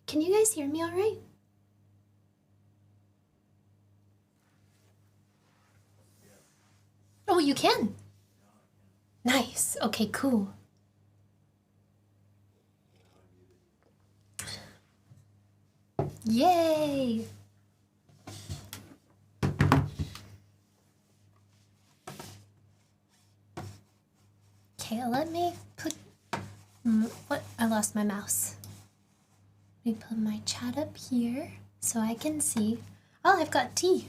Can you guys hear me all right? Oh, you can? Nice. Okay, cool. Yay! Okay, let me put... what? I lost my mouse. Let me put my chat up here so I can see. Oh, I've got tea.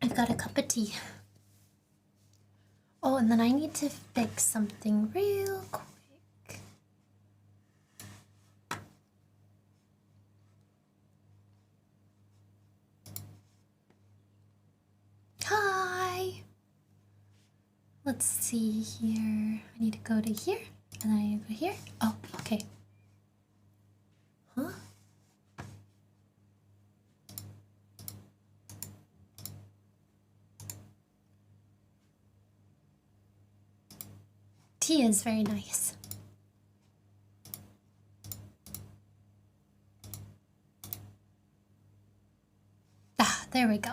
I've got a cup of tea. Oh, and then I need to fix something real quick. Hi! Let's see here. I need to go to here, and then I need to go here. Oh, okay. Huh? Tea is very nice. Ah, there we go.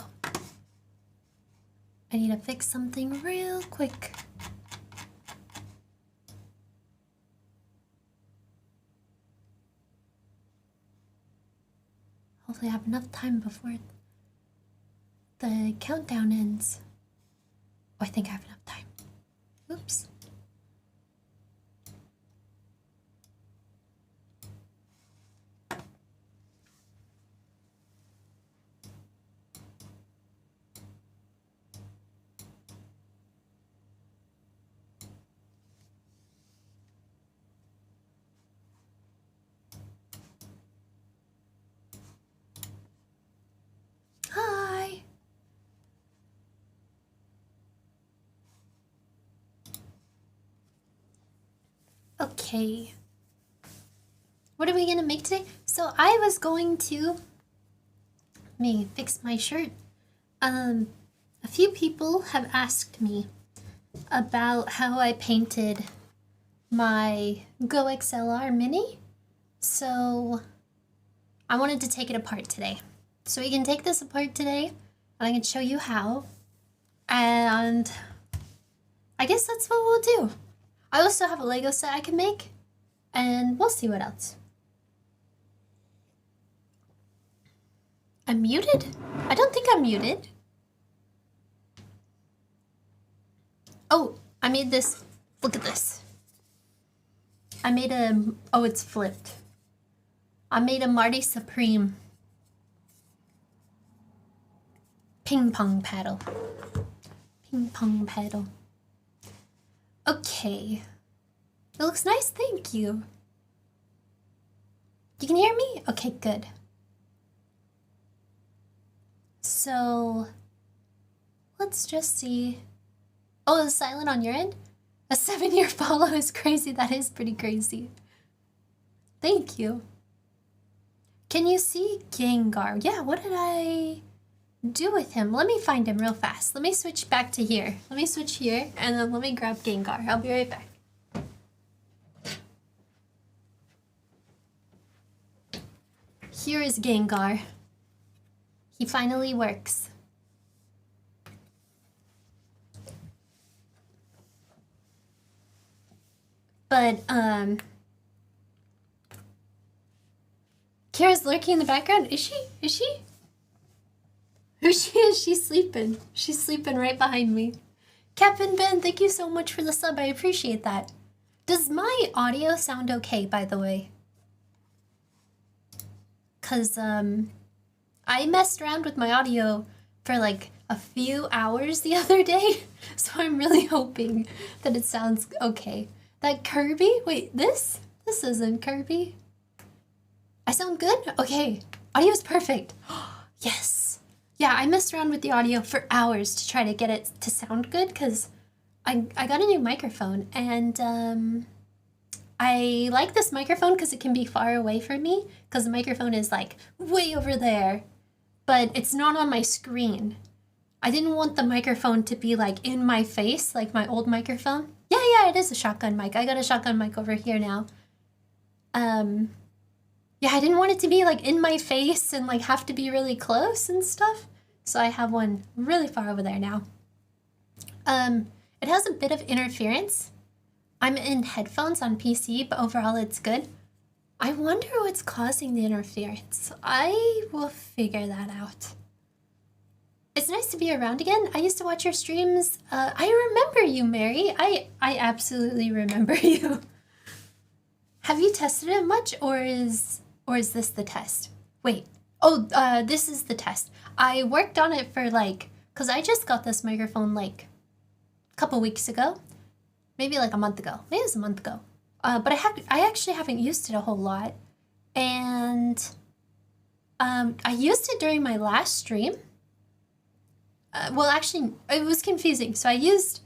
I need to fix something real quick. Hopefully I have enough time before the countdown ends. Oh, I think I have enough time. Oops. Hi. Okay. What are we gonna make today? So I was going to... Let me fix my shirt. A few people have asked me about how I painted my Go XLR Mini. So I wanted to take it apart today. So we can take this apart today and I can show you how. And I guess that's what we'll do. I also have a Lego set I can make and we'll see what else. I'm muted? I don't think I'm muted. Oh, I made this. Look at this. I made a... Oh, it's flipped. I made a Marty Supreme ping pong paddle. Ping pong paddle. Okay. It looks nice, thank you. You can hear me? Okay, good. So, let's just see. Oh, it's silent on your end? A 7-year follow is crazy. That is pretty crazy. Thank you. Can you see Gengar? Yeah, what did I do with him? Let me find him real fast. Let me switch back to here. Let me switch here, and then let me grab Gengar. I'll be right back. Here is Gengar. He finally works. But, Kira's lurking in the background. Is she? Is she? Who she is? She's sleeping. She's sleeping right behind me. Captain Ben, thank you so much for the sub. I appreciate that. Does my audio sound okay, by the way? Cause, I messed around with my audio for like a few hours the other day, so I'm really hoping that it sounds okay. That Kirby? Wait, this? This isn't Kirby. I sound good? Okay. Audio's perfect. Yes. Yeah, I messed around with the audio for hours to try to get it to sound good because I got a new microphone and I like this microphone because it can be far away from me because the microphone is like way over there, but it's not on my screen. I didn't want the microphone to be like in my face like my old microphone. Yeah, it is a shotgun mic. I got a shotgun mic over here now. Yeah, I didn't want it to be like in my face and like have to be really close and stuff. So I have one really far over there now. It has a bit of interference. I'm in headphones on PC, but overall it's good. I wonder what's causing the interference. I will figure that out. It's nice to be around again. I used to watch your streams. I remember you, Mary. I absolutely remember you. Have you tested it much, or is this the test? Wait. Oh, this is the test. I worked on it for like, cause I just got this microphone like a couple weeks ago, maybe like a month ago. Maybe it was a month ago. But I actually haven't used it a whole lot, and I used it during my last stream. Well, actually, it was confusing. So I used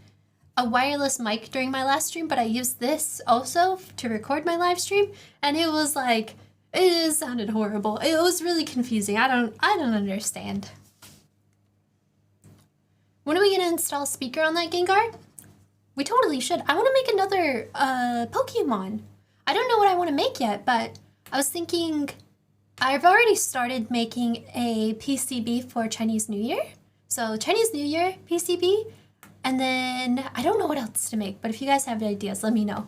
a wireless mic during my last stream, but I used this also to record my live stream, and it was like, it sounded horrible. It was really confusing. I don't understand. When are we gonna install a speaker on that Gengar? We totally should. I want to make another Pokemon. I don't know what I want to make yet, but I was thinking I've already started making a PCB for Chinese New Year. So Chinese New Year PCB, and then I don't know what else to make, but if you guys have ideas, let me know.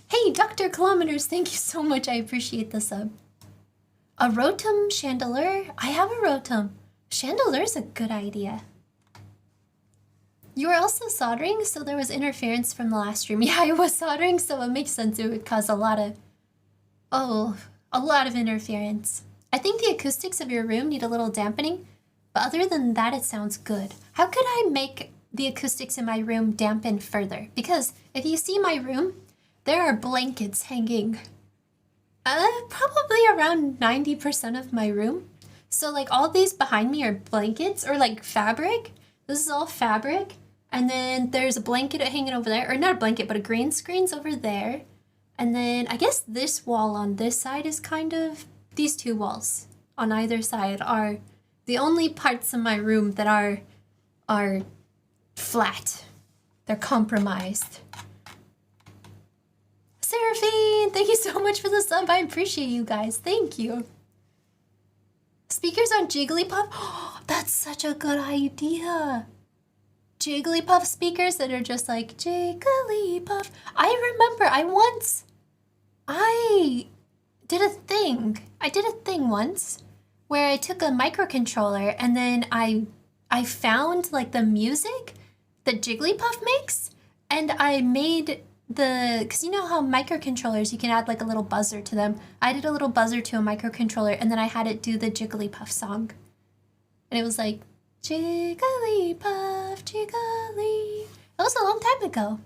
Hey, Dr. Kilometers, thank you so much. I appreciate the sub. A Rotom Chandelier? I have a Rotom. Chandelier's a good idea. You were also soldering, so there was interference from the last stream. Yeah, I was soldering, so it makes sense it would cause a lot of interference. I think the acoustics of your room need a little dampening, but other than that, it sounds good. How could I make the acoustics in my room dampen further? Because if you see my room, there are blankets hanging probably around 90% of my room. So like all these behind me are blankets or like fabric. This is all fabric. And then there's a blanket hanging over there, or not a blanket, but a green screen's over there. And then I guess this wall on this side is kind of, these two walls on either side are the only parts of my room that are flat. They're compromised. Seraphine, thank you so much for the sub. I appreciate you guys. Thank you. Speakers on Jigglypuff? Oh, that's such a good idea. Jigglypuff speakers that are just like Jigglypuff. I remember I did a thing once where I took a microcontroller and then I found like the music that Jigglypuff makes, and I made because you know how microcontrollers, you can add like a little buzzer to them. I did a little buzzer to a microcontroller, and then I had it do the Jigglypuff song. And it was like, Jigglypuff, Jiggly. That was a long time ago.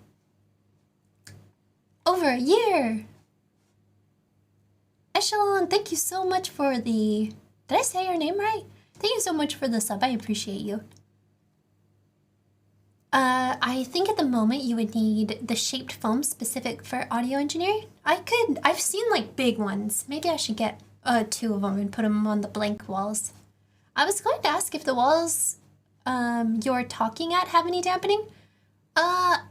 Over a year. Echelon, thank you so much for the... Did I say your name right? Thank you so much for the sub. I appreciate you. I think at the moment you would need the shaped foam specific for audio engineering. I've seen like big ones. Maybe I should get 2 of them and put them on the blank walls. I was going to ask if the walls you're talking at have any dampening. I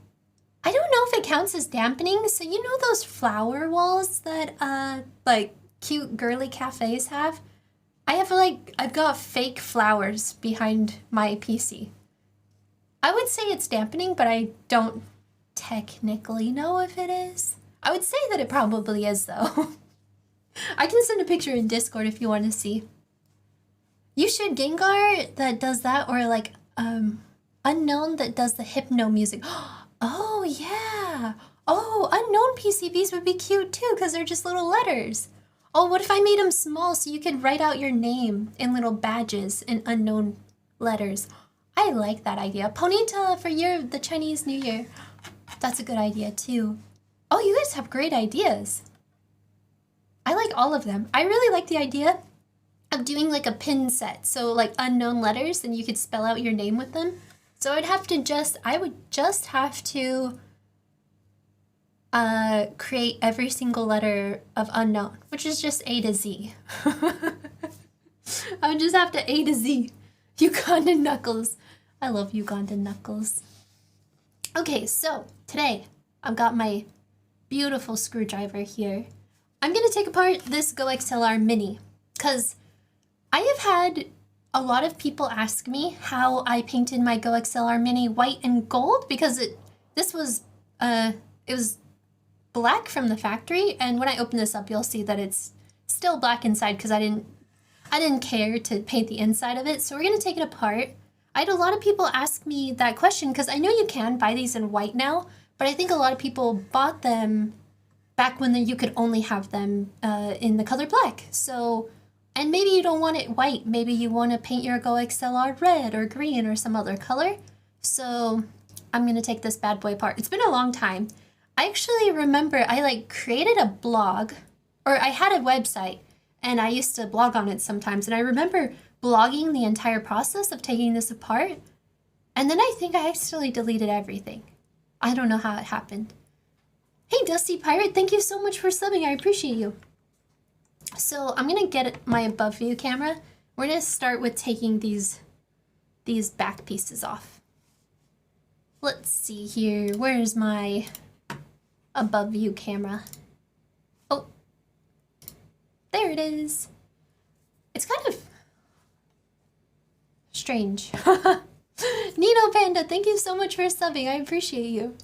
don't know if it counts as dampening. So you know those flower walls that like cute girly cafes have? I've got fake flowers behind my PC. I would say it's dampening, but I don't technically know if it is. I would say that it probably is, though. I can send a picture in Discord if you want to see. You should Gengar that does that, or like Unknown that does the hypno music. Oh, yeah. Oh, Unknown PCBs would be cute, too, because they're just little letters. Oh, what if I made them small so you could write out your name in little badges in Unknown letters? I like that idea. Ponyta for the Chinese New Year. That's a good idea too. Oh, you guys have great ideas. I like all of them. I really like the idea of doing like a pin set. So like unknown letters and you could spell out your name with them. So I would just have to create every single letter of unknown, which is just A to Z. I would just have to A to Z. Ugandan Knuckles. I love Ugandan Knuckles. Okay, so today I've got my beautiful screwdriver here. I'm gonna take apart this Go XLR Mini because I have had a lot of people ask me how I painted my Go XLR Mini white and gold because this was it was black from the factory, and when I open this up you'll see that it's still black inside because I didn't care to paint the inside of it. So we're gonna take it apart. I had a lot of people ask me that question because I know you can buy these in white now, but I think a lot of people bought them back when you could only have them in the color black. So, and maybe you don't want it white. Maybe you want to paint your Go XLR red or green or some other color. So I'm going to take this bad boy apart. It's been a long time. I actually remember I created a blog, or I had a website and I used to blog on it sometimes. And I remember blogging the entire process of taking this apart. And then I think I accidentally deleted everything. I don't know how it happened. Hey, Dusty Pirate, thank you so much for subbing. I appreciate you. So I'm going to get my above view camera. We're going to start with taking these back pieces off. Let's see here. Where's my above view camera? Oh, there it is. It's kind of strange. Nino Panda, thank you so much for subbing. I appreciate you.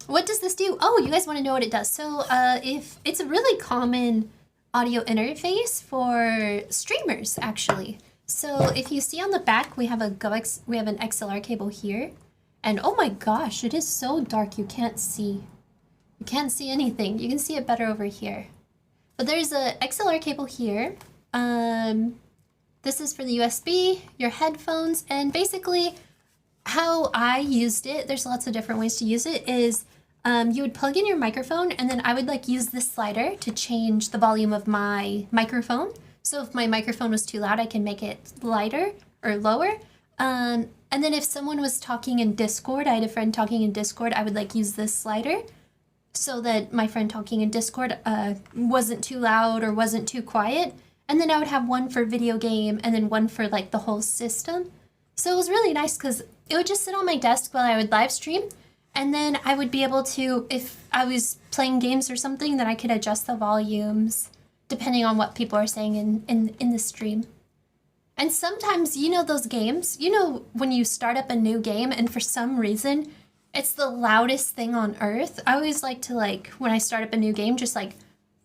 What does this do? Oh, you guys want to know what it does. So if it's a really common audio interface for streamers, actually. So if you see on the back, we have an XLR cable here. And oh my gosh, it is so dark you can't see. You can't see anything. You can see it better over here. But there's a XLR cable here. This is for the USB, your headphones, and basically how I used it, there's lots of different ways to use it, is you would plug in your microphone, and then I would use this slider to change the volume of my microphone. So if my microphone was too loud, I can make it lighter or lower. And then if someone was talking in Discord, I had a friend talking in Discord, I would use this slider so that my friend talking in Discord wasn't too loud or wasn't too quiet. And then I would have one for video game and then one for the whole system. So it was really nice because it would just sit on my desk while I would live stream. And then I would be able to, if I was playing games or something, then I could adjust the volumes depending on what people are saying in the stream. And sometimes, you know those games, you know when you start up a new game and for some reason it's the loudest thing on earth. I always like to when I start up a new game, just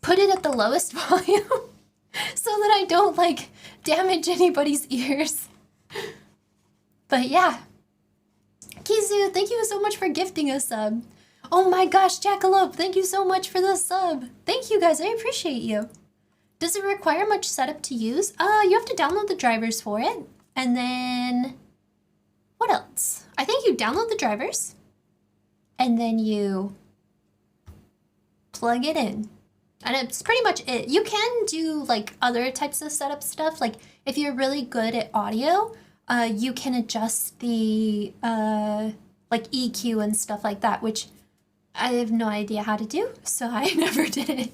put it at the lowest volume so that I don't damage anybody's ears. But yeah. Kizu, thank you so much for gifting a sub. Oh my gosh, Jackalope, thank you so much for the sub. Thank you guys, I appreciate you. Does it require much setup to use? You have to download the drivers for it. And then, what else? I think you download the drivers. And then you plug it in. And it's pretty much it. You can do other types of setup stuff. If you're really good at audio, you can adjust the EQ and stuff like that, which I have no idea how to do, so I never did it.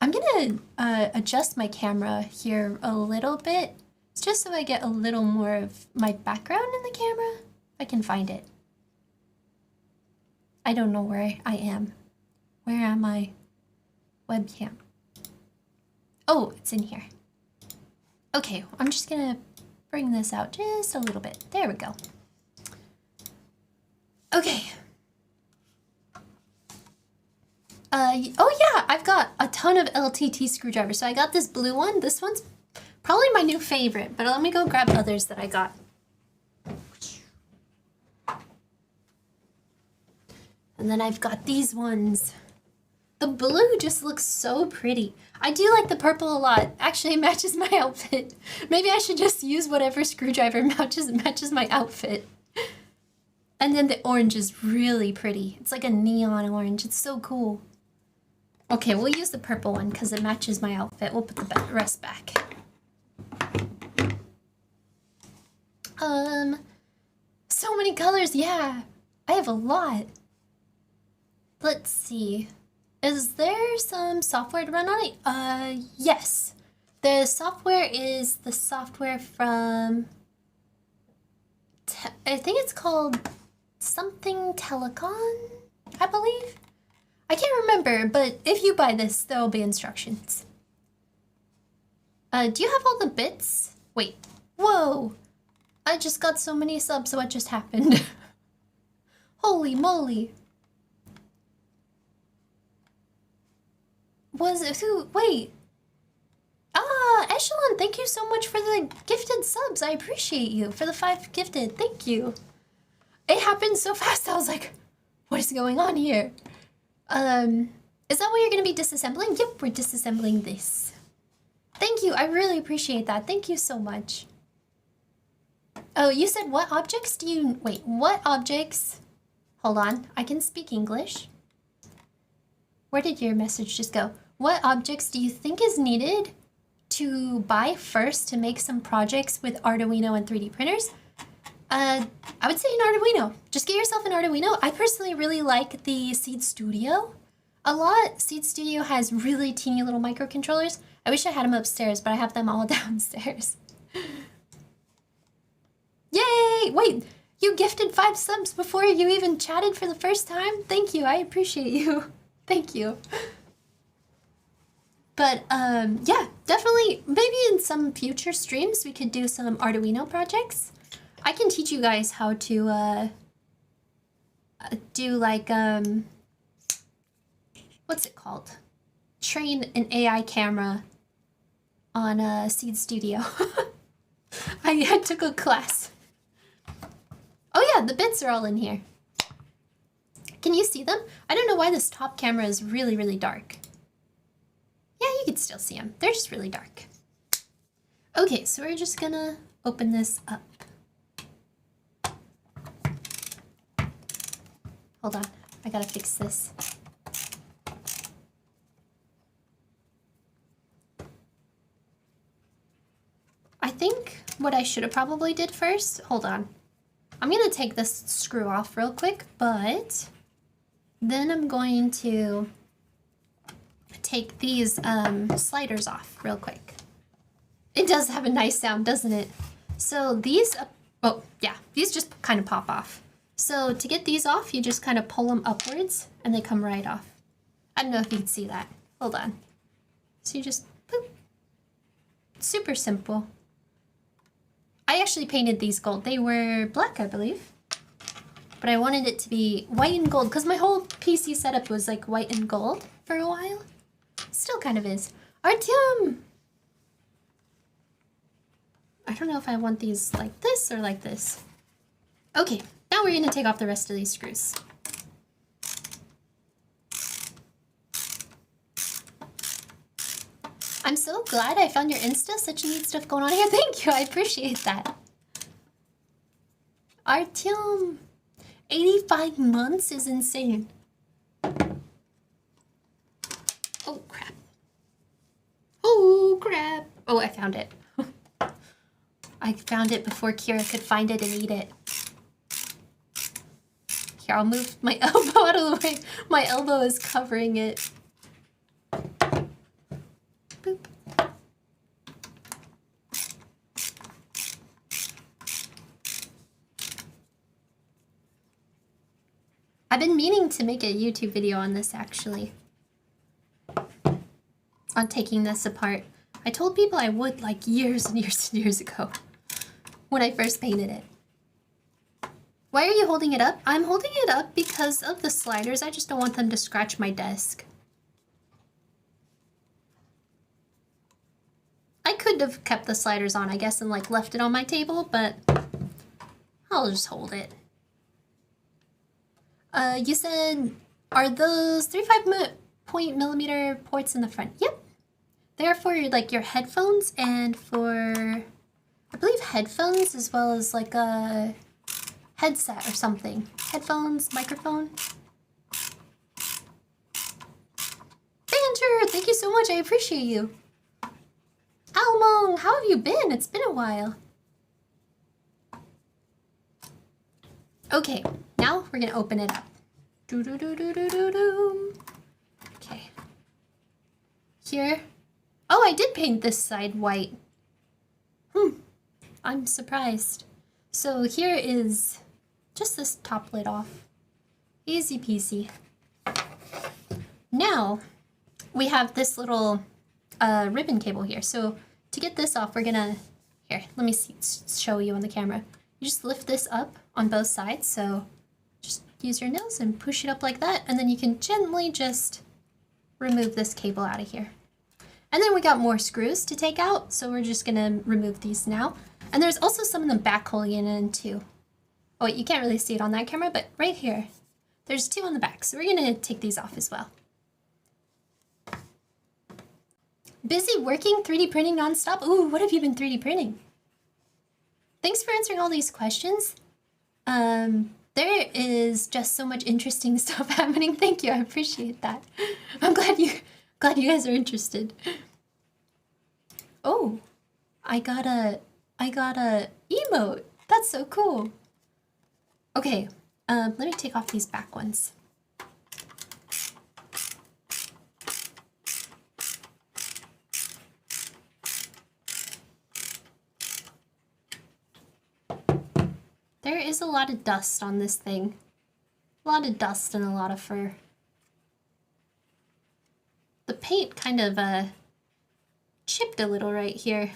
I'm gonna adjust my camera here a little bit, just so I get a little more of my background in the camera. If I can find it. I don't know where I am. Where am I? Webcam. Oh, it's in here. Okay, I'm just gonna bring this out just a little bit. There we go. Okay. Oh yeah, I've got a ton of LTT screwdrivers. So I got this blue one. This one's probably my new favorite, but let me go grab others that I got. And then I've got these ones. The blue just looks so pretty. I do like the purple a lot. Actually, it matches my outfit. Maybe I should just use whatever screwdriver matches my outfit. And then the orange is really pretty. It's like a neon orange. It's so cool. Okay, we'll use the purple one because it matches my outfit. We'll put the rest back. So many colors. Yeah, I have a lot. Let's see. Is there some software to run on it? Yes. The software is the software from, I think it's called something Telecom, I believe. I can't remember, but if you buy this, there will be instructions. Do you have all the bits? Wait. Whoa! I just got so many subs, so what just happened? Holy moly. Was it who? Wait. Ah, Echelon, thank you so much for the gifted subs. I appreciate you for the 5 gifted. Thank you. It happened so fast. I was like, what is going on here? Is that what you're going to be disassembling? Yep, we're disassembling this. Thank you. I really appreciate that. Thank you so much. Oh, you said what objects do you... Wait, what objects... Hold on. I can speak English. Where did your message just go? What objects do you think is needed to buy first to make some projects with Arduino and 3D printers? I would say an Arduino. Just get yourself an Arduino. I personally really like the Seed Studio a lot. Seed Studio has really teeny little microcontrollers. I wish I had them upstairs, but I have them all downstairs. Yay! Wait, you gifted 5 subs before you even chatted for the first time? Thank you, I appreciate you. Thank you. But, yeah, definitely, maybe in some future streams we could do some Arduino projects. I can teach you guys how to, do, like, what's it called? Train an AI camera on, Seed Studio. I took a class. Oh yeah, the bits are all in here. Can you see them? I don't know why this top camera is really, really dark. Yeah, you can still see them. They're just really dark. Okay, so we're just gonna open this up. Hold on, I gotta fix this. I think what I should have probably did first, hold on. I'm gonna take this screw off real quick, but then I'm going to take these sliders off real quick. It does have a nice sound, doesn't it? So these, oh yeah, these just kind of pop off. So to get these off, you just kind of pull them upwards and they come right off. I don't know if you can see that. Hold on. So you just, boop. Super simple. I actually painted these gold. They were black, I believe. But I wanted it to be white and gold because my whole PC setup was like white and gold for a while. Still kind of is. Artyom! I don't know if I want these like this or like this. Okay, now we're gonna take off the rest of these screws. I'm so glad I found your Insta. Such neat stuff going on here. Thank you. I appreciate that. Artyom, 85 months is insane. Oh, crap. Oh, crap. Oh, I found it. I found it before Kira could find it and eat it. Here, I'll move my elbow out of the way. My elbow is covering it. Boop. I've been meaning to make a YouTube video on this actually. On taking this apart. I told people I would like years and years and years ago. When I first painted it. Why are you holding it up? I'm holding it up because of the sliders. I just don't want them to scratch my desk. I could have kept the sliders on, I guess, and like left it on my table, but I'll just hold it. You said, are those 3.5 ports in the front? Yep. They're for like your headphones and for, I believe, headphones as well as like a headset or something. Headphones, microphone. Banter, thank you so much. I appreciate you. Almong, how have you been? It's been a while. Okay, now we're gonna open it up. Do-do-do-do-do-do-do. Okay. Here. Oh, I did paint this side white. I'm surprised. So here is just this top lid off. Easy peasy. Now we have this little ribbon cable here. So to get this off, we're gonna, here, let me show you on the camera. You just lift this up on both sides. So just use your nails and push it up like that. And then you can gently just remove this cable out of here. And then we got more screws to take out. So we're just gonna remove these now. And there's also some in the back holding it in too. Oh wait, you can't really see it on that camera, but right here, there's two on the back. So we're gonna take these off as well. Busy working, 3D printing nonstop? Ooh, what have you been 3D printing? Thanks for answering all these questions. There is just so much interesting stuff happening. Thank you, I appreciate that. I'm glad you guys are interested. Oh, I got a emote. That's so cool. Okay, let me take off these back ones. There is a lot of dust on this thing. A lot of dust and a lot of fur. The paint kind of chipped a little right here.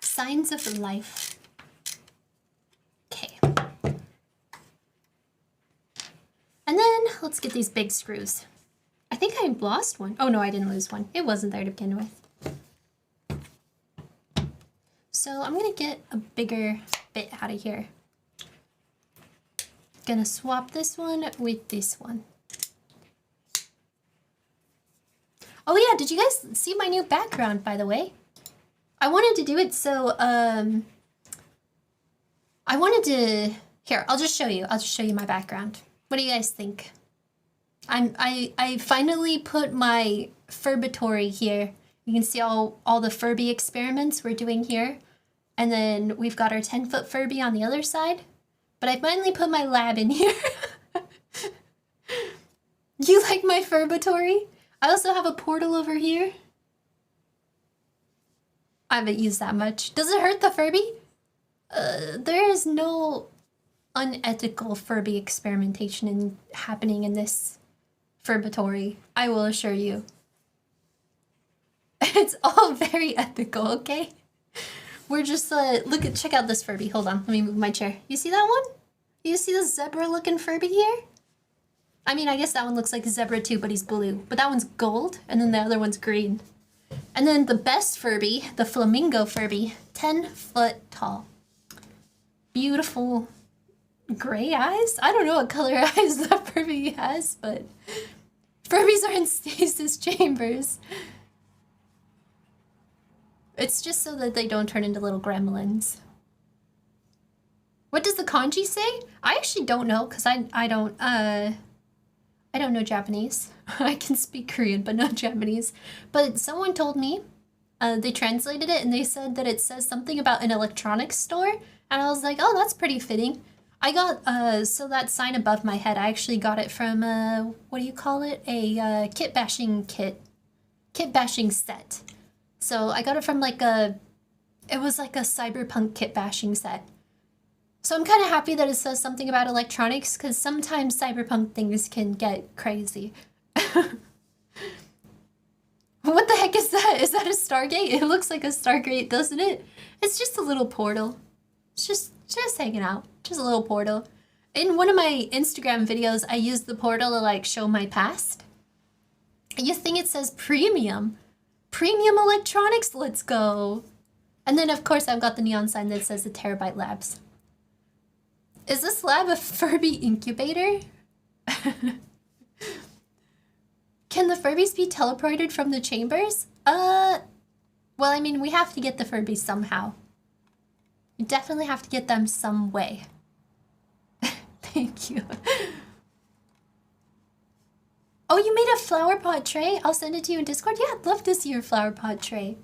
Signs of life. Okay. And then let's get these big screws. I think I lost one. Oh no, I didn't lose one. It wasn't there to begin with. So I'm gonna get a bigger bit out of here. Gonna swap this one with this one. Oh yeah, did you guys see my new background, by the way? I wanted to do it so, here, I'll just show you. I'll just show you my background. What do you guys think? I finally put my Furbatory here. You can see all the Furby experiments we're doing here. And then we've got our 10-foot Furby on the other side. But I finally put my lab in here. You like my Furbatory? I also have a portal over here. I haven't used that much. Does it hurt the Furby? There is no unethical Furby experimentation happening in this Furbatory, I will assure you. It's all very ethical, okay? We're just, check out this Furby. Hold on, let me move my chair. You see that one? You see the zebra-looking Furby here? I mean, I guess that one looks like a zebra too, but he's blue. But that one's gold, and then the other one's green. And then the best Furby, the flamingo Furby, 10 foot tall. Beautiful gray eyes? I don't know what color eyes that Furby has, but Furbies are in stasis chambers. It's just so that they don't turn into little gremlins. What does the kanji say? I actually don't know, because I don't know Japanese. I can speak Korean, but not Japanese. But someone told me, they translated it, and they said that it says something about an electronics store. And I was like, oh, that's pretty fitting. I got, so that sign above my head, I actually got it from, what do you call it? A kit bashing set. So I got it from it was like a cyberpunk kit bashing set. So I'm kind of happy that it says something about electronics, because sometimes cyberpunk things can get crazy. What the heck is that? Is that a Stargate? It looks like a Stargate, doesn't it? It's just a little portal. It's just hanging out. Just a little portal. In one of my Instagram videos, I used the portal to show my past. You think it says premium. Premium electronics, let's go. And then of course I've got the neon sign that says the Terabyte Labs. Is this lab a Furby incubator? Can the Furbies be teleported from the chambers? Well, I mean, we have to get the Furbies somehow. We definitely have to get them some way. Thank you. Oh, you made a flower pot tray? I'll send it to you in Discord. Yeah, I'd love to see your flower pot tray.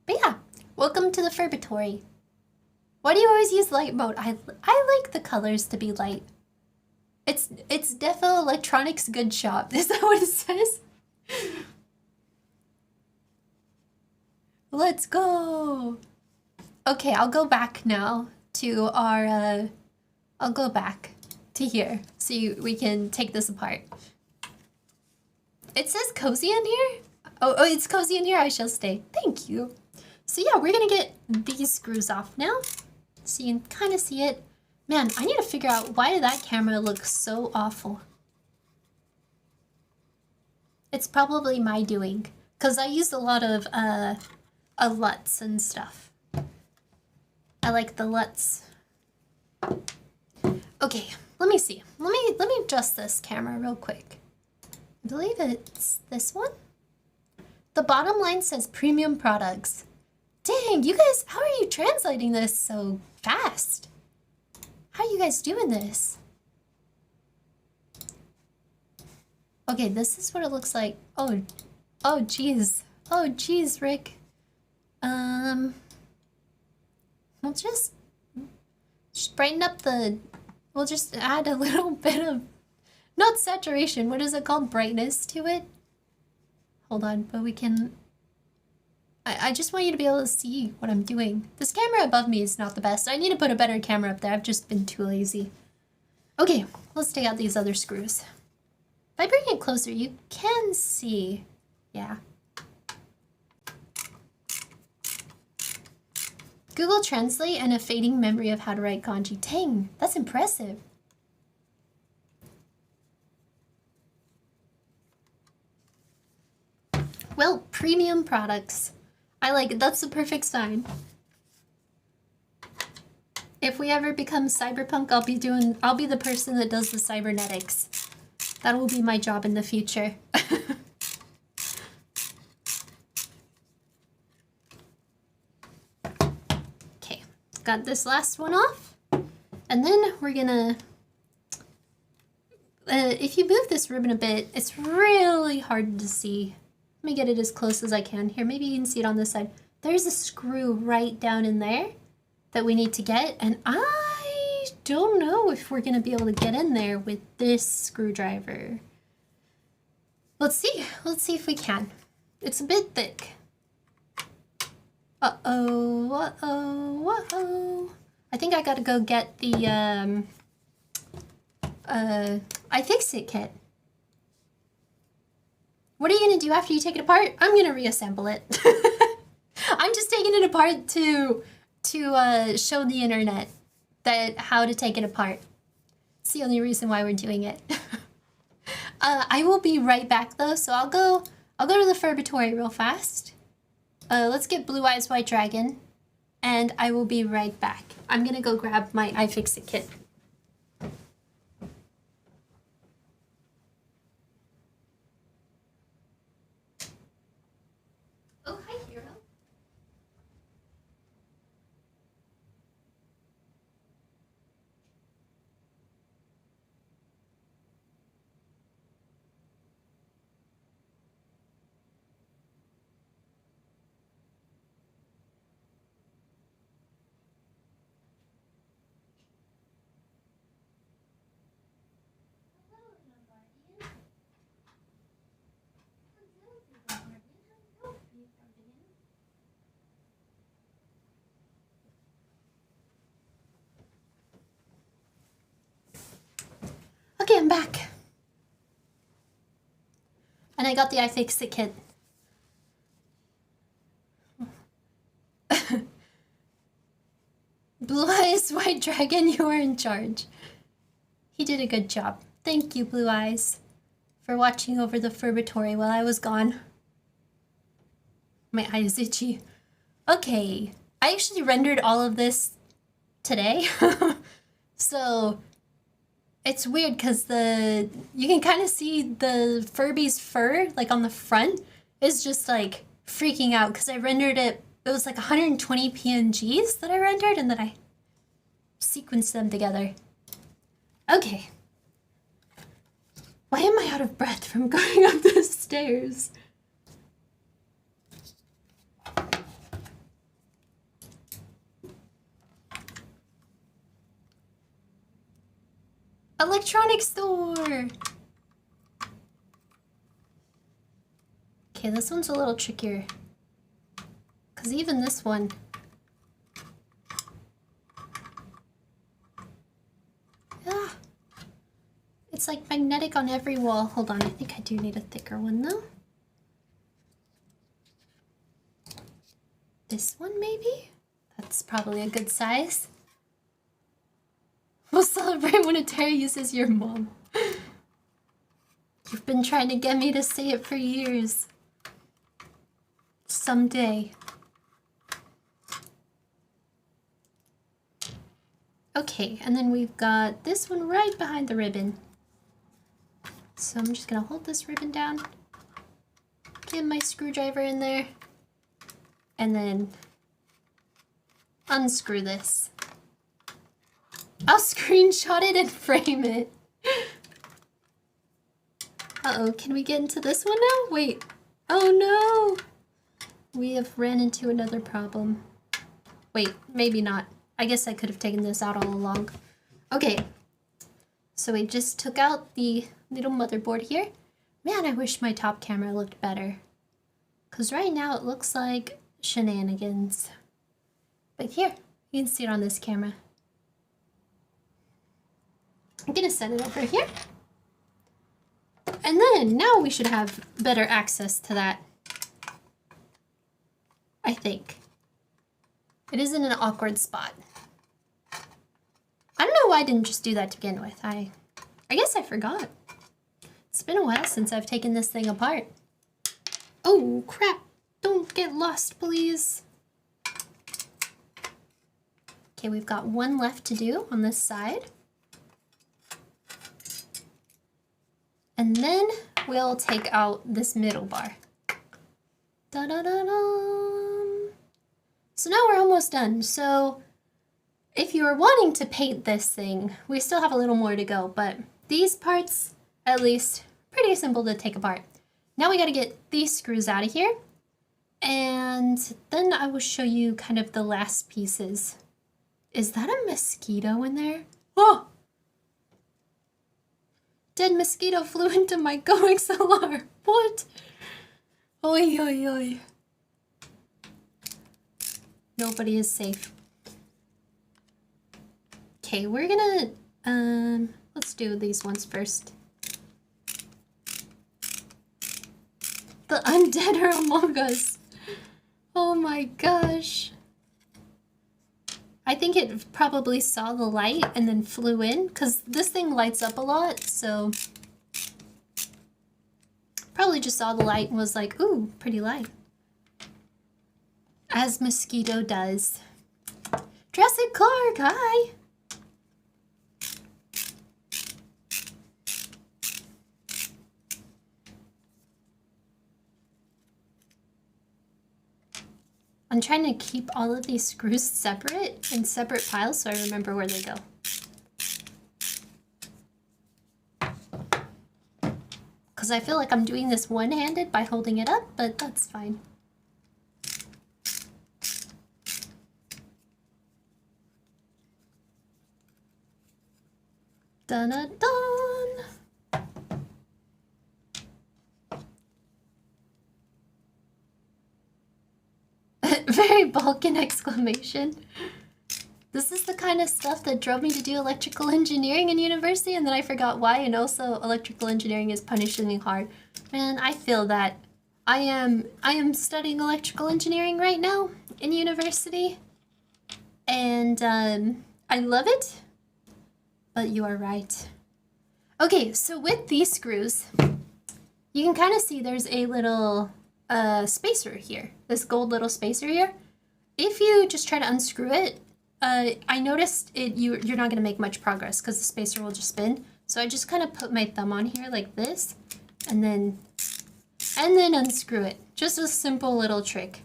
But yeah, welcome to the Furbatory. Why do you always use light mode? I like the colors to be light. It's Defo Electronics Good Shop. Is that what it says? Let's go. Okay, I'll go back now to our, I'll go back to here so we can take this apart. It says cozy in here? Oh, it's cozy in here? I shall stay. Thank you. So yeah, we're gonna get these screws off now. So you can kind of see it. Man, I need to figure out why did that camera look so awful. It's probably my doing, because I used a lot of LUTs and stuff. I like the LUTs. Okay, let me see. Let me adjust this camera real quick. I believe it's this one. The bottom line says premium products. Dang, you guys, how are you translating this so fast? How are you guys doing this? Okay, this is what it looks like. Oh geez. Oh geez, Rick. We'll just brighten up the, we'll just add a little bit of, not saturation, what is it called? Brightness to it? Hold on, but we can, I just want you to be able to see what I'm doing. This camera above me is not the best. I need to put a better camera up there. I've just been too lazy. Okay, let's take out these other screws. If I bring it closer, you can see. Yeah. Google Translate and a fading memory of how to write kanji. Dang, that's impressive. Well, premium products. I like it. That's the perfect sign. If we ever become cyberpunk, I'll be the person that does the cybernetics. That will be my job in the future. Okay, got this last one off. And then we're gonna, if you move this ribbon a bit, it's really hard to see. Let me get it as close as I can. Here, maybe you can see it on this side. There's a screw right down in there that we need to get, and I don't know if we're gonna be able to get in there with this screwdriver. Let's see if we can. It's a bit thick. Uh-oh, uh-oh, uh-oh. I think I gotta go get the, iFixit kit. What are you gonna do after you take it apart? I'm gonna reassemble it. I'm just taking it apart to show the internet that how to take it apart. It's the only reason why we're doing it. I will be right back though, so I'll go to the Furbitori real fast. Let's get Blue Eyes White Dragon, and I will be right back. I'm gonna go grab my iFixit kit. Oh, hi, Hero. Okay, I'm back. And I got the iFixit kit. Blue Eyes White Dragon, you are in charge. He did a good job. Thank you, Blue Eyes, for watching over the Furbitori while I was gone. My eye is itchy. Okay, I actually rendered all of this today. So it's weird because you can kind of see the Furby's fur, like on the front, is just like freaking out because I rendered it. It was like 120 PNGs that I rendered and then I sequenced them together. Okay. Why am I out of breath from going up the stairs? Electronics store! Okay, this one's a little trickier. Because even this one, it's like magnetic on every wall. Hold on, I think I do need a thicker one though. This one maybe? That's probably a good size. We'll celebrate when a tear uses your mom. You've been trying to get me to say it for years. Someday. Okay, and then we've got this one right behind the ribbon. So I'm just gonna hold this ribbon down, get my screwdriver in there, and then unscrew this. I'll screenshot it and frame it. Uh-oh, can we get into this one now? Wait. Oh no! We have ran into another problem. Wait, maybe not. I guess I could have taken this out all along. Okay. So we just took out the little motherboard here. Man, I wish my top camera looked better. Because right now it looks like shenanigans. But here, you can see it on this camera. I'm gonna set it over here. And then, now we should have better access to that. I think. It is in an awkward spot. I don't know why I didn't just do that to begin with. I guess I forgot. It's been a while since I've taken this thing apart. Oh, crap. Don't get lost, please. Okay, we've got one left to do on this side. And then we'll take out this middle bar. Da-da-da-da. So now we're almost done. So if you are wanting to paint this thing, we still have a little more to go, but these parts, at least, pretty simple to take apart. Now we gotta get these screws out of here, and then I will show you kind of the last pieces. Is that a mosquito in there? Oh! Dead mosquito flew into my Go XLR. What? Oi, oi, oi. Nobody is safe. Okay, we're gonna, let's do these ones first. The undead are among us. Oh my gosh. I think it probably saw the light and then flew in, because this thing lights up a lot, so probably just saw the light and was like, ooh, pretty light. As mosquito does. Jurassic Clark, hi! I'm trying to keep all of these screws separate in separate piles so I remember where they go. Because I feel like I'm doing this one-handed by holding it up, but that's fine. Dun-dun-dun! Very Balkan exclamation. This is the kind of stuff that drove me to do electrical engineering in university, and then I forgot why, and also electrical engineering is punishingly hard. Man, I feel that. I am studying electrical engineering right now in university, and I love it, but you are right. Okay, so with these screws, you can kind of see there's a little spacer here, this gold little spacer here. If you just try to unscrew it, I noticed you're not going to make much progress because the spacer will just spin. So I just kind of put my thumb on here like this, and then unscrew it. Just a simple little trick.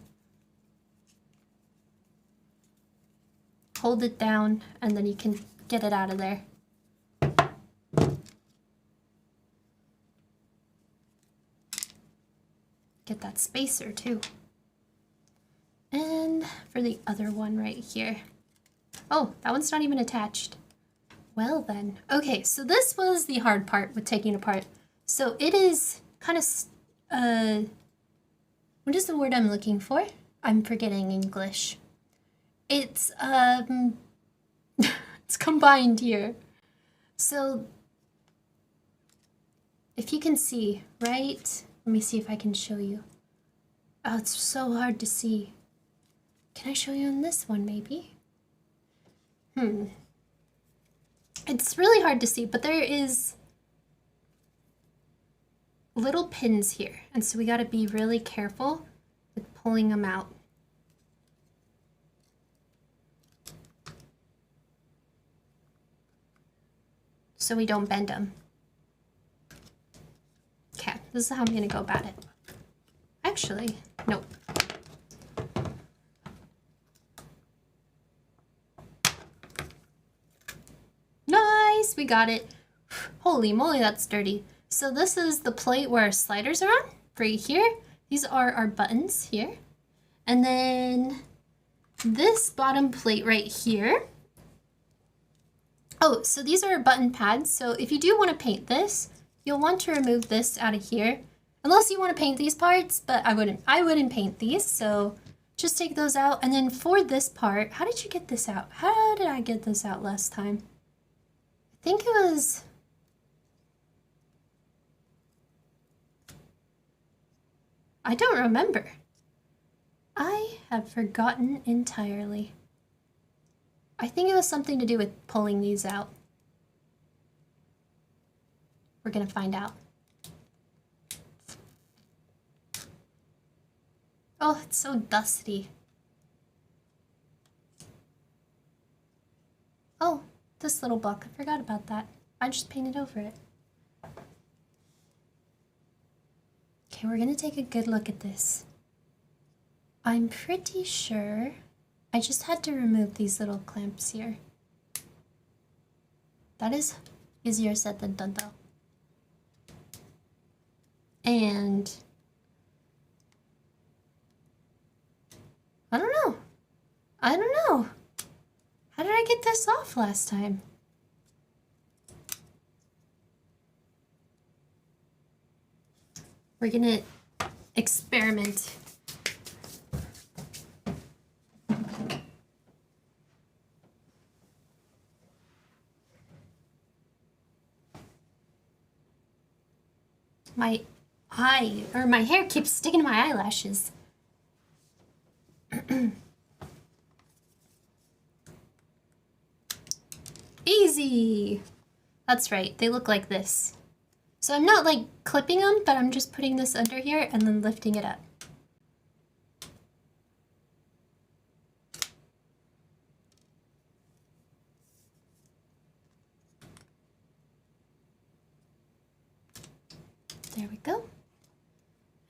Hold it down, and then you can get it out of there. Get that spacer too. And for the other one right here. Oh, that one's not even attached. Well then. Okay, so this was the hard part with taking it apart. So it is kind of, what is the word I'm looking for? I'm forgetting English. It's it's combined here. So if you can see, right? Let me see if I can show you. Oh, it's so hard to see. Can I show you in this one, maybe? It's really hard to see, but there is little pins here. And so we gotta be really careful with pulling them out. So we don't bend them. Okay, this is how I'm gonna go about it. Actually, nope. Nice, we got it. Holy moly, that's dirty. So this is the plate where our sliders are on, right here. These are our buttons here. And then this bottom plate right here. Oh, so these are our button pads. So if you do want to paint this, you'll want to remove this out of here. Unless you want to paint these parts, but I wouldn't paint these. So just take those out. And then for this part, how did you get this out? How did I get this out last time? I think it was... I don't remember. I have forgotten entirely. I think it was something to do with pulling these out. We're gonna find out. Oh, it's so dusty. Oh, this little block, I forgot about that. I just painted over it. Okay, we're gonna take a good look at this. I'm pretty sure I just had to remove these little clamps here. That is easier said than done though. And I don't know. How did I get this off last time? We're gonna experiment. My hair keeps sticking to my eyelashes. Easy! That's right, they look like this. So I'm not like clipping them, but I'm just putting this under here and then lifting it up. There we go.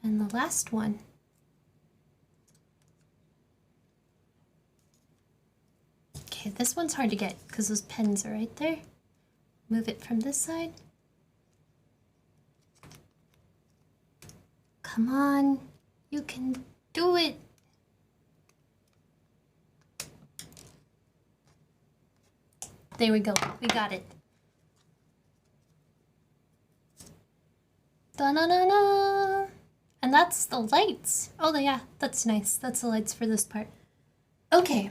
And the last one. Okay, this one's hard to get because those pins are right there. Move it from this side. Come on, you can do it. There we go, we got it. Da-na-na-na! And that's the lights. Oh yeah, that's nice. That's the lights for this part. Okay.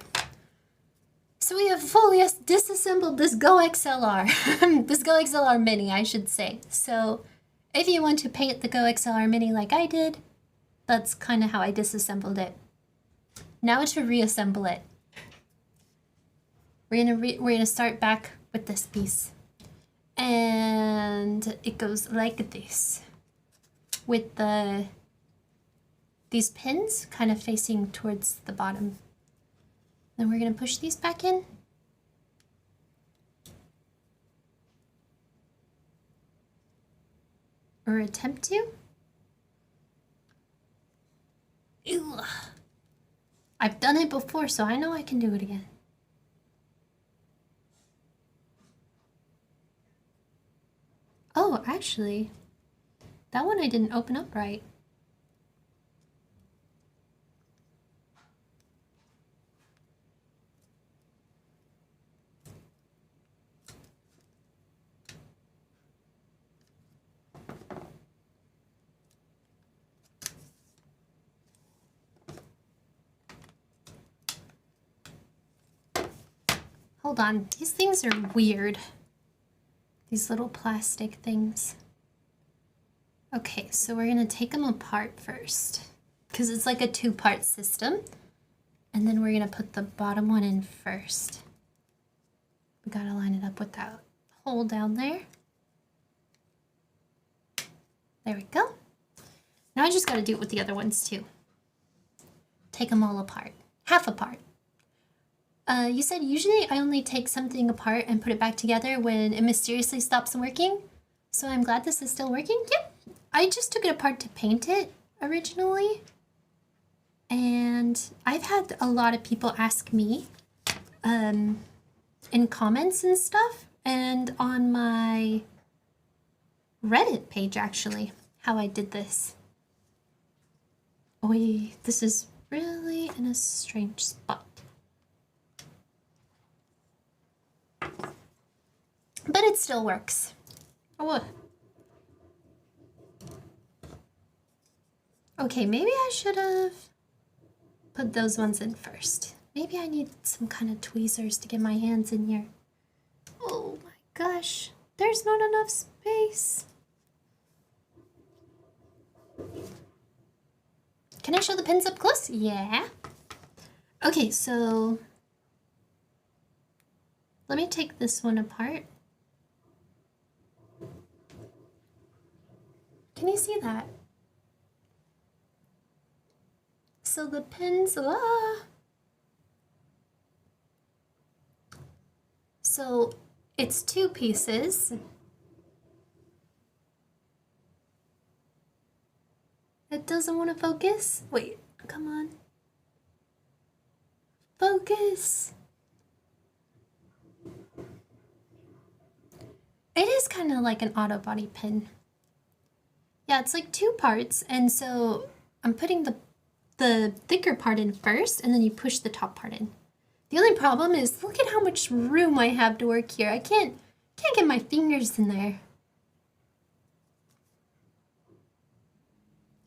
So we have fully disassembled this Go XLR. This Go XLR Mini, I should say. So if you want to paint the Go XLR Mini like I did, that's kind of how I disassembled it. Now to reassemble it. We're gonna start back with this piece. And it goes like this. With these pins kind of facing towards the bottom. Then we're gonna push these back in. Or attempt to. Ew. I've done it before, so I know I can do it again. Oh, actually, that one I didn't open up right. Hold on, these things are weird. These little plastic things. Okay, so we're gonna take them apart first because it's like a two-part system. And then we're gonna put the bottom one in first. We gotta line it up with that hole down there. There we go. Now I just gotta do it with the other ones too. Take them all apart, half apart. You said usually I only take something apart and put it back together when it mysteriously stops working. So I'm glad this is still working. Yep. I just took it apart to paint it originally. And I've had a lot of people ask me in comments and stuff and on my Reddit page actually how I did this. Oh, this is really in a strange spot. But it still works. Oh. Okay, maybe I should have put those ones in first. Maybe I need some kind of tweezers to get my hands in here. Oh my gosh, there's not enough space. Can I show the pins up close? Yeah. Okay, so let me take this one apart. Can you see that? So the pins, so it's two pieces. It doesn't want to focus? Wait, come on. Focus. It is kind of like an auto body pin. Yeah, it's like two parts, and so I'm putting the thicker part in first, and then you push the top part in. The only problem is, look at how much room I have to work here. I can't get my fingers in there.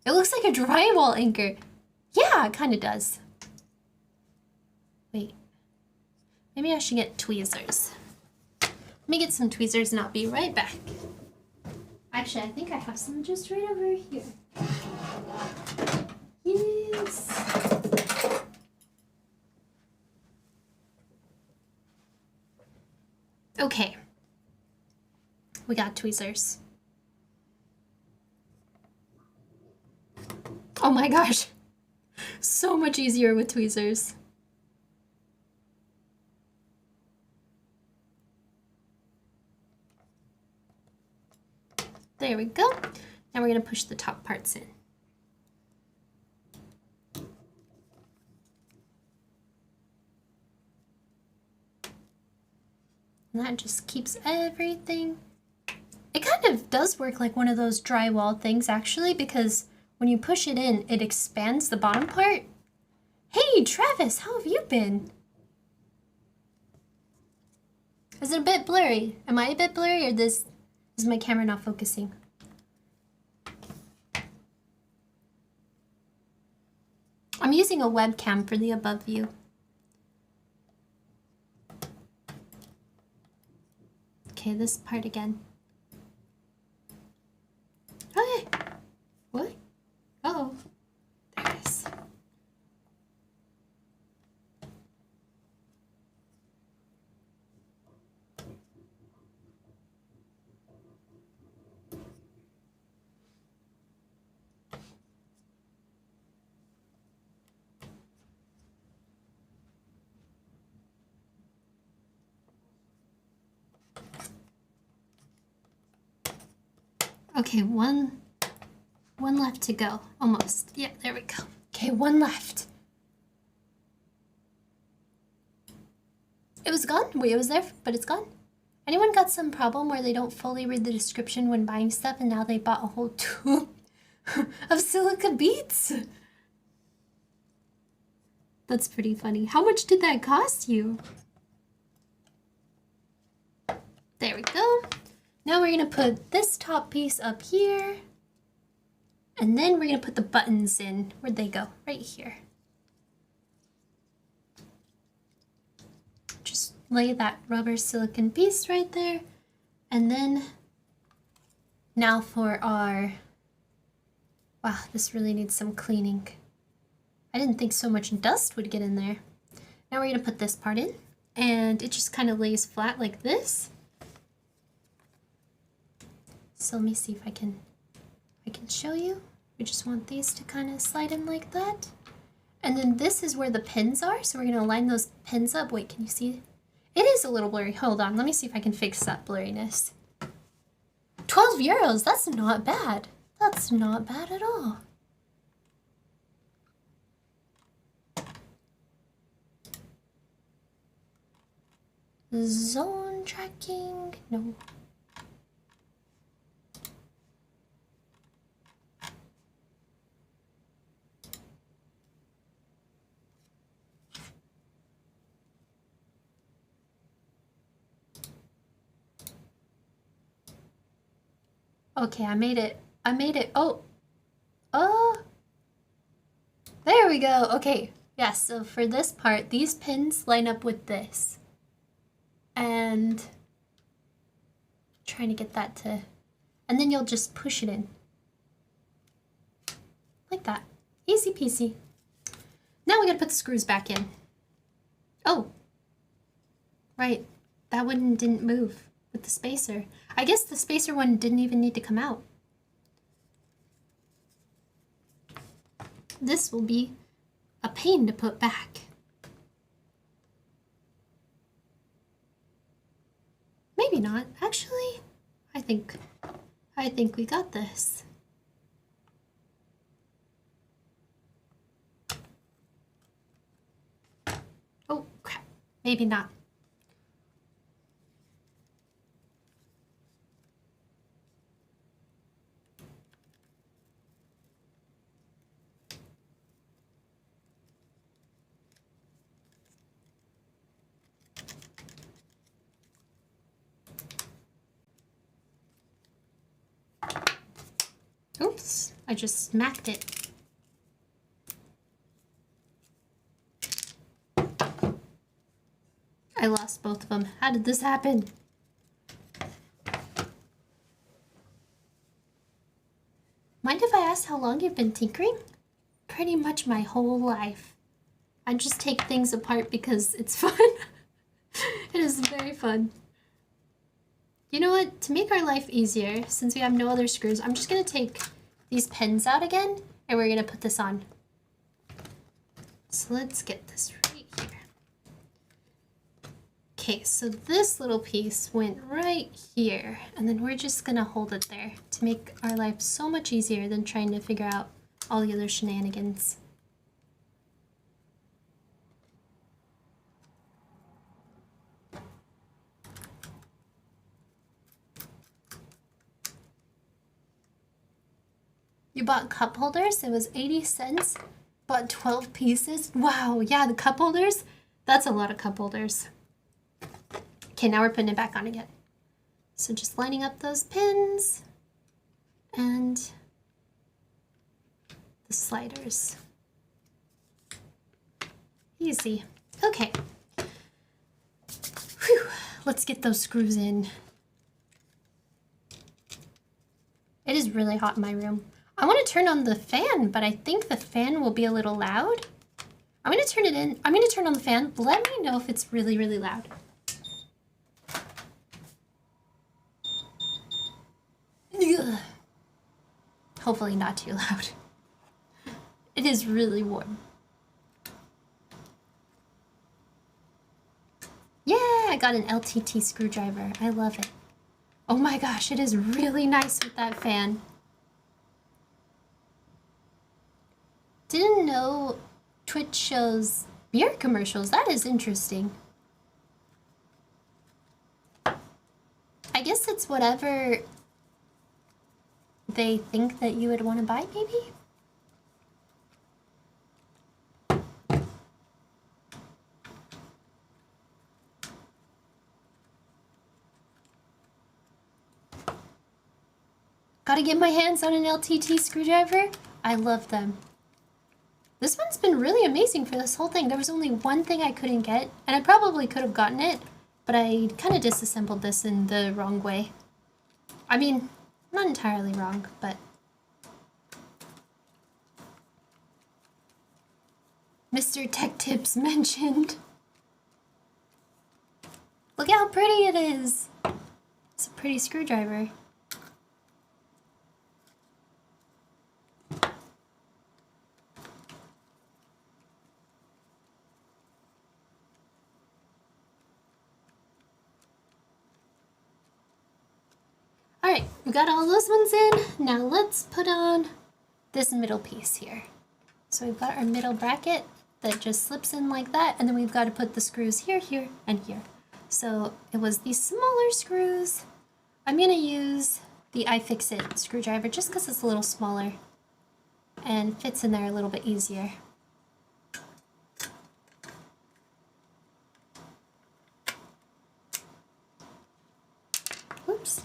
It looks like a drywall anchor. Yeah, it kind of does. Wait, maybe I should get tweezers. Let me get some tweezers and I'll be right back. Actually, I think I have some just right over here. Yes. Okay. We got tweezers. Oh my gosh. So much easier with tweezers. There we go. Now we're going to push the top parts in. And that just keeps everything. It kind of does work like one of those drywall things actually, because when you push it in, it expands the bottom part. Hey Travis, how have you been? Is it a bit blurry? Am I a bit blurry, or is my camera not focusing? I'm using a webcam for the above view. Okay, this part again. Okay. What? Uh-oh. There it is. Okay, one left to go. Almost. Yeah, there we go. Okay, one left. It was gone? Wait, it was there, but it's gone? Anyone got some problem where they don't fully read the description when buying stuff and now they bought a whole tube of silica beads? That's pretty funny. How much did that cost you? There we go. Now we're going to put this top piece up here. And then we're going to put the buttons in. Where'd they go? Right here. Just lay that rubber silicone piece right there. And then now for our, wow, this really needs some cleaning. I didn't think so much dust would get in there. Now we're gonna put this part in, and it just kind of lays flat like this. So let me see if I can show you. We just want these to kind of slide in like that. And then this is where the pins are, so we're gonna line those pins up. Wait, can you see? It is a little blurry. Hold on, let me see if I can fix that blurriness. 12 euros, that's not bad. That's not bad at all. Zone tracking, no. Okay, I made it. Oh, there we go. Okay, yeah, so for this part, these pins line up with this. And trying to get that to, and then you'll just push it in. Like that. Easy peasy. Now we gotta put the screws back in. Oh, right, that one didn't move with the spacer. I guess the spacer one didn't even need to come out. This will be a pain to put back. Maybe not. Actually, I think we got this. Oh, crap. Maybe not. Oops, I just smacked it. I lost both of them. How did this happen? Mind if I ask how long you've been tinkering? Pretty much my whole life. I just take things apart because it's fun. It is very fun. You know what? To make our life easier, since we have no other screws, I'm just going to take these pins out again, and we're going to put this on. So let's get this right here. Okay, so this little piece went right here, and then we're just going to hold it there to make our life so much easier than trying to figure out all the other shenanigans. You bought cup holders? It was 80 cents. Bought 12 pieces? Wow, yeah, the cup holders? That's a lot of cup holders. Okay, now we're putting it back on again. So just lining up those pins and the sliders. Easy. Okay. Whew. Let's get those screws in. It is really hot in my room. I want to turn on the fan, but I think the fan will be a little loud. I'm going to turn it in. I'm going to turn on the fan. Let me know if it's really, really loud. Ugh. Hopefully not too loud. It is really warm. Yeah, I got an LTT screwdriver. I love it. Oh my gosh, it is really nice with that fan. Didn't know Twitch shows beer commercials. That is interesting. I guess it's whatever they think that you would want to buy, maybe? Gotta get my hands on an LTT screwdriver. I love them. This one's been really amazing for this whole thing. There was only one thing I couldn't get, and I probably could have gotten it, but I kind of disassembled this in the wrong way. I mean, not entirely wrong, but Mr. Tech Tips mentioned. Look how pretty it is. It's a pretty screwdriver. Alright, we got all those ones in. Now let's put on this middle piece here. So we've got our middle bracket that just slips in like that, and then we've got to put the screws here, here, and here. So it was these smaller screws. I'm going to use the iFixit screwdriver just because it's a little smaller and fits in there a little bit easier. Oops.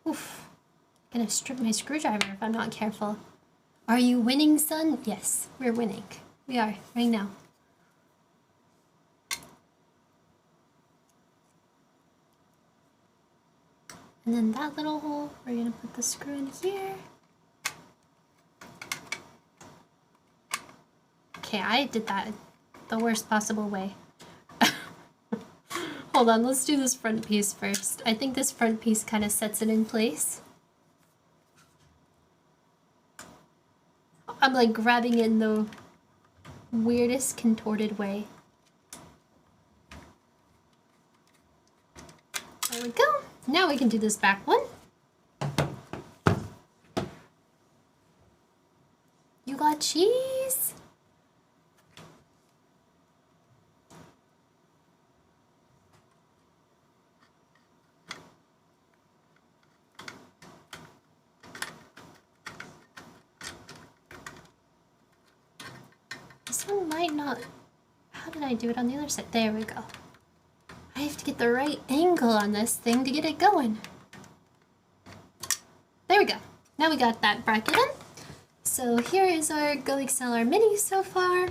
Oof. Gonna strip my screwdriver if I'm not careful. Are you winning, son? Yes, we're winning. We are, right now. And then that little hole, we're gonna put the screw in here. Okay, I did that the worst possible way. Hold on, let's do this front piece first. I think this front piece kind of sets it in place. I'm like grabbing it in the weirdest contorted way. There we go. Now we can do this back one. You got cheese? This one might not... How did I do it on the other side? There we go. I have to get the right angle on this thing to get it going. There we go. Now we got that bracket in. So here is our Go XLR Mini so far.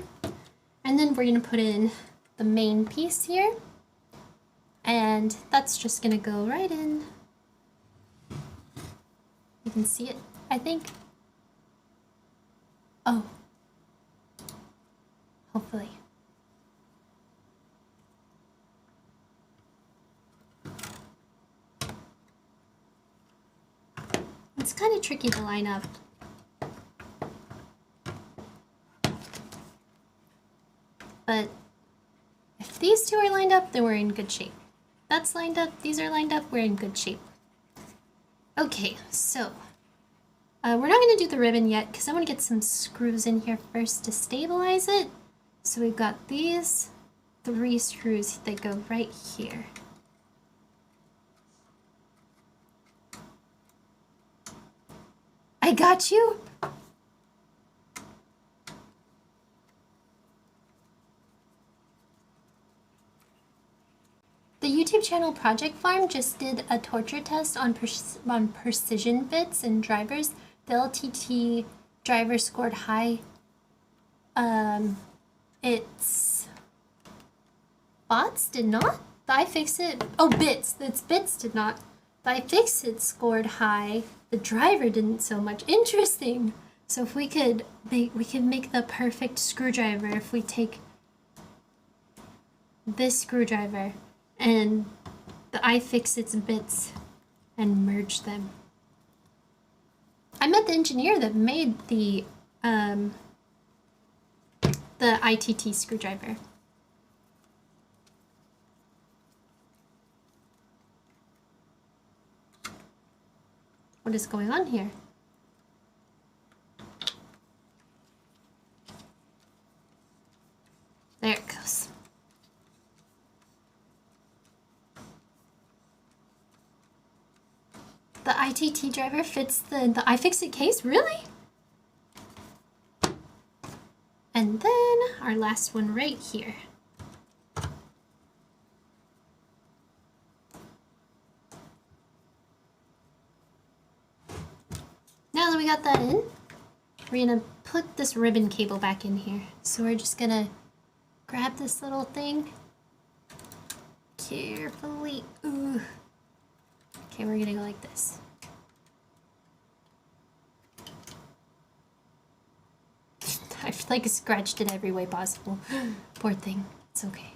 And then we're going to put in the main piece here. And that's just going to go right in. You can see it, I think. Oh. Hopefully. It's kind of tricky to line up. But if these two are lined up, then we're in good shape. That's lined up, these are lined up, we're in good shape. Okay, so we're not going to do the ribbon yet because I want to get some screws in here first to stabilize it. So we've got these 3 screws that go right here. I got you! The YouTube channel Project Farm just did a torture test on precision bits and drivers. The LTT driver scored high. It's... bots did not? The iFixit... Oh, bits. It's bits did not. The iFixit scored high. The driver didn't so much. Interesting! So if we could make the perfect screwdriver if we take this screwdriver and the iFixit's bits and merge them. I met the engineer that made the ITT screwdriver. What is going on here? There it goes. The ITT driver fits the iFixit case? Really? And then our last one right here. Now that we got that in, we're gonna put this ribbon cable back in here. So we're just gonna grab this little thing carefully. Ooh. Okay, we're gonna go like this. I've like scratched it every way possible. Poor thing. It's okay.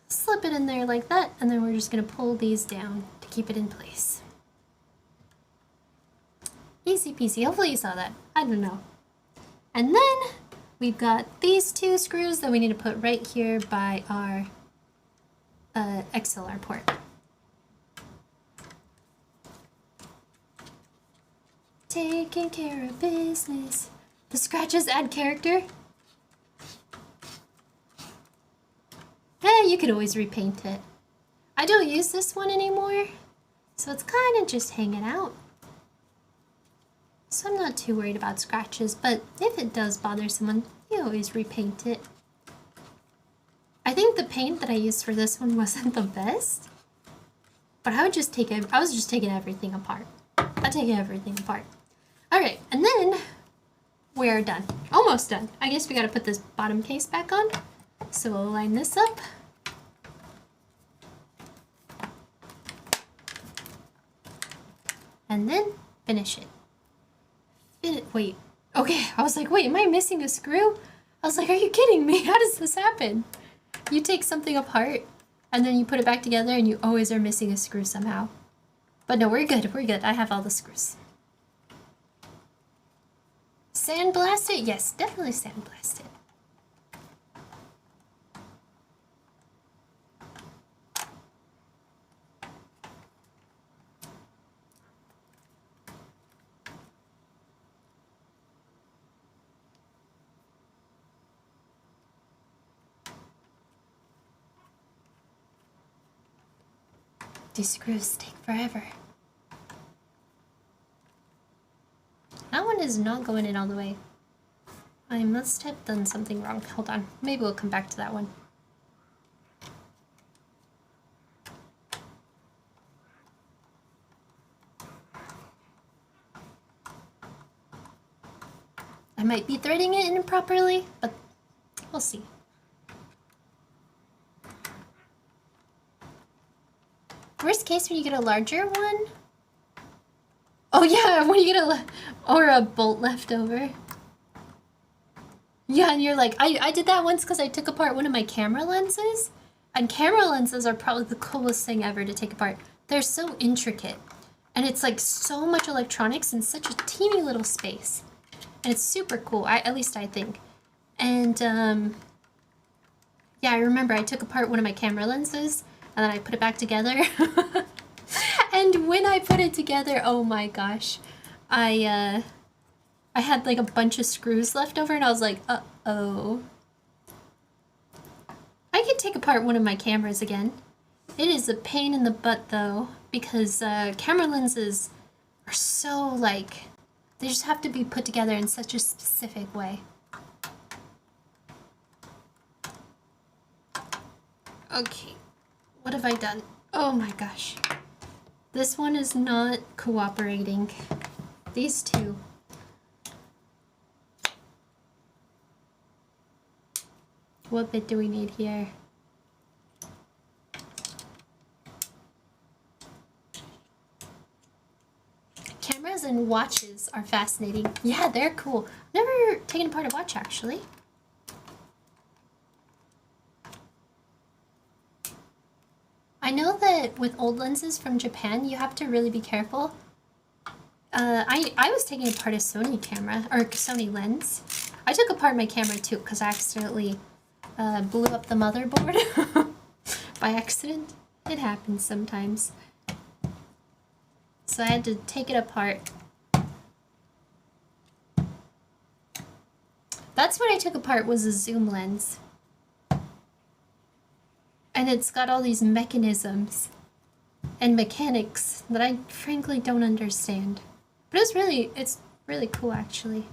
Slip it in there like that, and then we're just gonna pull these down to keep it in place. Easy peasy. Hopefully you saw that. I don't know. And then we've got these two screws that we need to put right here by our XLR port. Taking care of business. The scratches add character. You could always repaint it. I don't use this one anymore, so it's kind of just hanging out. So I'm not too worried about scratches, but if it does bother someone, you always repaint it. I think the paint that I used for this one wasn't the best, but I was just taking everything apart. I take everything apart. All right, and then we're done. Almost done. I guess we gotta put this bottom case back on. So we'll line this up. And then finish it. Wait, okay, I was like, wait, am I missing a screw? I was like, are you kidding me? How does this happen? You take something apart and then you put it back together and you always are missing a screw somehow. But no, we're good, we're good. I have all the screws. Sandblast it? Yes, definitely sandblast it. These screws take forever. That one is not going in all the way. I must have done something wrong. Hold on. Maybe we'll come back to that one. I might be threading it improperly, but we'll see. Worst case, when you get a larger one. Oh yeah, when you get a bolt left over. Yeah, and you're like, I did that once because I took apart one of my camera lenses. And camera lenses are probably the coolest thing ever to take apart. They're so intricate. And it's like so much electronics in such a teeny little space. And it's super cool, at least I think. And yeah, I remember I took apart one of my camera lenses and then I put it back together. And when I put it together, oh my gosh, I had like a bunch of screws left over and I was like, uh-oh. I could take apart one of my cameras again. It is a pain in the butt though, because camera lenses are so like, they just have to be put together in such a specific way. Okay, what have I done? Oh my gosh. This one is not cooperating. These two. What bit do we need here? Cameras and watches are fascinating. Yeah, they're cool. Never taken apart a watch actually. I know that with old lenses from Japan, you have to really be careful. I was taking apart a Sony camera, or Sony lens. I took apart my camera too, because I accidentally blew up the motherboard by accident. It happens sometimes. So I had to take it apart. That's what I took apart, was a zoom lens. And it's got all these mechanisms and mechanics that I frankly don't understand. But it's really cool actually.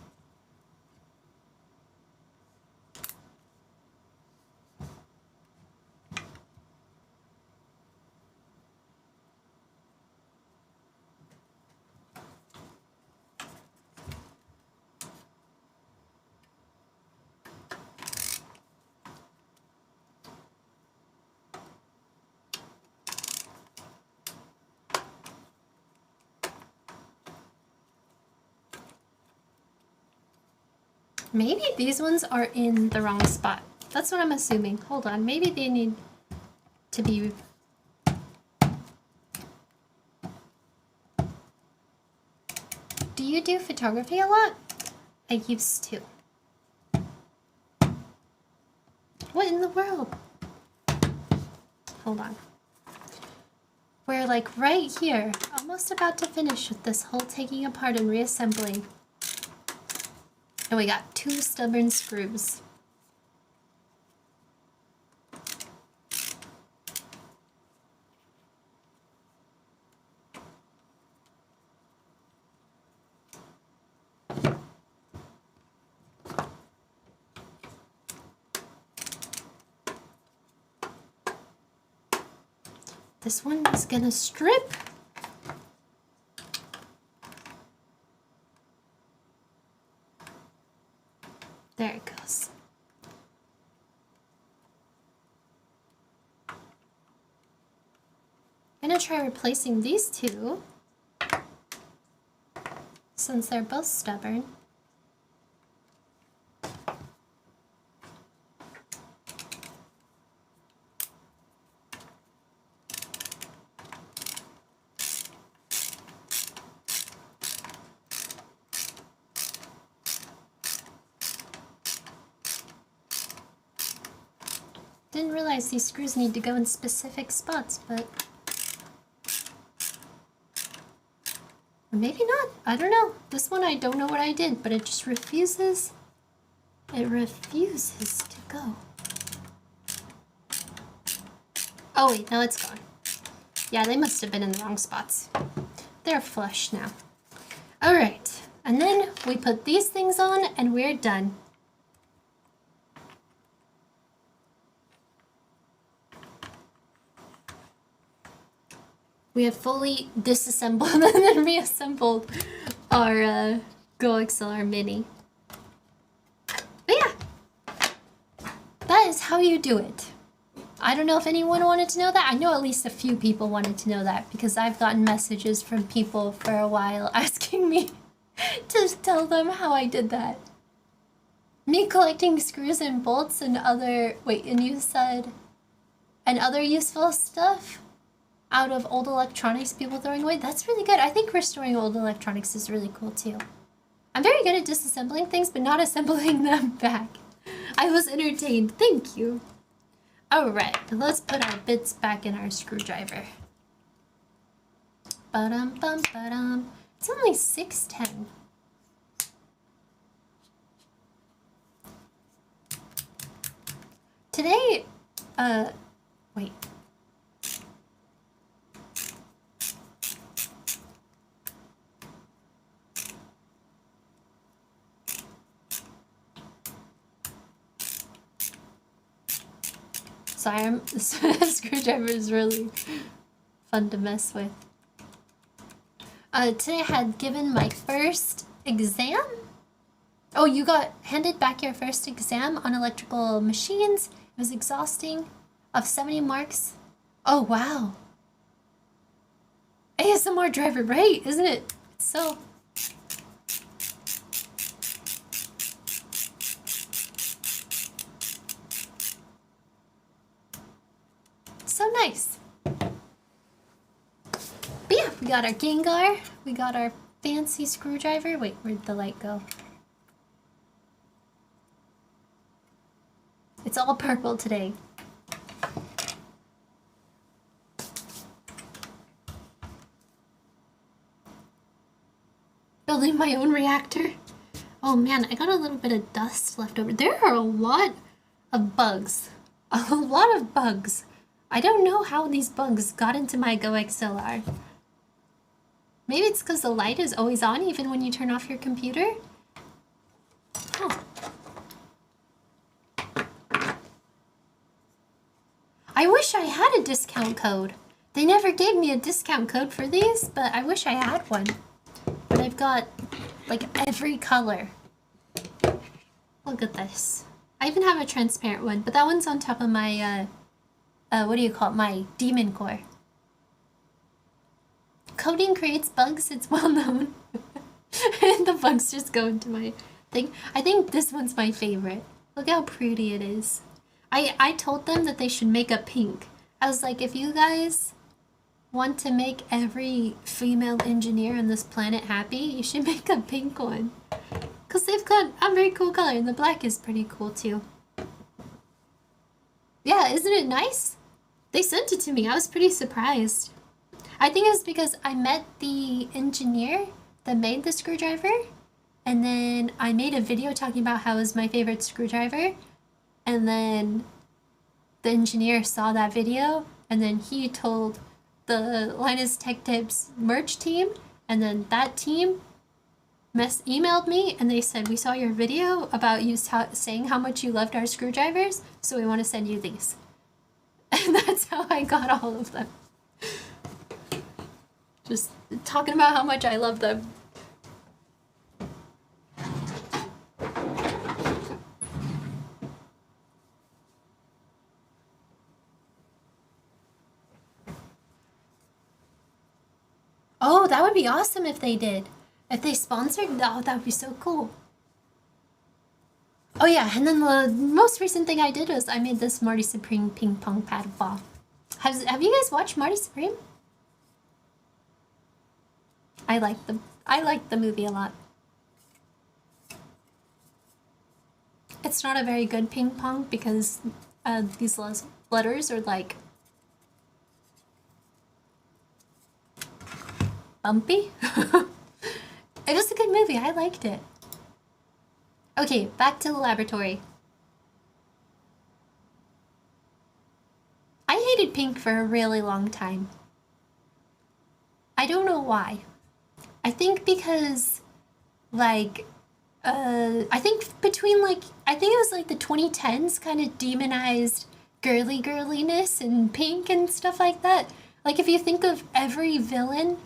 Maybe these ones are in the wrong spot. That's what I'm assuming. Hold on, maybe they need to be... Do you do photography a lot? I used to. What in the world? Hold on. We're like right here, almost about to finish with this whole taking apart and reassembling. And we got 2 stubborn screws. This one is gonna strip. There it goes. I'm gonna try replacing these 2 since they're both stubborn. Didn't realize these screws need to go in specific spots, but... Or maybe not. I don't know. This one I don't know what I did, but it just refuses... It refuses to go. Oh wait, no, it's gone. Yeah, they must have been in the wrong spots. They're flush now. Alright, and then we put these things on and we're done. We have fully disassembled and then reassembled our Go XLR Mini. But yeah, that is how you do it. I don't know if anyone wanted to know that. I know at least a few people wanted to know that because I've gotten messages from people for a while asking me to tell them how I did that. Me collecting screws and bolts and other, wait, and you said, and other useful stuff out of old electronics people throwing away. That's really good. I think restoring old electronics is really cool too. I'm very good at disassembling things, but not assembling them back. I was entertained. Thank you. Alright, let's put our bits back in our screwdriver. Ba-dum bum ba-dum. It's only 6:10. Today, wait. Sorry, this screwdriver is really fun to mess with. Today I had given my first exam. Oh, you got handed back your first exam on electrical machines. It was exhausting. Of 70 marks. Oh, wow. ASMR driver, right? Isn't it? It's so... So nice. But yeah, we got our Gengar. We got our fancy screwdriver. Wait, where'd the light go? It's all purple today. Building my own reactor. Oh man, I got a little bit of dust left over. There are a lot of bugs. A lot of bugs. I don't know how these bugs got into my Go XLR. Maybe it's because the light is always on even when you turn off your computer? Huh. I wish I had a discount code. They never gave me a discount code for these, but I wish I had one. But I've got, like, every color. Look at this. I even have a transparent one, but that one's on top of my, what do you call it? My demon core. Coding creates bugs, it's well known. And the bugs just go into my I think this one's my favorite. Look how pretty it is. I told them that they should make a pink. I was like, if you guys want to make every female engineer on this planet happy, you should make a pink one. Because they've got a very cool color, and the black is pretty cool too. Yeah, isn't it nice? They sent it to me. I was pretty surprised. I think it was because I met the engineer that made the screwdriver, and then I made a video talking about how it was my favorite screwdriver, and then the engineer saw that video, and then he told the Linus Tech Tips merch team, and then that team emailed me, and they said, we saw your video about you saying how much you loved our screwdrivers, so we want to send you these. And that's how I got all of them. Just talking about how much I love them. Oh, that would be awesome if they did. If they sponsored, oh, that would be so cool. Oh yeah, and then the most recent thing I did was I made this Marty Supreme ping pong paddle ball. Have you guys watched Marty Supreme? I like the movie a lot. It's not a very good ping pong because these letters are like bumpy. It was a good movie. I liked it. Okay, back to the laboratory. I hated pink for a really long time. I don't know why. I think because, like, I think it was like the 2010s kind of demonized girliness and pink and stuff like that. Like, if you think of every villain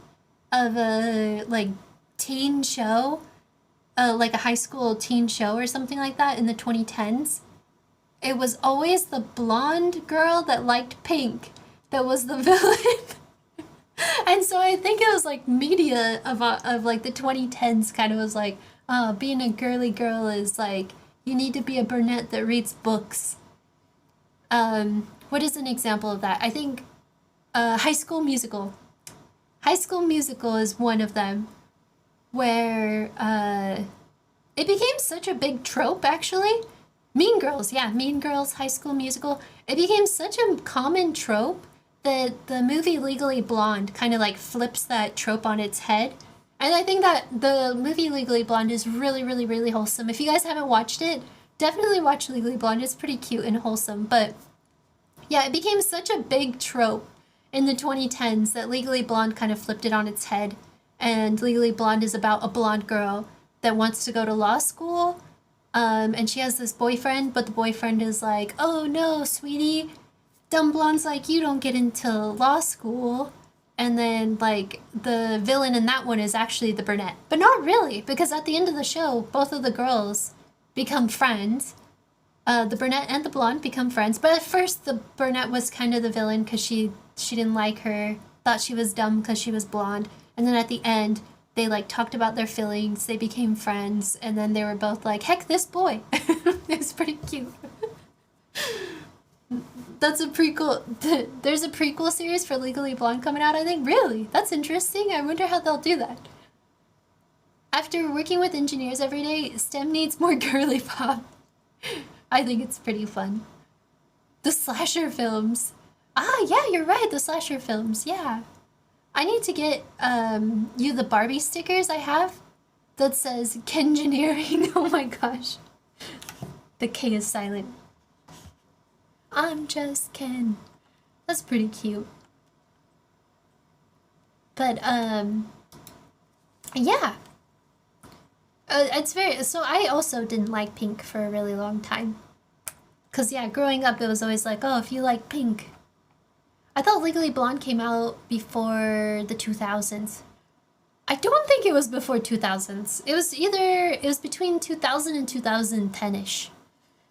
of a, like, teen show, like a high school teen show or something like that in the 2010s, it was always the blonde girl that liked pink that was the villain. And so I think it was like media of like the 2010s kind of was like, being a girly girl is like, you need to be a brunette that reads books. What is an example of that? I think High School Musical. High School Musical is one of them, where it became such a big trope, actually. Mean Girls, yeah, Mean Girls, High School Musical. It became such a common trope that the movie Legally Blonde kind of like flips that trope on its head. And I think that the movie Legally Blonde is really, really, really wholesome. If you guys haven't watched it, definitely watch Legally Blonde. It's pretty cute and wholesome. But yeah, it became such a big trope in the 2010s that Legally Blonde kind of flipped it on its head. And Legally Blonde is about a blonde girl that wants to go to law school. And she has this boyfriend, but the boyfriend is like, oh no, sweetie, dumb blondes like you don't get into law school. And then, like, the villain in that one is actually the brunette. But not really, because at the end of the show, both of the girls become friends. The brunette and the blonde become friends. But at first, the brunette was kind of the villain because she didn't like her, thought she was dumb because she was blonde. And then at the end, they, like, talked about their feelings, they became friends, and then they were both like, heck, this boy. It's pretty cute. That's a prequel. There's a prequel series for Legally Blonde coming out, I think. Really? That's interesting. I wonder how they'll do that. After working with engineers every day, STEM needs more girly pop. I think it's pretty fun. The slasher films. Ah, yeah, you're right. The slasher films. Yeah. I need to get you the Barbie stickers I have that says Kengineering. Oh my gosh. The K is silent. I'm just Ken. That's pretty cute. But, yeah. It's very, so I also didn't like pink for a really long time. Cause yeah, growing up it was always like, oh, if you like pink. I thought Legally Blonde came out before the 2000s. I don't think it was before 2000s. It was between 2000 and 2010-ish.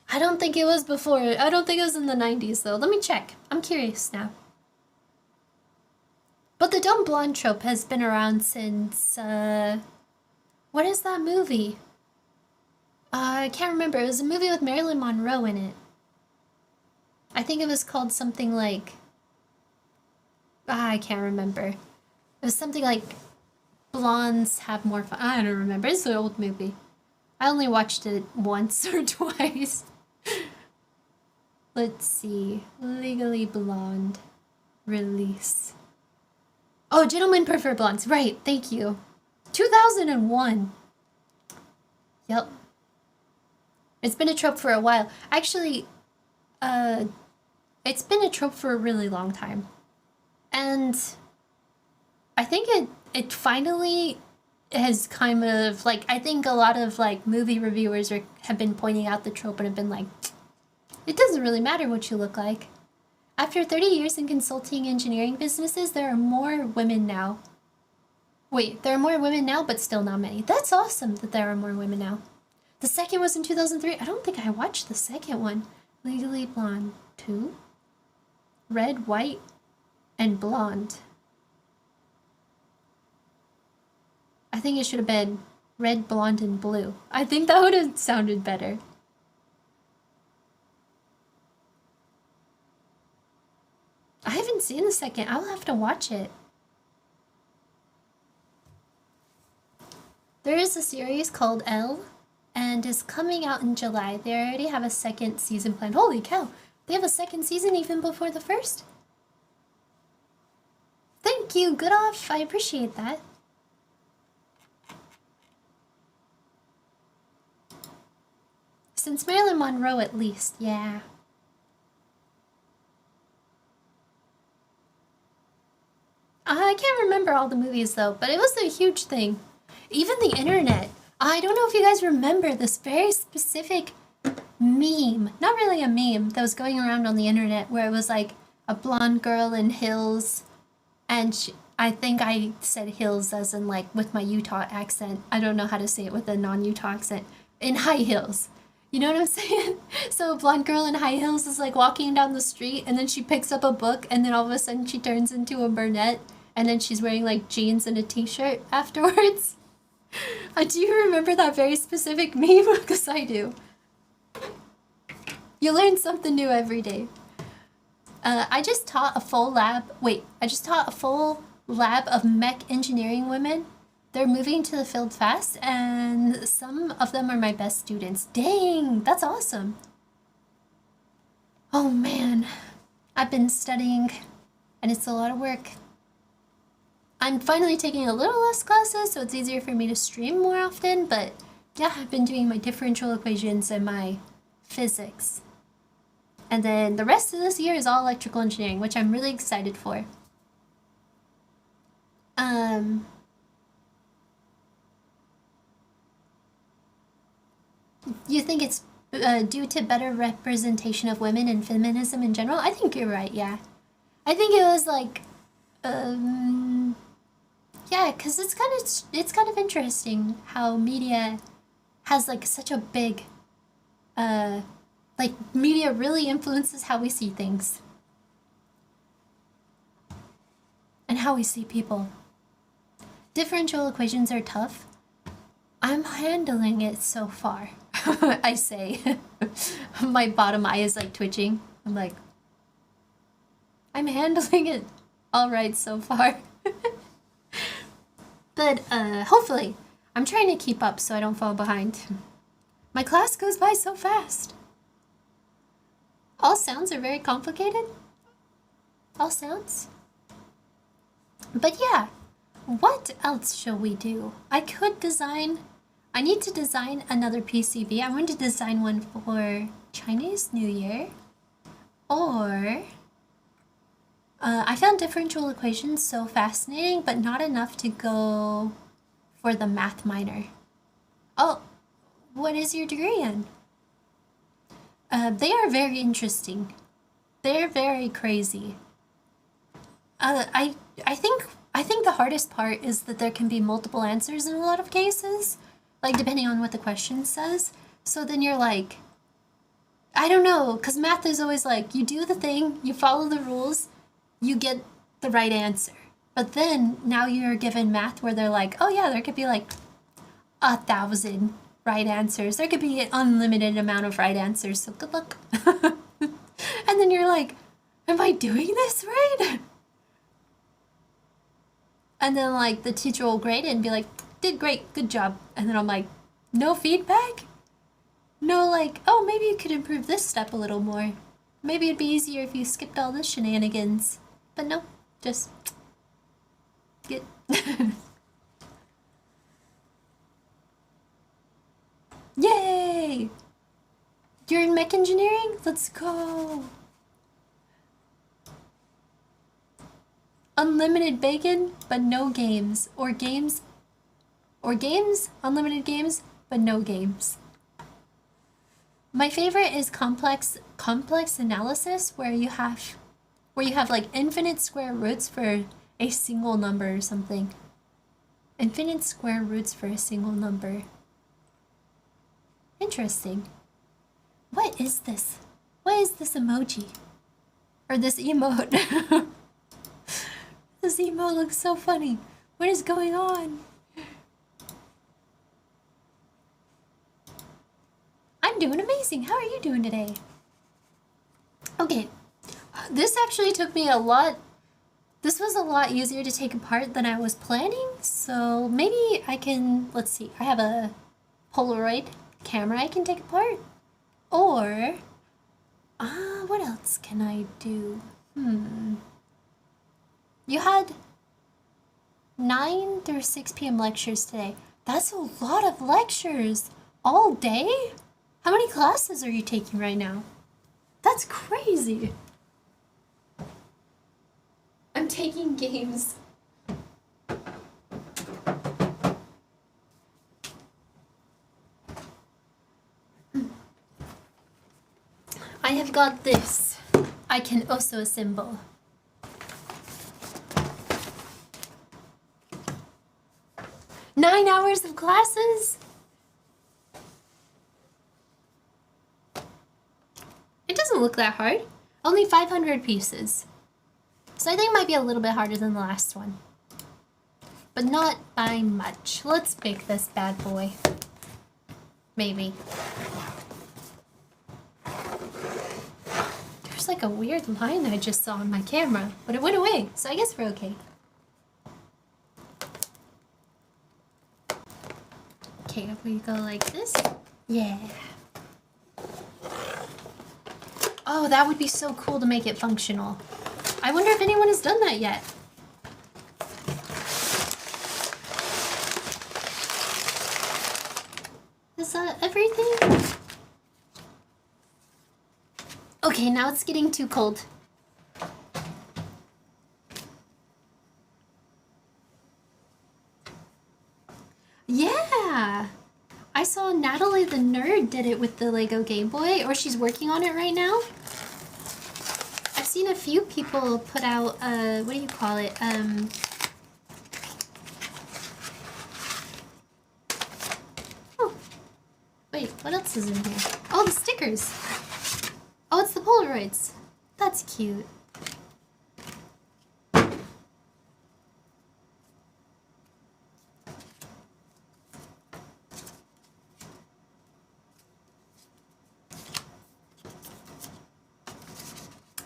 I don't think it was before. I don't think it was in the 90s, though. Let me check. I'm curious now. But the dumb blonde trope has been around since, what is that movie? I can't remember. It was a movie with Marilyn Monroe in it. I think it was called something like... I can't remember. It was something like Blondes Have More Fun. I don't remember. It's an old movie. I only watched it once or twice. Let's see. Legally Blonde release. Oh, Gentlemen Prefer Blondes. Right, thank you. 2001. Yep. It's been a trope for a while. Actually, it's been a trope for a really long time. And I think it finally has kind of, like, I think a lot of, like, movie reviewers have been pointing out the trope and have been like, it doesn't really matter what you look like. After 30 years in consulting engineering businesses, there are more women now. Wait, there are more women now, but still not many. That's awesome that there are more women now. The second was in 2003. I don't think I watched the second one. Legally Blonde 2? Red, White, and Blonde. I think it should have been Red, Blonde, and Blue. I think that would have sounded better. I haven't seen the second. I'll have to watch it. There is a series called Elle, and is coming out in July. They already have a second season planned. Holy cow! They have a second season even before the first? Thank you, good off. I appreciate that. Since Marilyn Monroe, at least, yeah. I can't remember all the movies though, but it was a huge thing. Even the internet. I don't know if you guys remember this very specific meme. Not really a meme that was going around on the internet where it was like a blonde girl in heels, and I think I said heels as in like with my Utah accent. I don't know how to say it with a non-Utah accent. In high heels. You know what I'm saying? So a blonde girl in high heels is like walking down the street, and then she picks up a book, and then all of a sudden she turns into a brunette, and then she's wearing like jeans and a t-shirt afterwards. Do you remember that very specific meme? Because I do. You learn something new every day. I just taught a full lab of mech engineering women. They're moving to the field fast, and some of them are my best students. Dang, that's awesome. Oh man, I've been studying, and it's a lot of work. I'm finally taking a little less classes, so it's easier for me to stream more often, but yeah, I've been doing my differential equations and my physics. And then the rest of this year is all electrical engineering, which I'm really excited for. You think it's due to better representation of women and feminism in general? I think you're right, yeah. I think it was like, yeah, because it's kind of interesting how media has like such a big, like media really influences how we see things. And how we see people. Differential equations are tough. I'm handling it so far. I say. My bottom eye is like twitching. I'm like, I'm handling it all right so far. But hopefully, I'm trying to keep up so I don't fall behind. My class goes by so fast. All sounds are very complicated. All sounds. But yeah, what else shall we do? I need to design another PCB. I'm going to design one for Chinese New Year. Or, I found differential equations so fascinating, but not enough to go for the math minor. Oh, what is your degree in? They are very interesting. They're very crazy. I think the hardest part is that there can be multiple answers in a lot of cases, like depending on what the question says. So then you're like, I don't know, because math is always like, you do the thing, you follow the rules, you get the right answer. But then now you're given math where they're like, oh yeah, there could be like 1,000 right answers. There could be an unlimited amount of right answers, so good luck. And then you're like, am I doing this right? And then like the teacher will grade it and be like, did great, good job. And then I'm like, no feedback? No like, oh, maybe you could improve this step a little more. Maybe it'd be easier if you skipped all the shenanigans. But no, just get... Yay! You're in mech engineering? Let's go! Unlimited bacon, but no games. Or games, unlimited games, but no games. My favorite is complex analysis, where you have like infinite square roots for a single number or something. Infinite square roots for a single number. Interesting. What is this? What is this emoji? Or this emote? This emote looks so funny. What is going on? I'm doing amazing. How are you doing today? Okay. This actually took me a lot. This was a lot easier to take apart than I was planning. So maybe I can, let's see. I have a Polaroid camera I can take apart. Or, what else can I do? You had 9 through 6 p.m. lectures today. That's a lot of lectures. All day? How many classes are you taking right now? That's crazy. I'm taking games. I have got this. I can also assemble. Nine hours of classes? It doesn't look that hard. Only 500 pieces. So I think it might be a little bit harder than the last one. But not by much. Let's bake this bad boy. Maybe. There's like a weird line I just saw on my camera, but it went away, so I guess we're okay. Okay, if we go like this. Yeah. Oh, that would be so cool to make it functional. I wonder if anyone has done that yet. Is that everything? Okay, now it's getting too cold. Yeah! I saw Natalie the Nerd did it with the Lego Game Boy, or she's working on it right now. I've seen a few people put out, what do you call it? Oh. Wait, what else is in here? Oh, the stickers! Oh, it's the Polaroids. That's cute.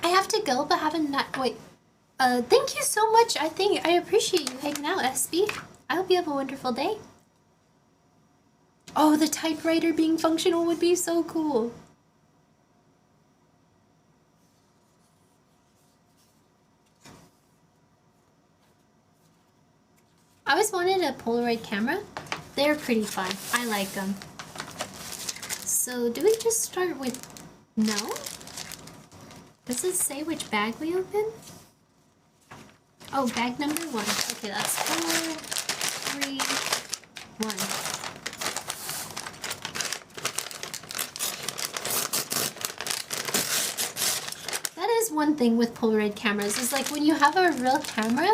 I have to go, but haven't wait. Thank you so much. I appreciate you hanging out, SB. I hope you have a wonderful day. Oh, the typewriter being functional would be so cool. I always wanted a Polaroid camera. They're pretty fun. I like them. So, do we just start with no? Does it say which bag we open? Oh, bag number 1. Okay, that's 4, 3, 1. That is one thing with Polaroid cameras, is like when you have a real camera,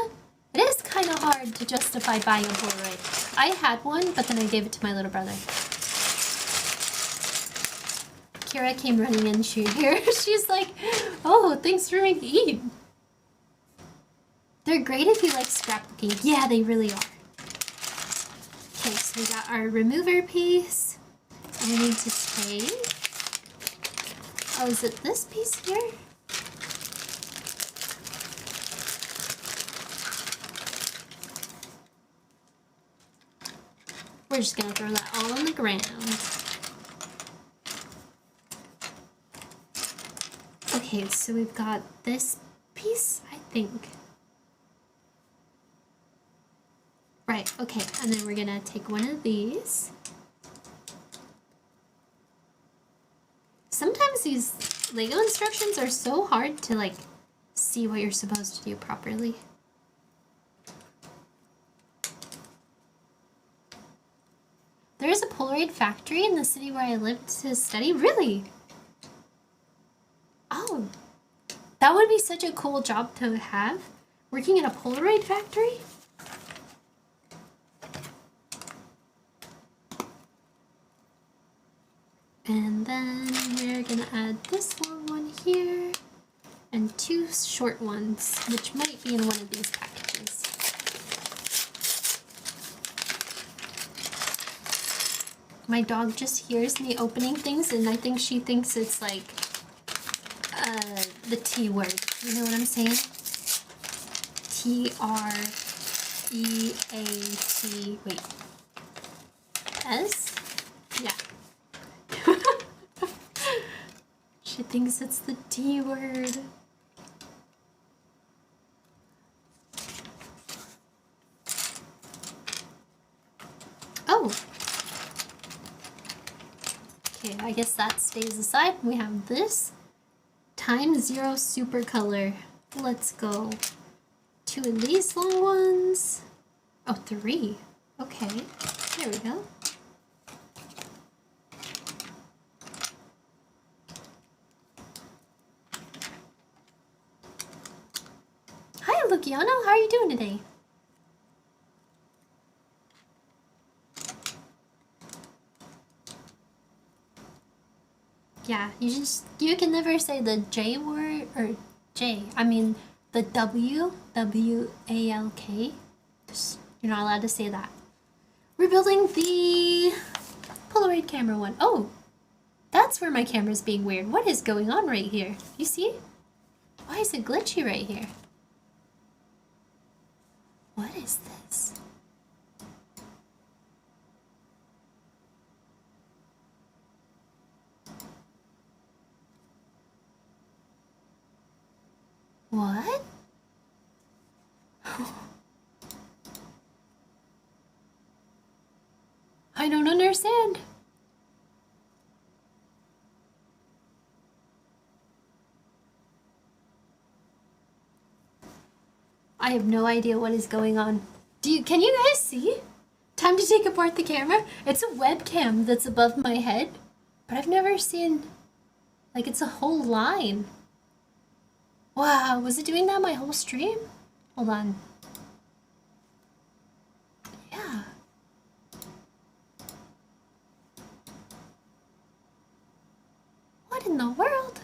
it is kind of hard to justify buying a Polaroid. I had one, but then I gave it to my little brother. Kira came running in, she's like, oh, thanks for making me eat. They're great if you like scrapbooking. Yeah, they really are. Okay, so we got our remover piece. I need to take... Oh, is it this piece here? We're just gonna throw that all on the ground. Okay, so we've got this piece, I think. Right, okay, and then we're gonna take one of these. Sometimes these Lego instructions are so hard to like see what you're supposed to do properly. There is a Polaroid factory in the city where I lived to study. Really? Oh, that would be such a cool job to have. Working in a Polaroid factory? And then we're gonna add this long one here and two short ones, which might be in one of these packages. My dog just hears me opening things and I think she thinks it's like the T word. You know what I'm saying? T-R-E-A-T, wait, S? Yeah. She thinks it's the T word. Oh. Okay, I guess that stays aside. We have this times 0 super color. Let's go. 2 of these long ones. Oh, 3. Okay, there we go. Hi, Luciano. How are you doing today? Yeah, you can never say the J word, or J, I mean the W, W-A-L-K. You're not allowed to say that. We're building the Polaroid camera one. Oh, that's where my camera's being weird. What is going on right here? You see? Why is it glitchy right here? What is this? What? I don't understand. I have no idea what is going on. Can you guys see? Time to take apart the camera. It's a webcam that's above my head, but I've never seen, like, it's a whole line. Wow, was it doing that my whole stream? Hold on. Yeah. What in the world?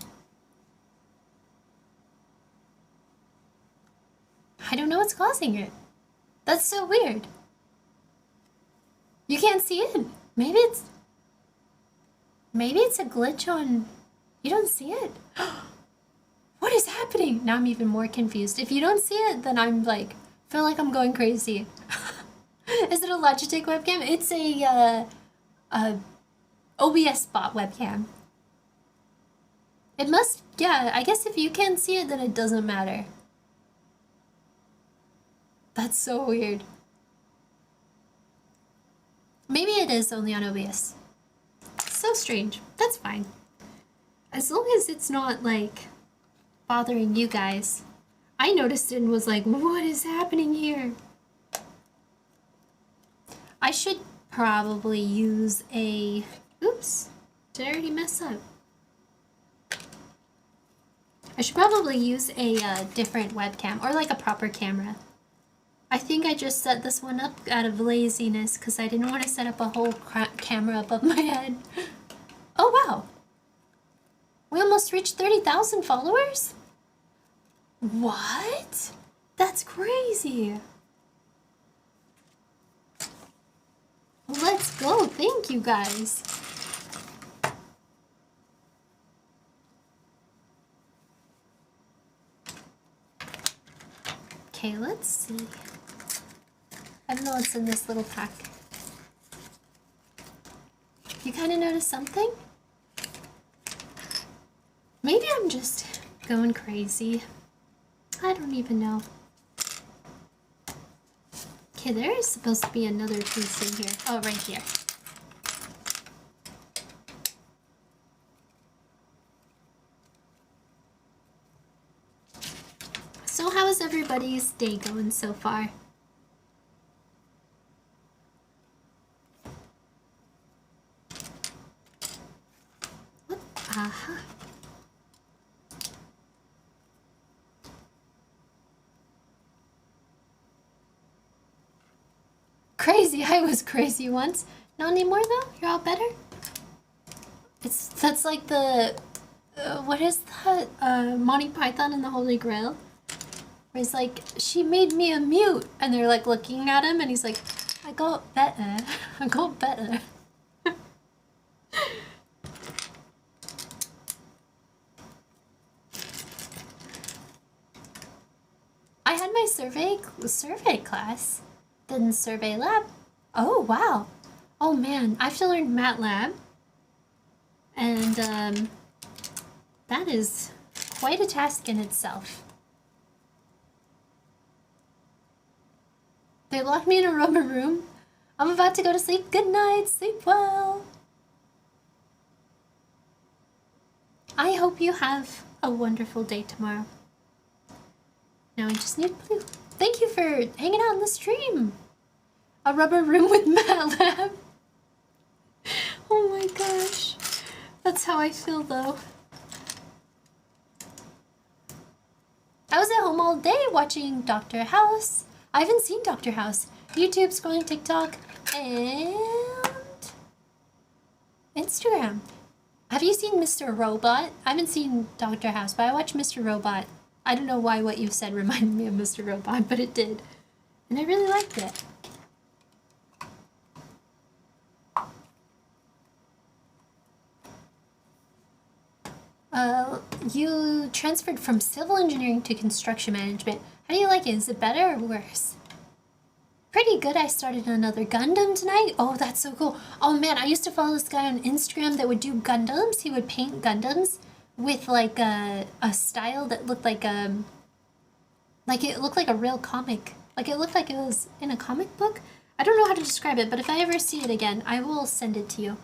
I don't know what's causing it. That's so weird. You can't see it. Maybe it's a glitch on... You don't see it? What is happening? Now I'm even more confused. If you don't see it, then I'm like, feel like I'm going crazy. Is it a Logitech webcam? It's a OBS bot webcam. It must, yeah, I guess if you can't see it, then it doesn't matter. That's so weird. Maybe it is only on OBS. So strange. That's fine. As long as it's not, like, bothering you guys. I noticed it and was like, what is happening here? I should probably use a... Oops. Did I already mess up? I should probably use a different webcam, or like a proper camera. I think I just set this one up out of laziness because I didn't want to set up a whole camera above my head. Oh wow! We almost reached 30,000 followers? What? That's crazy! Let's go! Thank you guys! Okay, let's see. I don't know what's in this little pack. You kind of notice something? Maybe I'm just going crazy. I don't even know. Okay, there is supposed to be another piece in here. Oh, right here. So how is everybody's day going so far? What? Aha. Crazy, I was crazy once. Not anymore though? You're all better? That's like the, what is that? Monty Python and the Holy Grail? Where he's like, she made me a mute. And they're like looking at him and he's like, I got better. I got better. I had my survey class. Then survey lab. Oh, wow. Oh man, I have to learn MATLAB. And that is quite a task in itself. They locked me in a rubber room. I'm about to go to sleep. Good night. Sleep well. I hope you have a wonderful day tomorrow. Now I just need blue. Thank you for hanging out in the stream. A rubber room with MATLAB. Oh my gosh. That's how I feel though. I was at home all day watching Dr. House. I haven't seen Dr. House. YouTube, scrolling TikTok, and Instagram. Have you seen Mr. Robot? I haven't seen Dr. House, but I watched Mr. Robot. I don't know why what you said reminded me of Mr. Robot, but it did. And I really liked it. You transferred from civil engineering to construction management. How do you like it? Is it better or worse? Pretty good. I started another Gundam tonight. Oh, that's so cool. Oh man, I used to follow this guy on Instagram that would do Gundams. He would paint Gundams with like a style that looked like it looked like a real comic. Like it looked like it was in a comic book. I don't know how to describe it, but if I ever see it again, I will send it to you.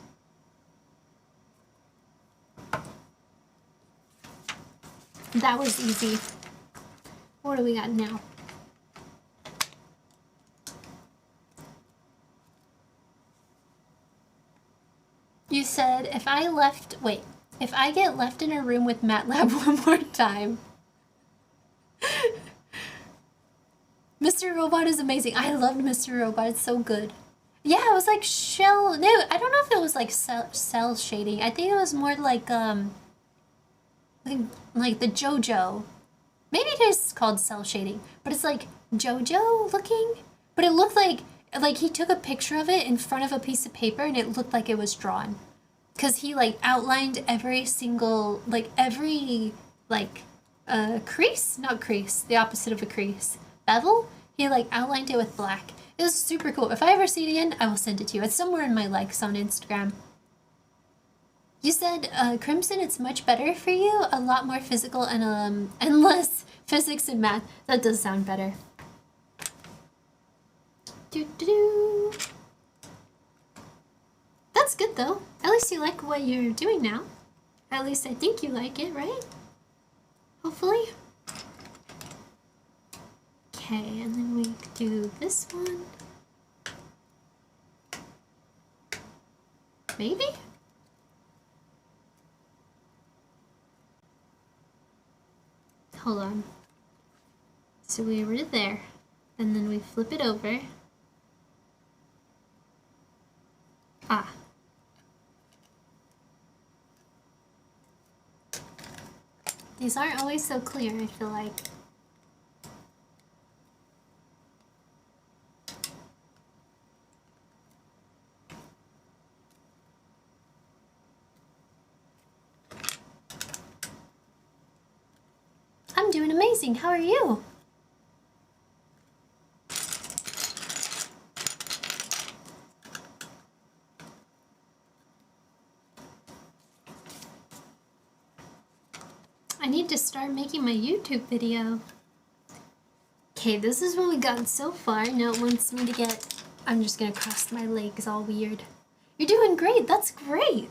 That was easy. What do we got now? You said if I get left in a room with MATLAB one more time. Mr. Robot is amazing. I loved Mr. Robot. It's so good. Yeah, it was like shell. No, I don't know if it was like cell shading. I think it was more like the JoJo. Maybe it is called cell shading, but it's like JoJo looking. But it looked like he took a picture of it in front of a piece of paper and it looked like it was drawn. Cause he like outlined every single, crease, not crease, the opposite of a crease. Bevel? He like outlined it with black. It was super cool. If I ever see it again, I will send it to you. It's somewhere in my likes on Instagram. You said, Crimson, it's much better for you. A lot more physical and less physics and math. That does sound better. Doo-doo-doo. That's good though. At least you like what you're doing now. At least I think you like it, right? Hopefully. Okay, and then we do this one. Maybe? Hold on. So we were there, and then we flip it over. Ah. These aren't always so clear, I feel like. I'm doing amazing. How are you? need to start making my YouTube video. Okay, this is what we got so far. Now it wants me to get... I'm just gonna cross my legs all weird. You're doing great, that's great!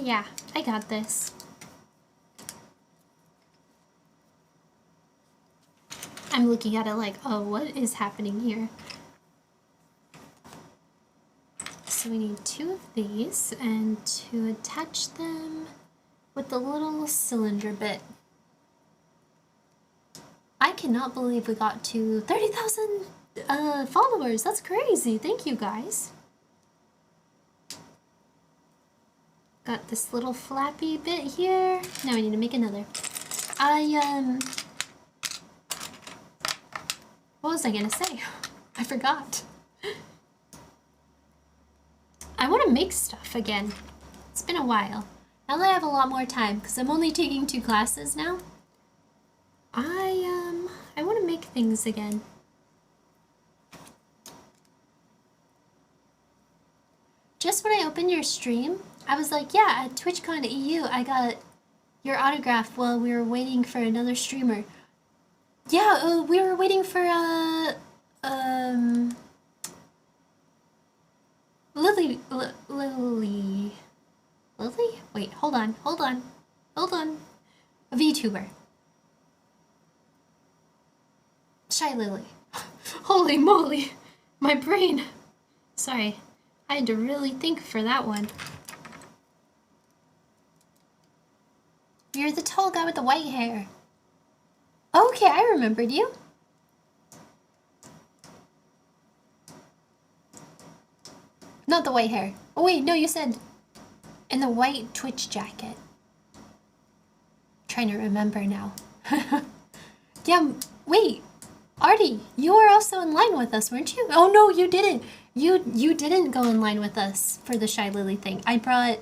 Yeah, I got this. I'm looking at it like, oh, what is happening here? So we need 2 of these, and to attach them with the little cylinder bit. I cannot believe we got to 30,000 followers. That's crazy. Thank you, guys. Got this little flappy bit here. Now we need to make another. What was I gonna say? I forgot. I want to make stuff again. It's been a while. Now that I have a lot more time, because I'm only taking 2 classes now, I want to make things again. Just when I opened your stream, I was like, yeah, at TwitchCon EU, I got your autograph while we were waiting for another streamer. Yeah, we were waiting for, Lily? Wait, hold on. A VTuber. Shy Lily. Holy moly, my brain. Sorry, I had to really think for that one. You're the tall guy with the white hair. Okay, I remembered you. Not the white hair. Oh wait, no, you said in the white Twitch jacket. Trying to remember now. Yeah, wait, Artie, you were also in line with us, weren't you? Oh no, you didn't. You didn't go in line with us for the Shy Lily thing. I brought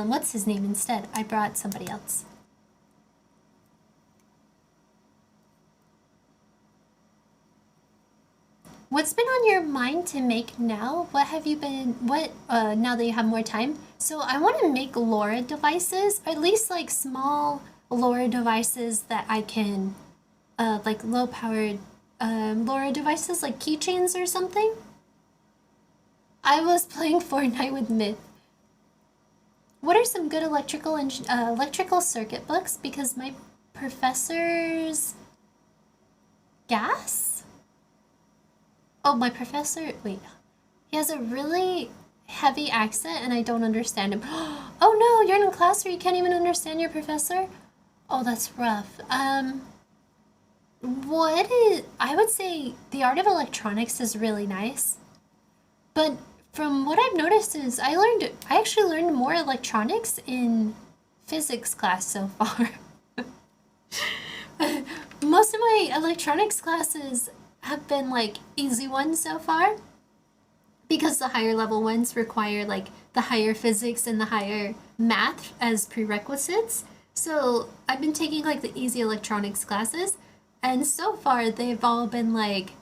what's his name instead? I brought somebody else. What's been on your mind to make now? What have you been, now that you have more time? So I want to make LoRa devices, or at least like small LoRa devices that I can, like low-powered LoRa devices, like keychains or something. I was playing Fortnite with Myth. What are some good electrical circuit books? Because my professor's gas? Oh, my professor, wait. He has a really heavy accent and I don't understand him. Oh no, you're in a class where you can't even understand your professor? Oh, that's rough. I would say the art of electronics is really nice. But from what I've noticed is I actually learned more electronics in physics class so far. Most of my electronics classes have been like easy ones so far because the higher level ones require like the higher physics and the higher math as prerequisites. So I've been taking like the easy electronics classes and so far they've all been like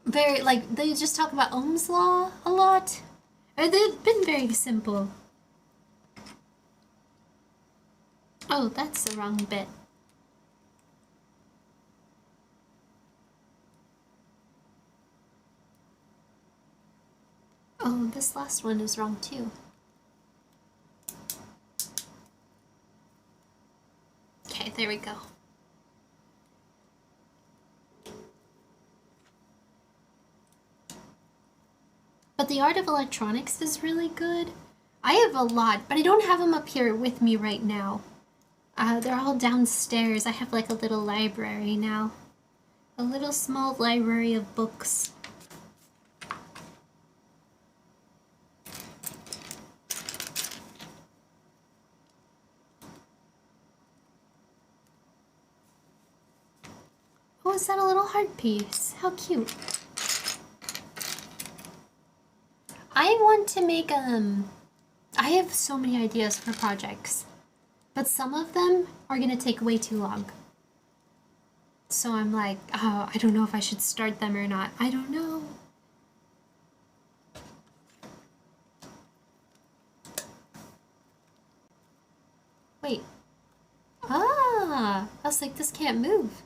very like they just talk about Ohm's law a lot. And they've been very simple. Oh, that's the wrong bit. Oh, this last one is wrong too. Okay, there we go. But the art of electronics is really good. I have a lot, but I don't have them up here with me right now. They're all downstairs. I have like a little library now. A little small library of books. Oh, is that a little heart piece? How cute. I want to make, I have so many ideas for projects, but some of them are gonna take way too long. So I'm like, oh, I don't know if I should start them or not. I don't know. Wait. Ah! I was like, this can't move.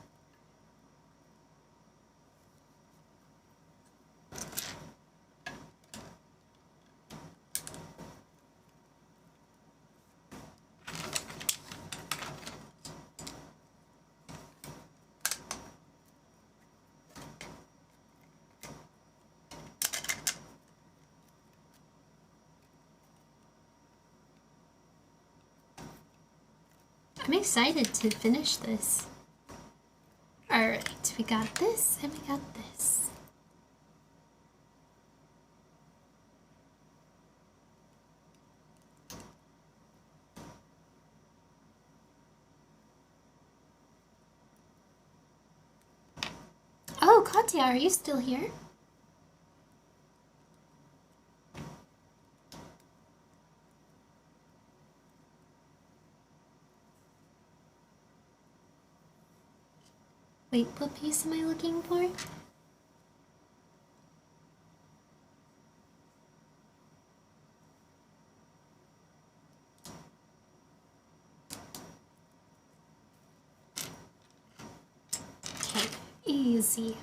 I'm excited to finish this. Alright, we got this and we got this. Oh, Katya, are you still here? Wait, what piece am I looking for? Okay, easy.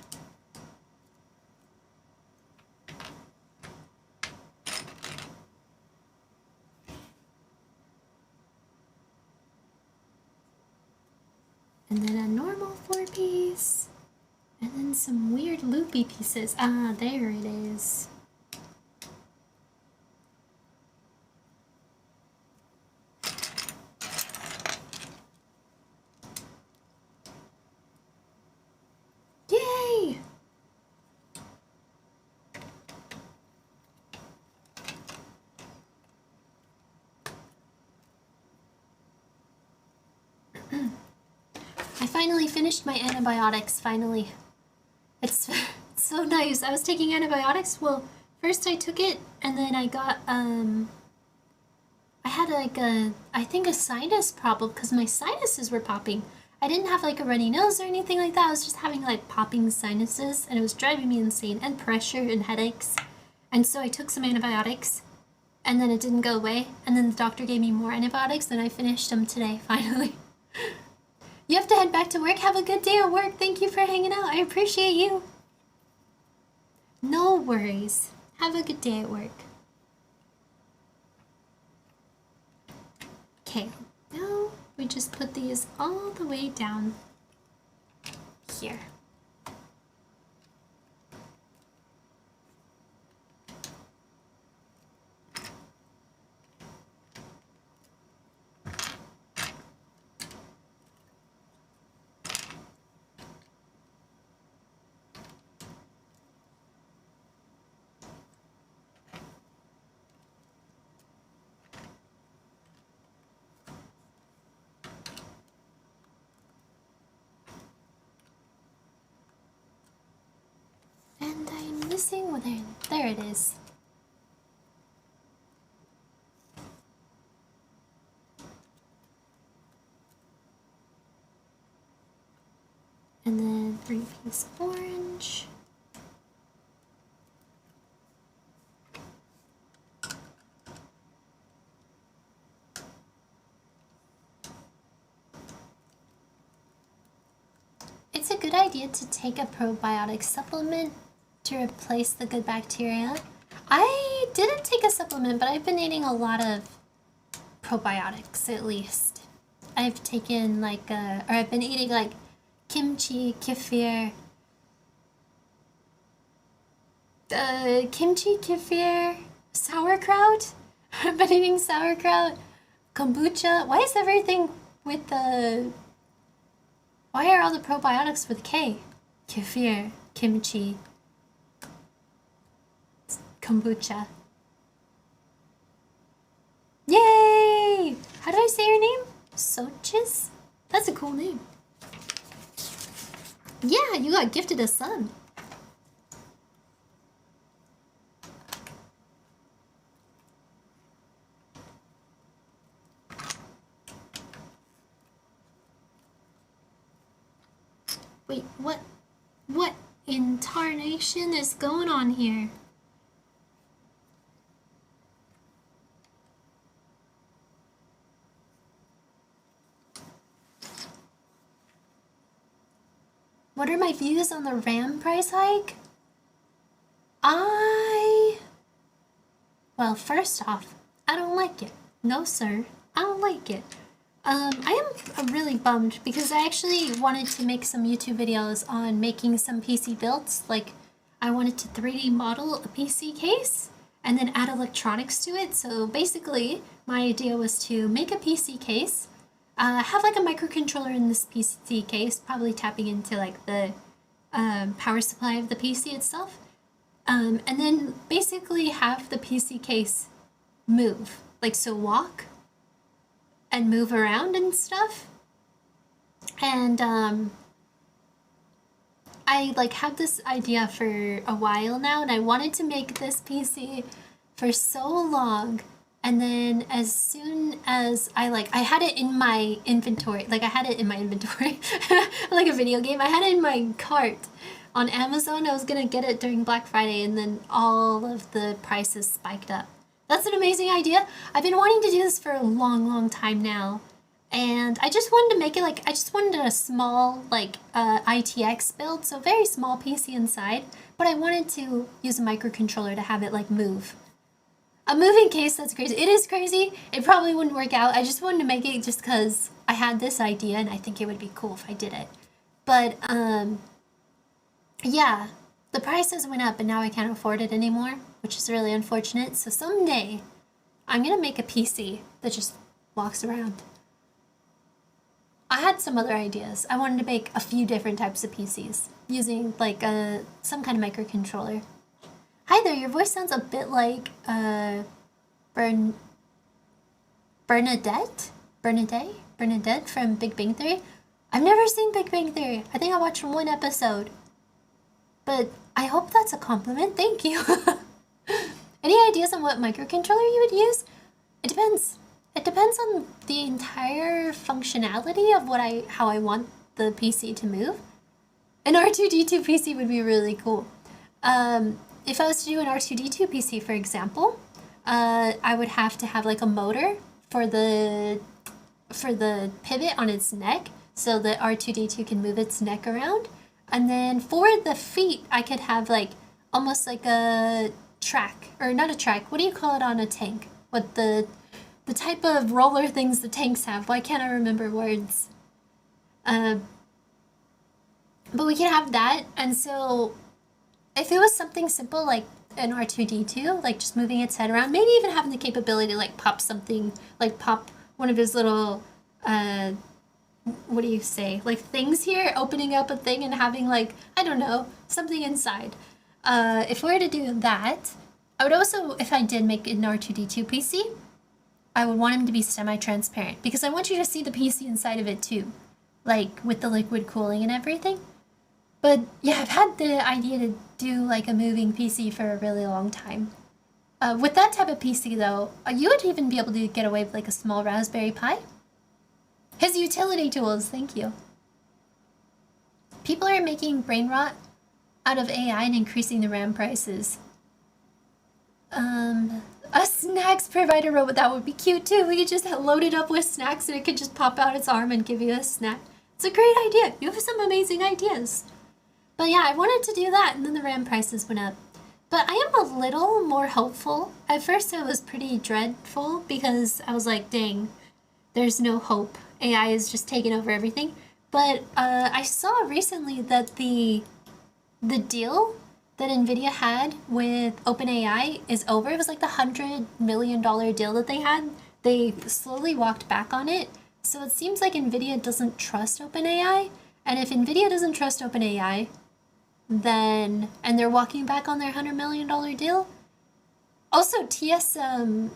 And then a normal 4-piece. And then some weird loopy pieces. Ah, there it is. Yay! I finally finished my antibiotics, finally. It's so nice. I was taking antibiotics. Well, first I took it and then I got, I had like I think a sinus problem because my sinuses were popping. I didn't have like a runny nose or anything like that. I was just having like popping sinuses and it was driving me insane, and pressure and headaches. And so I took some antibiotics and then it didn't go away. And then the doctor gave me more antibiotics and I finished them today, finally. You have to head back to work. Have a good day at work. Thank you for hanging out. I appreciate you. No worries. Have a good day at work. Okay, now we just put these all the way down here. And I'm missing, well, there it is. And then 3-piece orange. It's a good idea to take a probiotic supplement to replace the good bacteria. I didn't take a supplement, but I've been eating a lot of probiotics, at least. I've taken like, or I've been eating like kimchi, kefir, sauerkraut. I've been eating sauerkraut, kombucha. Why is everything with the... Why are all the probiotics with K? Kefir, kimchi, kombucha. Yay! How do I say your name? Sochis? That's a cool name. Yeah, you got gifted a son. Wait, what in tarnation is going on here? What are my views on the RAM price hike? Well, first off, I don't like it. No, sir, I don't like it. I am really bummed because I actually wanted to make some YouTube videos on making some PC builds. Like, I wanted to 3D model a PC case and then add electronics to it. So basically, my idea was to make a PC case, have like a microcontroller in this PC case, probably tapping into like the power supply of the PC itself, and then basically have the PC case move, like so walk and move around and stuff. And I like had this idea for a while now, and I wanted to make this PC for so long. And then as soon as I had it in my inventory, like a video game, I had it in my cart on Amazon. I was gonna get it during Black Friday, and then all of the prices spiked up. That's an amazing idea. I've been wanting to do this for a long, long time now. And I just wanted to make it I just wanted a small, ITX build, so very small PC inside, but I wanted to use a microcontroller to have it, move. A moving case, that's crazy. It is crazy. It probably wouldn't work out. I just wanted to make it just because I had this idea, and I think it would be cool if I did it. But, yeah, the prices went up, and now I can't afford it anymore, which is really unfortunate. So someday, I'm gonna make a PC that just walks around. I had some other ideas. I wanted to make a few different types of PCs using some kind of microcontroller. Hi there, your voice sounds a bit like Bernadette from Big Bang Theory. I've never seen Big Bang Theory. I think I watched one episode. But I hope that's a compliment. Thank you. Any ideas on what microcontroller you would use? It depends. It depends on the entire functionality of how I want the PC to move. An R2-D2 PC would be really cool. If I was to do an R2-D2 PC, for example, I would have to have a motor for the pivot on its neck, so that R2-D2 can move its neck around. And then for the feet, I could have almost like a track, or not a track. What do you call it on a tank? What the type of roller things the tanks have. Why can't I remember words? But we can have that, and so if it was something simple like an R2-D2, just moving its head around, maybe even having the capability to pop something, pop one of his little, what do you say, things here, opening up a thing and having I don't know, something inside. If we were to do that, I would also, if I did make an R2-D2 PC, I would want him to be semi-transparent, because I want you to see the PC inside of it too, with the liquid cooling and everything. But yeah, I've had the idea to do a moving PC for a really long time. With that type of PC though, you would even be able to get away with a small Raspberry Pi. His utility tools, thank you. People are making brain rot out of AI and increasing the RAM prices. A snacks provider robot, that would be cute too. We could just load it up with snacks and it could just pop out its arm and give you a snack. It's a great idea. You have some amazing ideas. But yeah, I wanted to do that, and then the RAM prices went up. But I am a little more hopeful. At first it was pretty dreadful because I was like, dang, there's no hope. AI is just taking over everything. But I saw recently that the deal that NVIDIA had with OpenAI is over. It was the $100 million deal that they had. They slowly walked back on it. So it seems like NVIDIA doesn't trust OpenAI. And if NVIDIA doesn't trust OpenAI, then, and they're walking back on their $100 million deal. Also,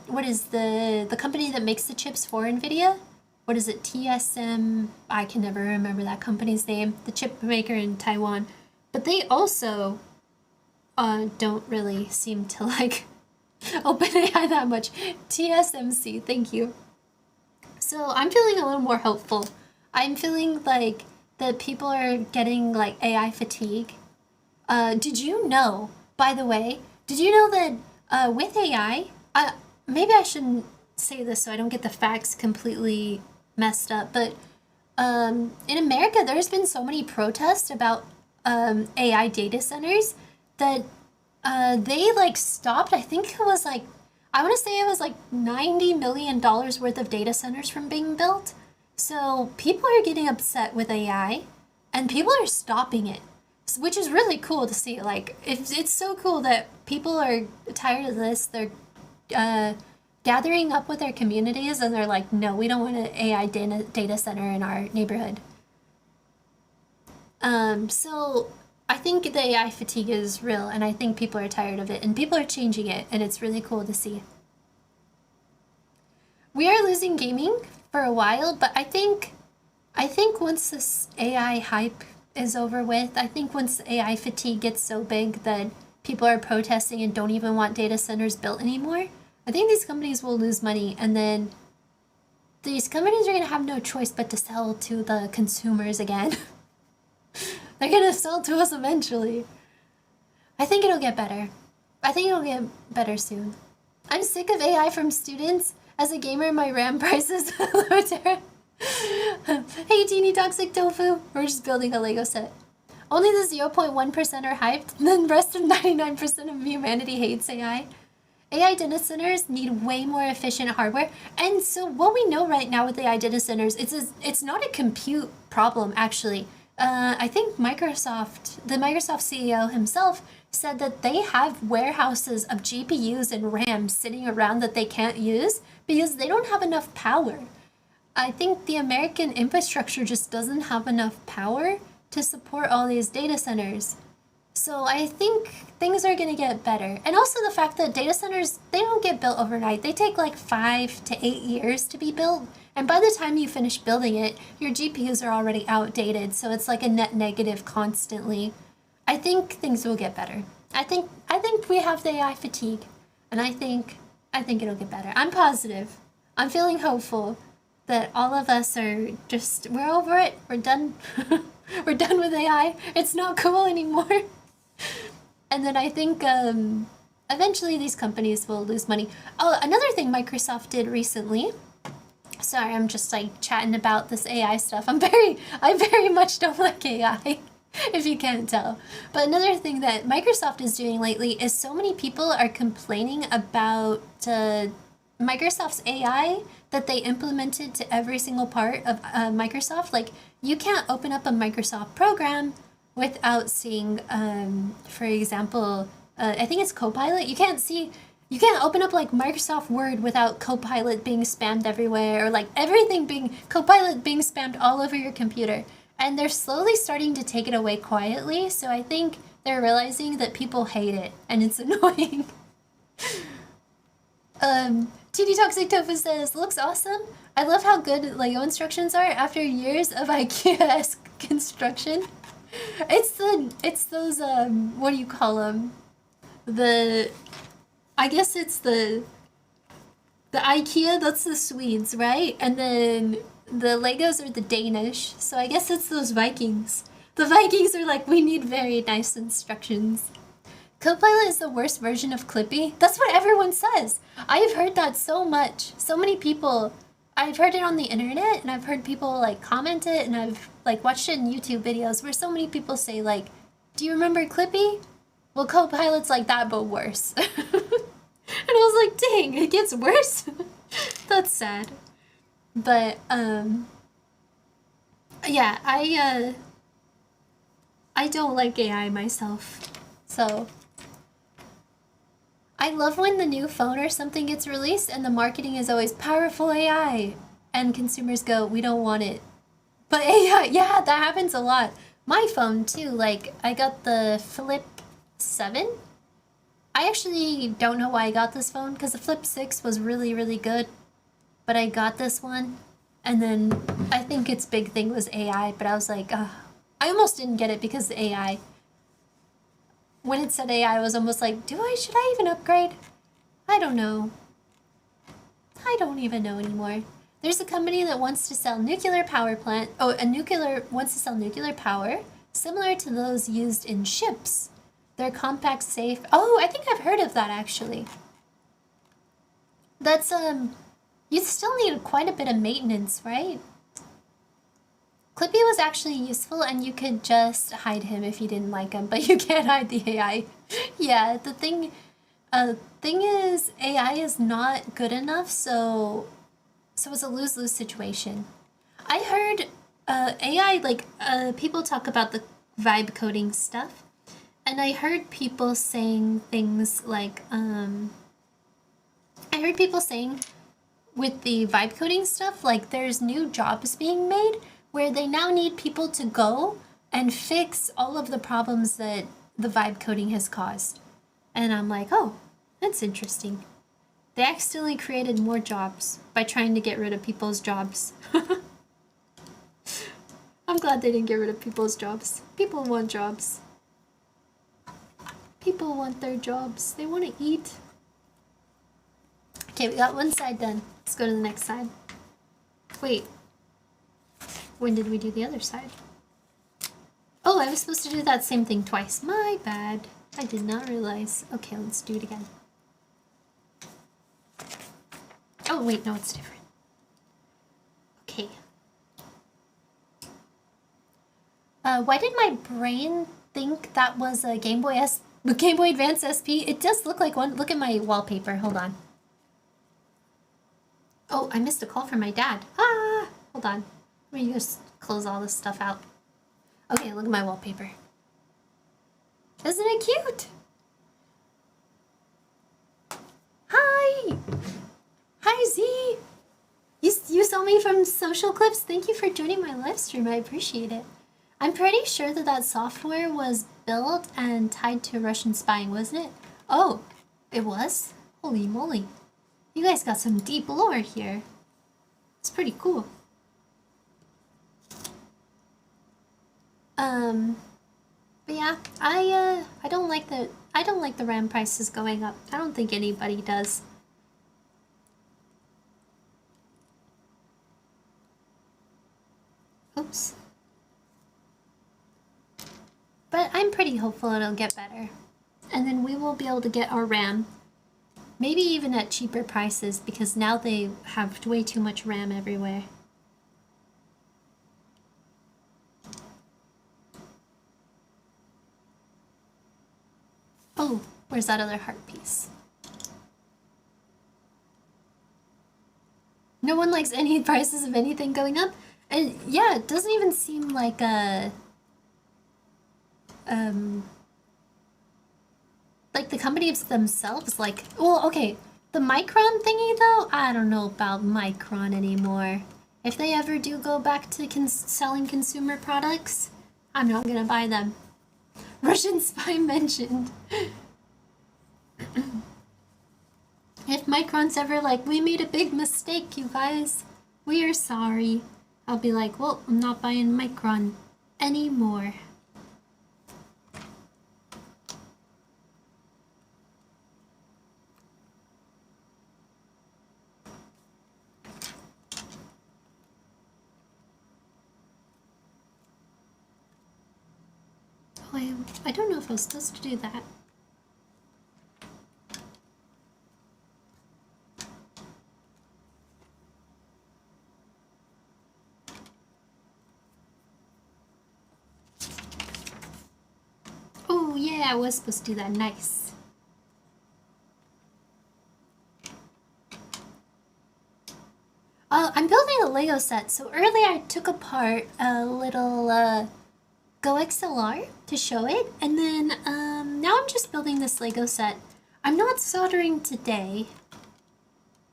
what is the company that makes the chips for NVIDIA? What is it, TSM? I can never remember that company's name. The chip maker in Taiwan. But they also don't really seem to OpenAI that much. TSMC, thank you. So I'm feeling a little more hopeful. I'm feeling that people are getting AI fatigue. Did you know, by the way, did you know that with AI, maybe I shouldn't say this so I don't get the facts completely messed up, but In America, there's been so many protests about AI data centers that they like stopped. I think it was like, I want to say it was like $90 million worth of data centers from being built. So people are getting upset with AI and people are stopping it, which is really cool to see. Like, it's so cool that people are tired of this. They're gathering up with their communities and they're like, no, we don't want an AI data center in our neighborhood. So I think the AI fatigue is real, and I think people are tired of it, and people are changing it, and it's really cool to see. We are losing gaming for a while, but I think once this AI hype is over with, I think once AI fatigue gets so big that people are protesting and don't even want data centers built anymore, I think these companies will lose money, and then these companies are going to have no choice but to sell to the consumers again. They're going to sell to us eventually. I think it'll get better. I think it'll get better soon. I'm sick of AI from students. As a gamer, my RAM price is low. Hey, teeny toxic tofu. We're just building a Lego set. Only the 0.1% are hyped, then the rest of 99% of humanity hates AI. AI data centers need way more efficient hardware, and so what we know right now with AI data centers, it's not a compute problem actually. I think the Microsoft CEO himself said that they have warehouses of GPUs and RAM sitting around that they can't use because they don't have enough power. I think the American infrastructure just doesn't have enough power to support all these data centers. So I think things are going to get better. And also the fact that data centers, they don't get built overnight. They take like 5 to 8 years to be built. And by the time you finish building it, your GPUs are already outdated. So it's like a net negative constantly. I think things will get better. I think we have the AI fatigue. And I think it'll get better. I'm positive. I'm feeling hopeful that all of us are just, we're over it. We're done. We're done with AI. It's not cool anymore. And then I think eventually these companies will lose money. Oh, another thing Microsoft did recently. Sorry, I'm just like chatting about this AI stuff. I very much don't like AI, if you can't tell. But another thing that Microsoft is doing lately is so many people are complaining about Microsoft's AI that they implemented to every single part of Microsoft. Like, you can't open up a Microsoft program without seeing, for example, I think it's Copilot. You can't open up like Microsoft Word without Copilot being spammed everywhere, or like Copilot being spammed all over your computer. And they're slowly starting to take it away quietly, so I think they're realizing that people hate it, and it's annoying. TD Toxic Tofu says, looks awesome. I love how good Lego instructions are after years of IKEA-esque construction. It's those, what do you call them? I guess it's the IKEA, that's the Swedes, right? And then the Legos are the Danish, so I guess it's those Vikings. The Vikings are like, we need very nice instructions. Copilot is the worst version of Clippy. That's what everyone says. I've heard that so much. So many people, I've heard it on the internet, and I've heard people like comment it, and I've like watched it in YouTube videos where so many people say like, do you remember Clippy? Well, Copilot's like that, but worse. And I was like, dang, it gets worse? That's sad. But, yeah, I don't like AI myself, so. I love when the new phone or something gets released and the marketing is always powerful AI, and consumers go, we don't want it. But AI, yeah, that happens a lot. My phone too, like, I got the Flip 7. I actually don't know why I got this phone, because the Flip 6 was really, really good. But I got this one, and then I think its big thing was AI, but I was like, I almost didn't get it because of AI. When it said AI, I was almost like, should I even upgrade? I don't know. I don't even know anymore. There's a company that wants to sell nuclear power plant. Oh, wants to sell nuclear power, similar to those used in ships. They're compact, safe. Oh, I think I've heard of that actually. That's, you still need quite a bit of maintenance, right? Clippy was actually useful, and you could just hide him if you didn't like him, but you can't hide the AI. Yeah, the thing is, AI is not good enough, so it's a lose-lose situation. I heard AI, like, people talk about the vibe coding stuff, and I heard people saying things like, I heard people saying with the vibe coding stuff, like, there's new jobs being made where they now need people to go and fix all of the problems that the vibe coding has caused. And I'm like, oh, that's interesting. They accidentally created more jobs by trying to get rid of people's jobs. I'm glad they didn't get rid of people's jobs. People want jobs. People want their jobs. They want to eat. Okay, we got one side done. Let's go to the next side. Wait. When did we do the other side? Oh, I was supposed to do that same thing twice. My bad. I did not realize. Okay, let's do it again. Oh, wait, no, it's different. Okay. Why did my brain think that was a Game Boy Advance SP? It does look like one. Look at my wallpaper. Hold on. Oh, I missed a call from my dad. Ah! Hold on. Let me just close all this stuff out. Okay, look at my wallpaper. Isn't it cute? Hi! Hi, Z! You saw me from social clips? Thank you for joining my live stream. I appreciate it. I'm pretty sure that software was built and tied to Russian spying, wasn't it? Oh, it was? Holy moly. You guys got some deep lore here. It's pretty cool. But yeah, I don't like the RAM prices going up. I don't think anybody does. Oops. But I'm pretty hopeful it'll get better. And then we will be able to get our RAM. Maybe even at cheaper prices, because now they have way too much RAM everywhere. Oh, where's that other heart piece? No one likes any prices of anything going up? And yeah, it doesn't even seem like like the companies themselves, like, well, okay, the Micron thingy though, I don't know about Micron anymore. If they ever do go back to selling consumer products, I'm not gonna buy them. Russian spy mentioned. If Micron's ever like, we made a big mistake, you guys, we are sorry, I'll be like, well, I'm not buying Micron anymore. Oh, I don't know if I was supposed to do that. Oh yeah, I was supposed to do that. Nice. I'm building a Lego set. So earlier I took apart a little Go XLR to show it, and then now I'm just building this Lego set. I'm not soldering today.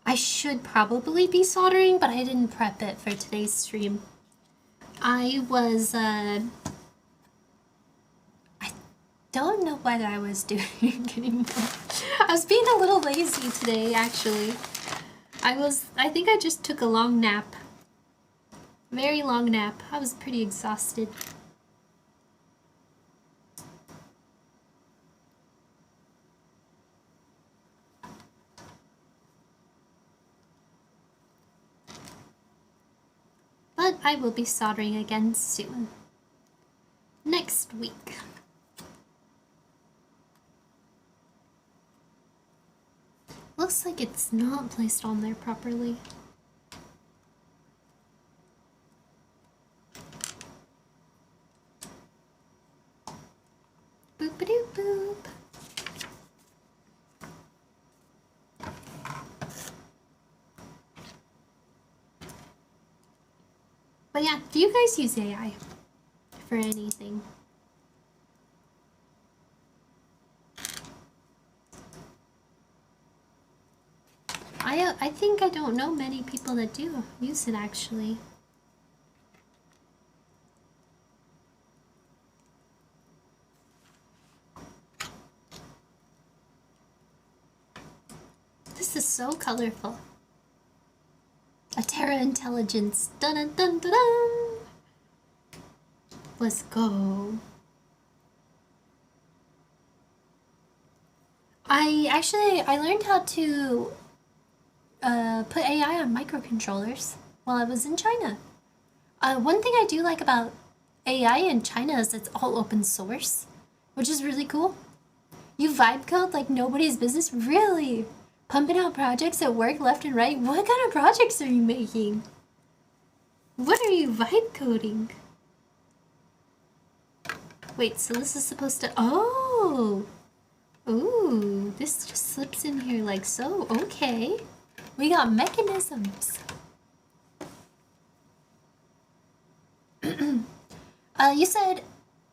I should probably be soldering, but I didn't prep it for today's stream. I don't know what I was doing anymore. I was being a little lazy today, actually. I think I just took a long nap. Very long nap. I was pretty exhausted. But I will be soldering again soon. Next week. Looks like it's not placed on there properly. Boop-a-doop boop. But yeah, do you guys use AI for anything? I think I don't know many people that do use it actually. This is so colorful. A Terra Intelligence. Dun dun dun dun dun. Let's go. I learned how to put AI on microcontrollers while I was in China. One thing I do like about AI in China is it's all open source, which is really cool. You vibe code like nobody's business, really? Pumping out projects at work left and right? What kind of projects are you making? What are you vibe coding? Wait, so this is supposed to... Oh! Ooh, this just slips in here like so. Okay. We got mechanisms. You said,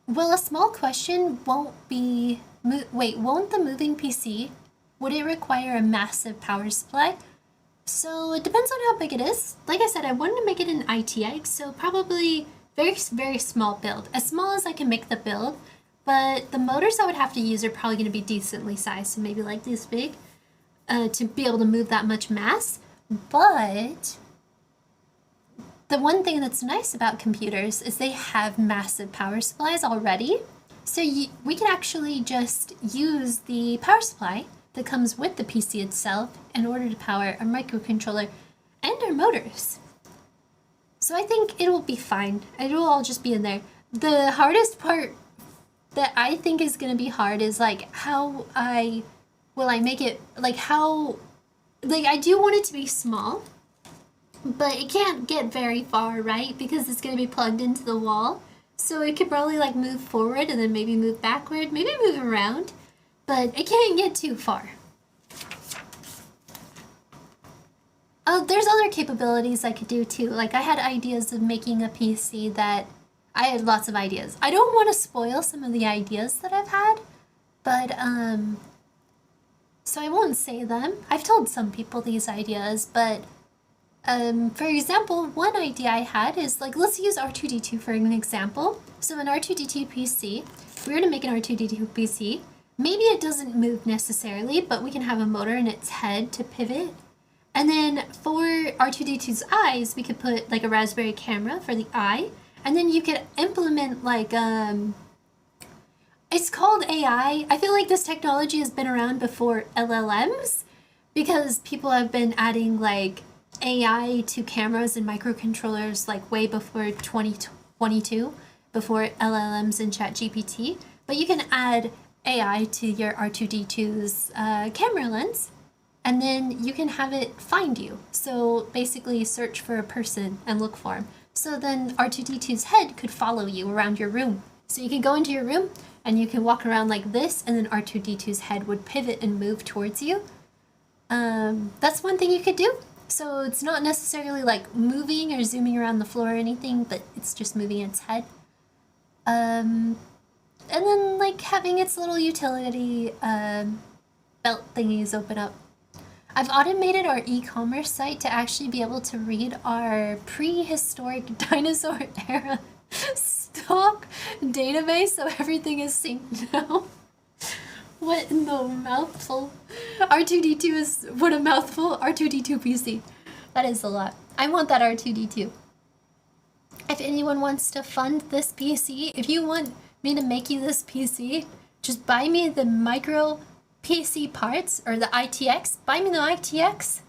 well, a small question won't be... Wait, won't the moving PC, would it require a massive power supply? So it depends on how big it is. Like I said, I wanted to make it an ITX, so probably very, very small build. As small as I can make the build, but the motors I would have to use are probably going to be decently sized, so maybe like this big, to be able to move that much mass. But the one thing that's nice about computers is they have massive power supplies already. So we can actually just use the power supply that comes with the PC itself in order to power our microcontroller and our motors. So I think it'll be fine. It'll all just be in there. The hardest part that I think is going to be hard is like how will I make it, like how, like I do want it to be small, but it can't get very far, right? Because it's going to be plugged into the wall. So it could probably like move forward and then maybe move backward, maybe move around, but it can't get too far. Oh, there's other capabilities I could do too. Like I had ideas of making a PC that I had lots of ideas. I don't want to spoil some of the ideas that I've had, but so I won't say them. I've told some people these ideas, but for example, one idea I had is like, let's use R2-D2 for an example. So an R2-D2 PC, if we were to make an R2-D2 PC, maybe it doesn't move necessarily, but we can have a motor in its head to pivot. And then for R2-D2's eyes, we could put like a Raspberry camera for the eye. And then you could implement like, it's called AI. I feel like this technology has been around before LLMs because people have been adding like AI to cameras and microcontrollers like way before 2022, before LLMs and ChatGPT. But you can add AI to your R2-D2's camera lens, and then you can have it find you. So basically search for a person and look for him. So then R2-D2's head could follow you around your room. So you can go into your room and you can walk around like this, and then R2-D2's head would pivot and move towards you. That's one thing you could do. So it's not necessarily like moving or zooming around the floor or anything, but it's just moving its head. And then like having its little utility belt thingies open up. I've automated our e-commerce site to actually be able to read our prehistoric dinosaur era stock database, so everything is synced now. What in the mouthful? R2-D2 is, what a mouthful, R2-D2 PC. That is a lot. I want that R2-D2. If anyone wants to fund this PC, if you want me to make you this PC, just buy me the micro PC parts, or the ITX. Buy me the ITX.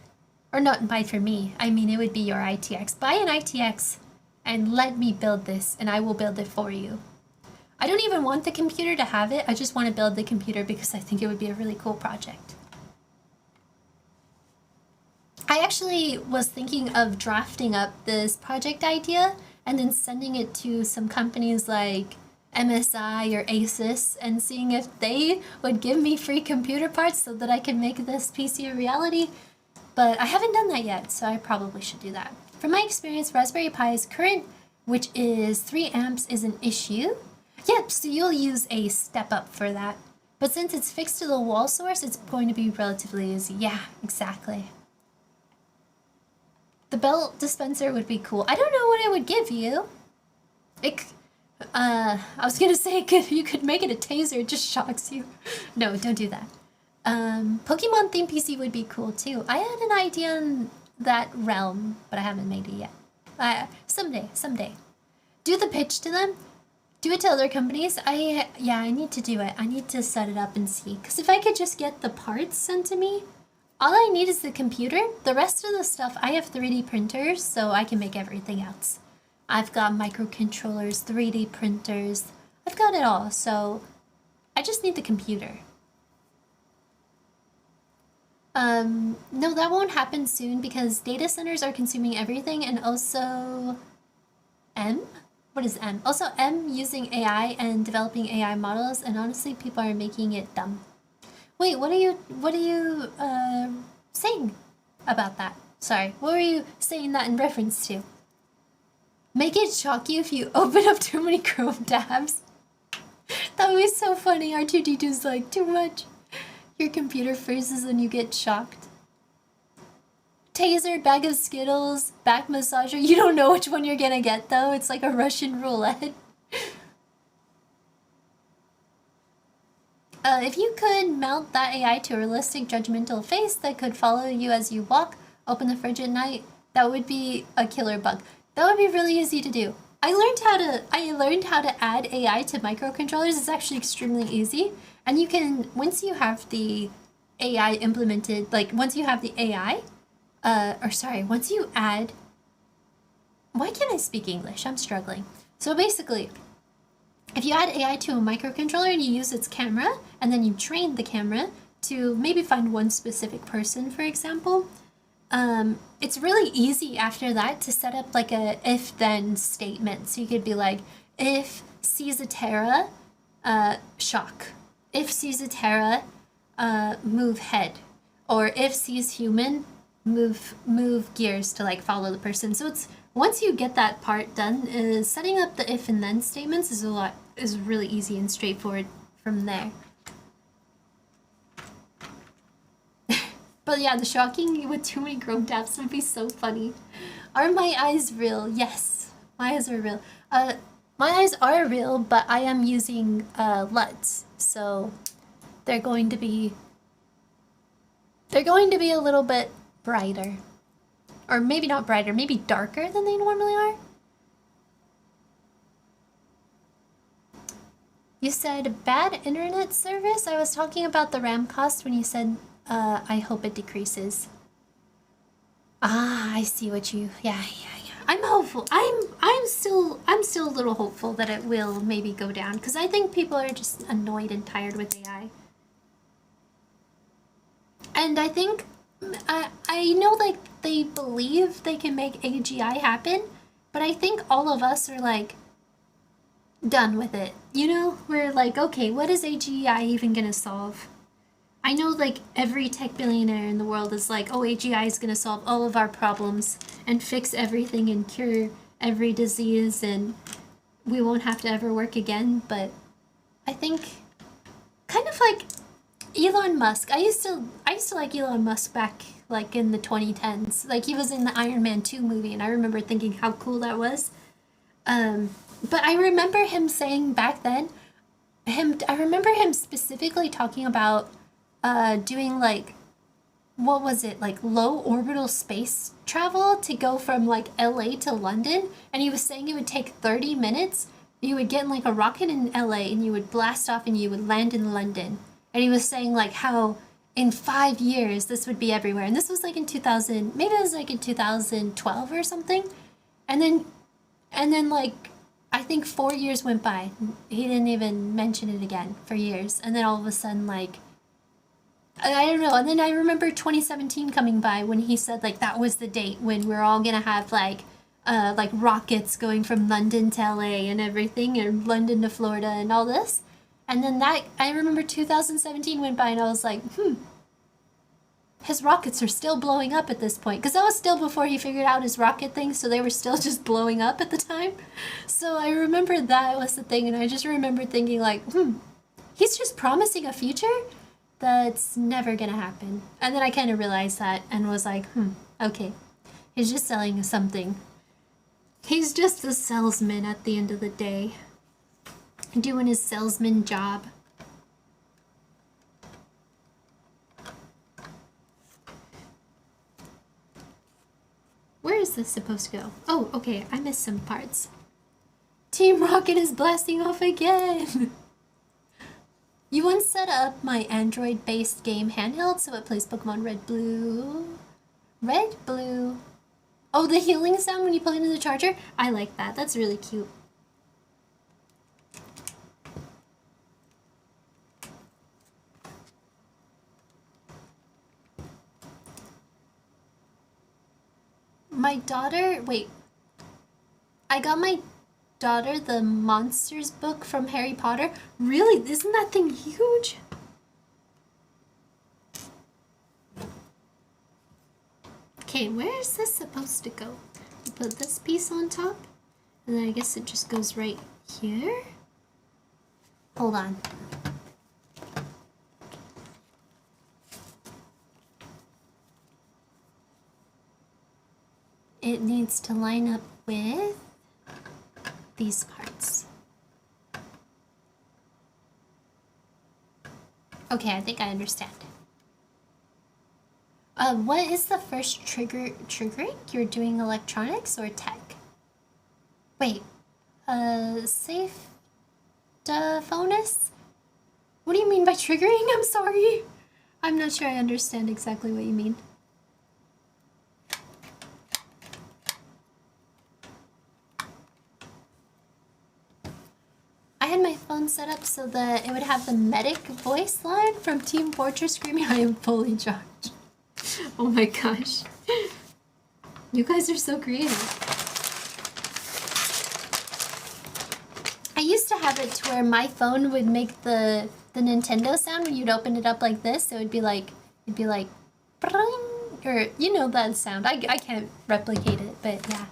Or not buy for me, I mean it would be your ITX. Buy an ITX and let me build this, and I will build it for you. I don't even want the computer to have it, I just want to build the computer because I think it would be a really cool project. I actually was thinking of drafting up this project idea and then sending it to some companies like MSI or Asus and seeing if they would give me free computer parts so that I could make this PC a reality. But I haven't done that yet, so I probably should do that. From my experience, Raspberry Pi's current, which is 3 amps, is an issue. Yep, so you'll use a step up for that. But since it's fixed to the wall source, it's going to be relatively easy. Yeah, exactly. The belt dispenser would be cool. I don't know what it would give you. I was gonna say you could make it a taser, it just shocks you. No, don't do that. Pokemon themed PC would be cool too. I had an idea in that realm, but I haven't made it yet. Someday. Do the pitch to them. Do it to other companies. I need to do it. I need to set it up and see. Because if I could just get the parts sent to me, all I need is the computer. The rest of the stuff, I have 3D printers, so I can make everything else. I've got microcontrollers, 3D printers. I've got it all, so I just need the computer. No, that won't happen soon because data centers are consuming everything, and also M? What is M? Also M using AI and developing AI models, and honestly people are making it dumb. Wait, what are you saying about that? Sorry, what were you saying that in reference to? Make it shock you if you open up too many Chrome tabs. That would be so funny. R2D2's like, too much. Your computer freezes and you get shocked. Taser, bag of Skittles, back massager. You don't know which one you're gonna get though. It's like a Russian roulette. If you could mount that AI to a realistic judgmental face that could follow you as you walk, open the fridge at night, that would be a killer bug. That would be really easy to do. I learned how to add AI to microcontrollers. It's actually extremely easy. And you can, once you have the AI implemented, like once you have the AI, once you add, why can't I speak English? I'm struggling. So basically, if you add AI to a microcontroller and you use its camera, and then you train the camera to maybe find one specific person, for example, it's really easy after that to set up like a if-then statement. So you could be like, if sees a Terra, shock. If sees a Terra, move head. Or if sees human, move gears to like follow the person. So it's, once you get that part done, setting up the if and then statements is really easy and straightforward from there. But yeah, the shocking with too many Chrome tabs would be so funny. Are my eyes real? Yes, my eyes are real. My eyes are real, but I am using LUTs, so they're going to be a little bit brighter. Or maybe not brighter, maybe darker than they normally are. You said bad internet service? I was talking about the RAM cost when you said I hope it decreases. Ah, I see what you, yeah. I'm hopeful. I'm still a little hopeful that it will maybe go down because I think people are just annoyed and tired with AI. And I think I know like they believe they can make AGI happen, but I think all of us are like done with it. You know, we're like, okay, what is AGI even gonna solve? I know like every tech billionaire in the world is like, oh, AGI is gonna solve all of our problems and fix everything and cure every disease and we won't have to ever work again. But I think kind of like Elon Musk. I used to like Elon Musk back like in the 2010s. Like he was in the Iron Man 2 movie and I remember thinking how cool that was. But I remember him saying back then, I remember him specifically talking about doing like, what was it, like low orbital space travel to go from like LA to London, and he was saying it would take 30 minutes. You would get in like a rocket in LA and you would blast off and you would land in London. And he was saying like how in 5 years this would be everywhere. And this was like in 2000, maybe it was like in 2012 or something. And then like, I think 4 years went by. He didn't even mention it again for years. And then all of a sudden like, I don't know. And then I remember 2017 coming by when he said like that was the date when we're all gonna have like like rockets going from London to LA and everything, and London to Florida and all this. And then I remember 2017 went by and I was like, his rockets are still blowing up at this point. Because that was still before he figured out his rocket thing, so they were still just blowing up at the time. So I remember that was the thing, and I just remember thinking like, he's just promising a future that's never gonna happen. And then I kind of realized that and was like, okay, he's just selling something. He's just a salesman at the end of the day, doing his salesman job. Where is this supposed to go? Oh, okay, I missed some parts. Team Rocket is blasting off again! You once set up my Android-based game handheld so it plays Pokemon Red, Blue. Red, Blue. Oh, the healing sound when you plug it into the charger? I like that. That's really cute. My daughter... Wait. I got my daughter the Monsters book from Harry Potter. Really? Isn't that thing huge? Okay, where is this supposed to go? You put this piece on top, and then I guess it just goes right here? Hold on. It needs to line up with these parts. Okay, I think I understand. What is the first triggering? You're doing electronics or tech? Wait, safe phonus? What do you mean by triggering? I'm sorry. I'm not sure I understand exactly what you mean. I had my phone set up so that it would have the medic voice line from Team Fortress screaming, "I am fully charged." Oh my gosh. You guys are so creative. I used to have it to where my phone would make the Nintendo sound when you'd open it up like this. So it'd be like, or you know that sound. I can't replicate it, but yeah.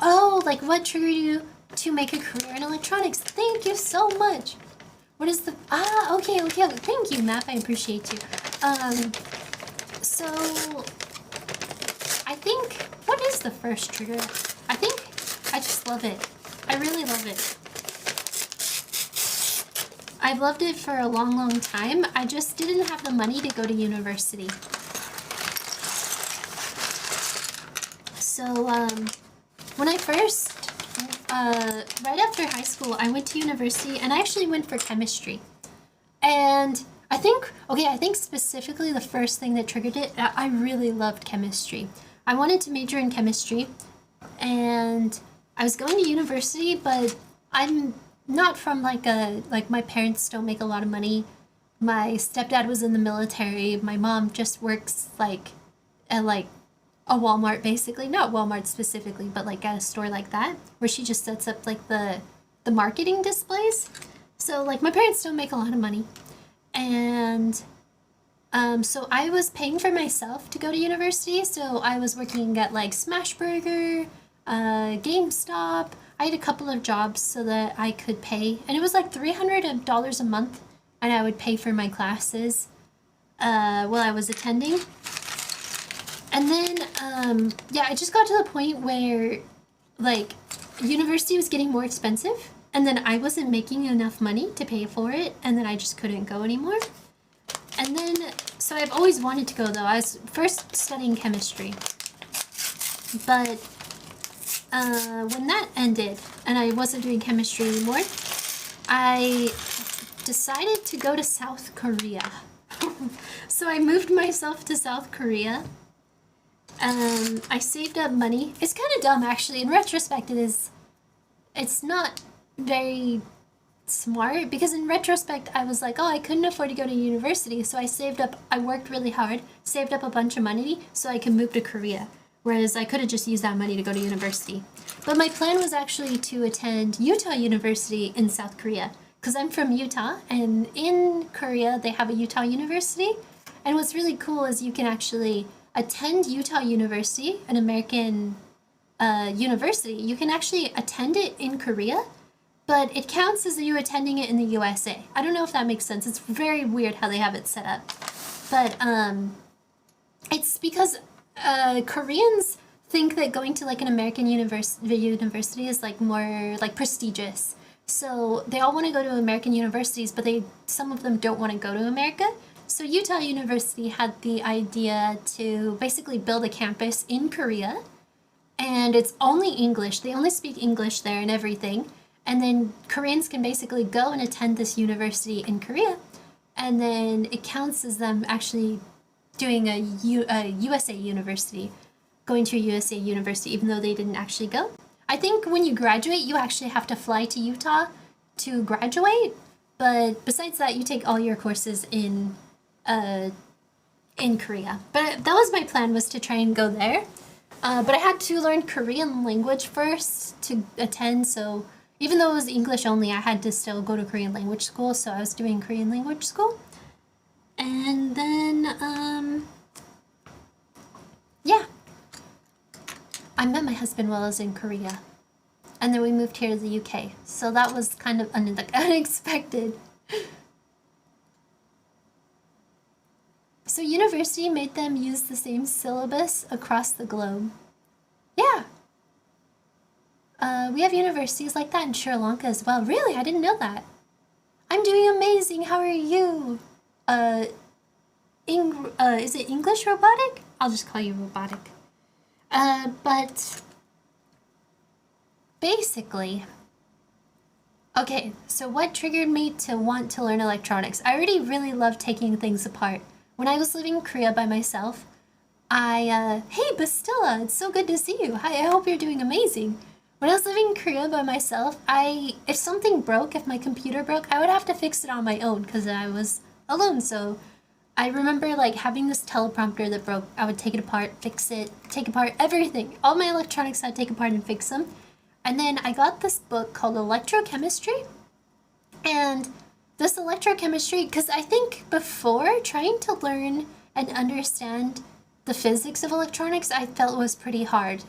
Oh, like what triggered you to make a career in electronics? Thank you so much. What is the... okay. Thank you, Map. I appreciate you. So... I think... What is the first trigger? I think I just love it. I really love it. I've loved it for a long, long time. I just didn't have the money to go to university. So, when I first... right after high school, I went to university, and I actually went for chemistry. And I think specifically the first thing that triggered it, I really loved chemistry. I wanted to major in chemistry, and I was going to university, but I'm not from like my parents don't make a lot of money. My stepdad was in the military. My mom just works at a Walmart, basically. Not Walmart specifically, but like at a store like that, where she just sets up like the marketing displays. So like my parents don't make a lot of money. And so I was paying for myself to go to university. So I was working at like Smashburger, GameStop. I had a couple of jobs so that I could pay. And it was like $300 a month. And I would pay for my classes while I was attending. And then, I just got to the point where, like, university was getting more expensive, and then I wasn't making enough money to pay for it, and then I just couldn't go anymore. And then, so I've always wanted to go, though. I was first studying chemistry. But, when that ended, and I wasn't doing chemistry anymore, I decided to go to South Korea. So I moved myself to South Korea. I saved up money. It's kind of dumb, actually. In retrospect, it's not very smart because in retrospect I was like, oh, I couldn't afford to go to university, so I worked really hard, saved up a bunch of money so I could move to Korea, whereas I could have just used that money to go to university. But my plan was actually to attend Utah University in South Korea because I'm from Utah, and in Korea they have a Utah University, and what's really cool is you can actually attend Utah University, an American university. You can actually attend it in Korea, but it counts as you attending it in the USA. I don't know if that makes sense. It's very weird how they have it set up. But it's because Koreans think that going to like an American university is like more like prestigious. So they all want to go to American universities, but some of them don't want to go to America. So Utah University had the idea to basically build a campus in Korea, and it's only English. They only speak English there and everything. And then Koreans can basically go and attend this university in Korea, and then it counts as them actually doing a USA university, going to a USA university, even though they didn't actually go. I think when you graduate, you actually have to fly to Utah to graduate, but besides that, you take all your courses in Korea. But that was my plan, was to try and go there. But I had to learn Korean language first to attend, so even though it was English only, I had to still go to Korean language school, so I was doing Korean language school. And then, yeah. I met my husband while I was in Korea. And then we moved here to the UK, so that was kind of unexpected. So university made them use the same syllabus across the globe. Yeah. We have universities like that in Sri Lanka as well. Really? I didn't know that. I'm doing amazing. How are you? Is it English robotic? I'll just call you robotic. But basically, okay, so what triggered me to want to learn electronics? I already really love taking things apart. When I was living in Korea by myself, hey, Bastilla, it's so good to see you. Hi, I hope you're doing amazing. When I was living in Korea by myself, if something broke, if my computer broke, I would have to fix it on my own because I was alone. So I remember like having this teleprompter that broke. I would take it apart, fix it, take apart everything. All my electronics I'd take apart and fix them. And then I got this book called Electrochemistry. And this electrochemistry, because I think before trying to learn and understand the physics of electronics, I felt was pretty hard.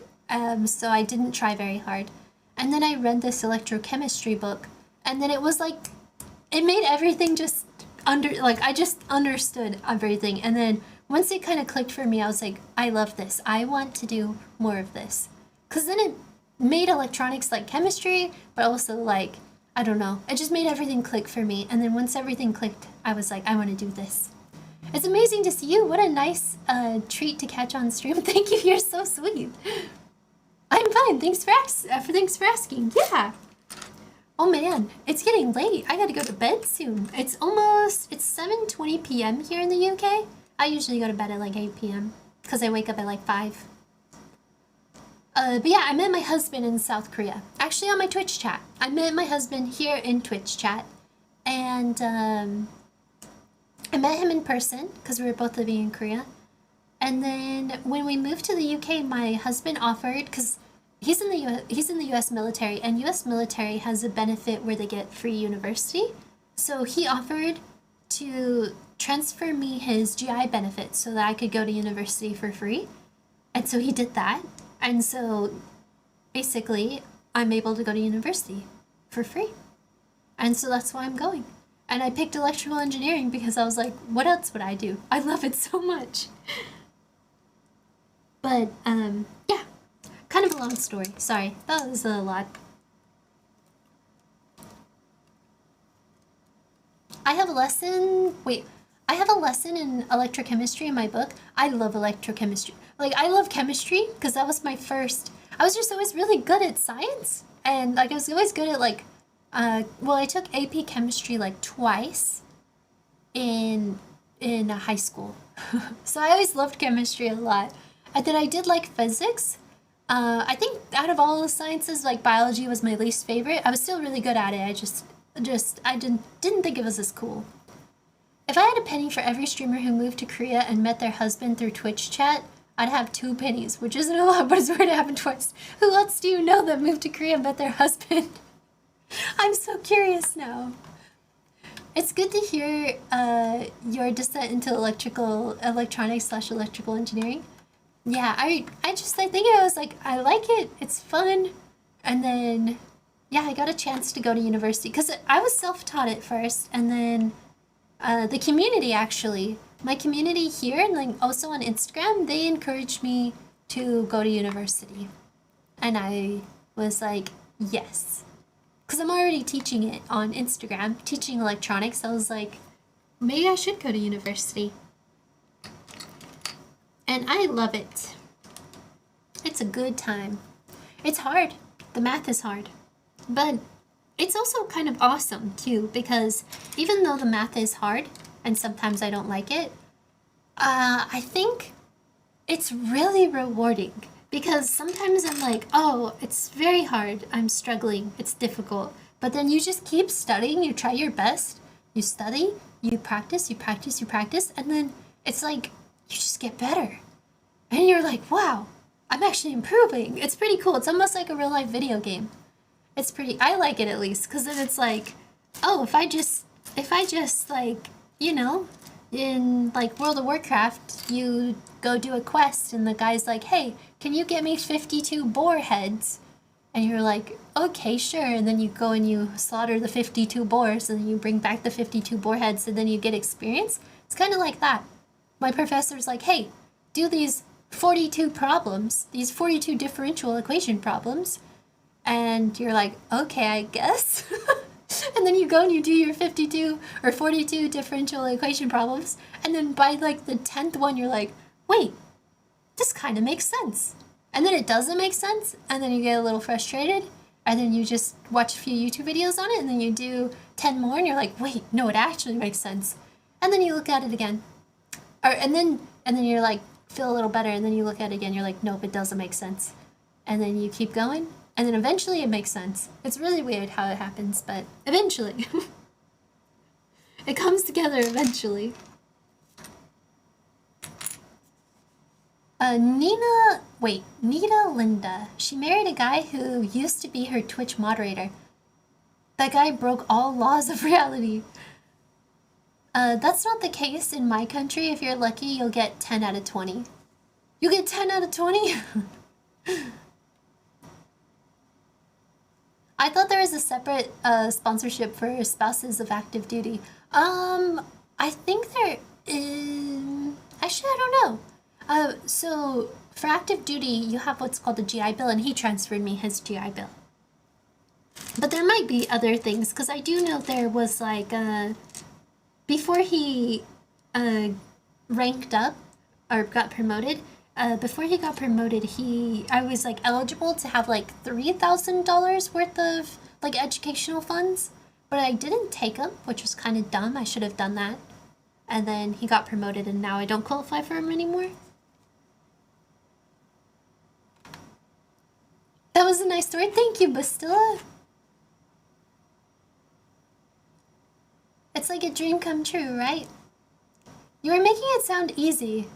So I didn't try very hard. And then I read this electrochemistry book, and then it was like, it made everything just I just understood everything. And then once it kind of clicked for me, I was like, I love this. I want to do more of this. Because then it made electronics like chemistry, but also like, I don't know. It just made everything click for me. And then once everything clicked, I was like, I want to do this. It's amazing to see you. What a nice treat to catch on stream. Thank you. You're so sweet. I'm fine. Thanks for asking. Yeah. Oh man, it's getting late. I gotta go to bed soon. It's 7:20 p.m. here in the UK. I usually go to bed at like 8 p.m. because I wake up at like 5. But yeah, I met my husband in South Korea. Actually on my Twitch chat. I met my husband here in Twitch chat. And I met him in person because we were both living in Korea. And then when we moved to the UK, my husband offered, because he's in the US military, and US military has a benefit where they get free university. So he offered to transfer me his GI benefit so that I could go to university for free. And so he did that. And so basically I'm able to go to university for free. And so that's why I'm going. And I picked electrical engineering because I was like, what else would I do? I love it so much. But, yeah, kind of a long story. Sorry, that was a lot. I have a lesson in electrochemistry in my book. I love electrochemistry. Like, I love chemistry because that was my first. I was just always really good at science. And, like, I was always good at, like, I took AP chemistry, like, twice in high school. So I always loved chemistry a lot. And then I did like physics. I think out of all the sciences, like biology was my least favorite. I was still really good at it. I just I didn't think it was as cool. If I had a penny for every streamer who moved to Korea and met their husband through Twitch chat, I'd have 2 pennies, which isn't a lot, but it's weird to happen twice. Who else do you know that moved to Korea and met their husband? I'm so curious now. It's good to hear your descent into electronics/electrical engineering. Yeah, I think I was like, I like it, it's fun. And then, yeah, I got a chance to go to university because I was self-taught at first, and then the community actually, my community here and like also on Instagram, they encouraged me to go to university. And I was like, yes. Because I'm already teaching it on Instagram, teaching electronics. I was like, maybe I should go to university. And I love it. It's a good time. It's hard. The math is hard. But it's also kind of awesome too, because even though the math is hard and sometimes I don't like it, I think it's really rewarding, because sometimes I'm like, oh, it's very hard, I'm struggling, it's difficult. But then you just keep studying, you try your best, you study, you practice, and then it's like you just get better. And you're like, wow, I'm actually improving. It's pretty cool. It's almost like a real life video game. It's pretty, I like it at least, because then it's like, oh, if I just like, you know, in like World of Warcraft, you go do a quest and the guy's like, hey, can you get me 52 boar heads? And you're like, okay, sure. And then you go and you slaughter the 52 boars and then you bring back the 52 boar heads and then you get experience. It's kind of like that. My professor's like, hey, do these 42 problems, these 42 differential equation problems. And you're like, okay, I guess. And then you go and you do your 52 or 42 differential equation problems. And then by like the 10th one, you're like, wait, this kind of makes sense. And then it doesn't make sense. And then you get a little frustrated. And then you just watch a few YouTube videos on it. And then you do 10 more and you're like, wait, no, it actually makes sense. And then you look at it again. And then you're like, feel a little better. And then you look at it again. You're like, nope, it doesn't make sense. And then you keep going. And then eventually it makes sense. It's really weird how it happens, but eventually. It comes together eventually. Nina Linda. She married a guy who used to be her Twitch moderator. That guy broke all laws of reality. That's not the case in my country. If you're lucky, you'll get 10 out of 20. You get 10 out of 20? I thought there was a separate sponsorship for spouses of active duty. I think there is... Actually, I don't know. So for active duty, you have what's called a GI Bill, and he transferred me his GI Bill. But there might be other things, because I do know there was like... before he ranked up, or got promoted... before he got promoted, I was like eligible to have like $3,000 worth of like educational funds, but I didn't take them, which was kind of dumb. I should have done that. And then he got promoted and now I don't qualify for him anymore. That was a nice story. Thank you, Bastilla. It's like a dream come true, right? You were making it sound easy.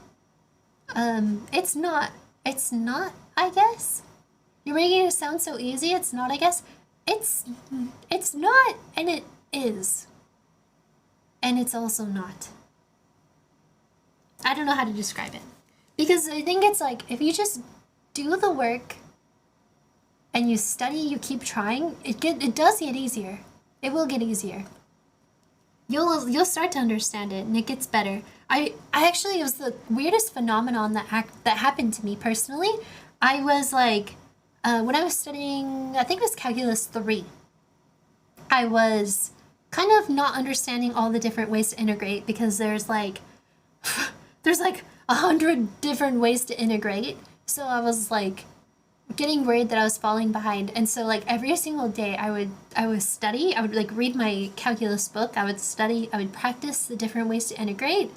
It's not. It's not, I guess. You're making it sound so easy, it's not, I guess. It's not, and it is. And it's also not. I don't know how to describe it. Because I think it's like, if you just do the work and you study, you keep trying, it does get easier. It will get easier. You'll start to understand it, and it gets better. I actually, it was the weirdest phenomenon that happened to me personally. I was like, when I was studying, I think it was Calculus 3, I was kind of not understanding all the different ways to integrate, because there's like 100 different ways to integrate. So I was like getting worried that I was falling behind. And so like every single day I would study, I would like read my calculus book, I would study, I would practice the different ways to integrate.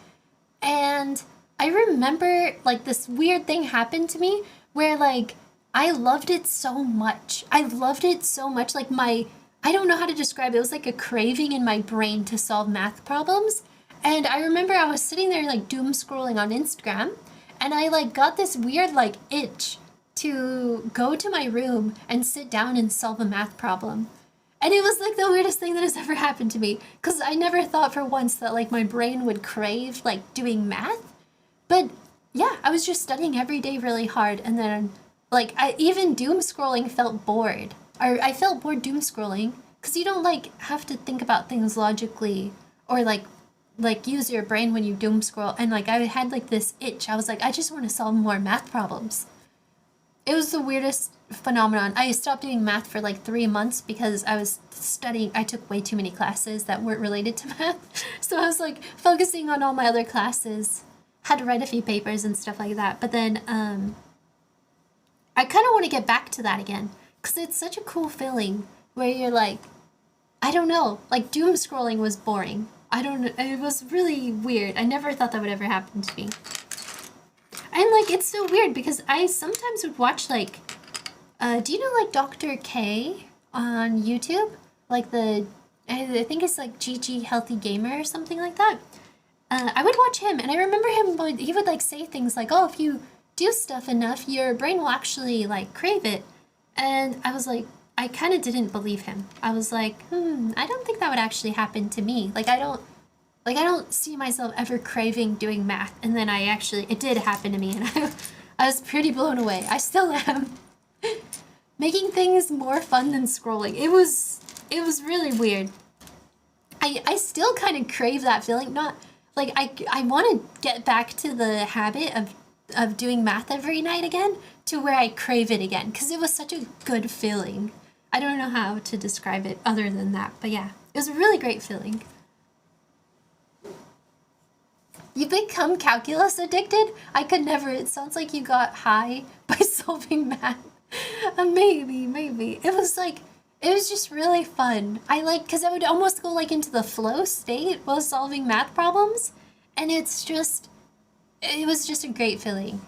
And I remember like this weird thing happened to me where like I loved it so much. Like I don't know how to describe it. It was like a craving in my brain to solve math problems. And I remember I was sitting there like doom scrolling on Instagram, and I like got this weird like itch to go to my room and sit down and solve a math problem. And it was like the weirdest thing that has ever happened to me, because I never thought for once that like my brain would crave like doing math. But yeah, I was just studying every day really hard, and then like I even doom scrolling felt bored. Or I felt bored doom scrolling because you don't like have to think about things logically, or like use your brain when you doom scroll. And like I had like this itch. I was like, I just want to solve more math problems. It was the weirdest phenomenon. I stopped doing math for like 3 months because I was studying. I took way too many classes that weren't related to math. So I was like focusing on all my other classes. Had to write a few papers and stuff like that. But then I kind of want to get back to that again, because it's such a cool feeling where you're like, I don't know, like doom scrolling was boring. I don't know, it was really weird. I never thought that would ever happen to me. And like, it's so weird because I sometimes would watch like, do you know like Dr. K on YouTube? Like I think it's like GG Healthy Gamer or something like that. I would watch him, and I remember him, he would like say things like, oh, if you do stuff enough, your brain will actually like crave it. And I was like, I kind of didn't believe him. I was like, I don't think that would actually happen to me. Like I don't see myself ever craving doing math. And then it did happen to me, and I was pretty blown away. I still am. Making things more fun than scrolling. It was really weird. I still kind of crave that feeling. Not like I want to get back to the habit of doing math every night again, to where I crave it again, because it was such a good feeling. I don't know how to describe it other than that, but yeah, it was a really great feeling. You become calculus addicted? I could never. It sounds like you got high by solving math. Maybe. It was just really fun. Because I would almost go like into the flow state while solving math problems, and it was just a great feeling.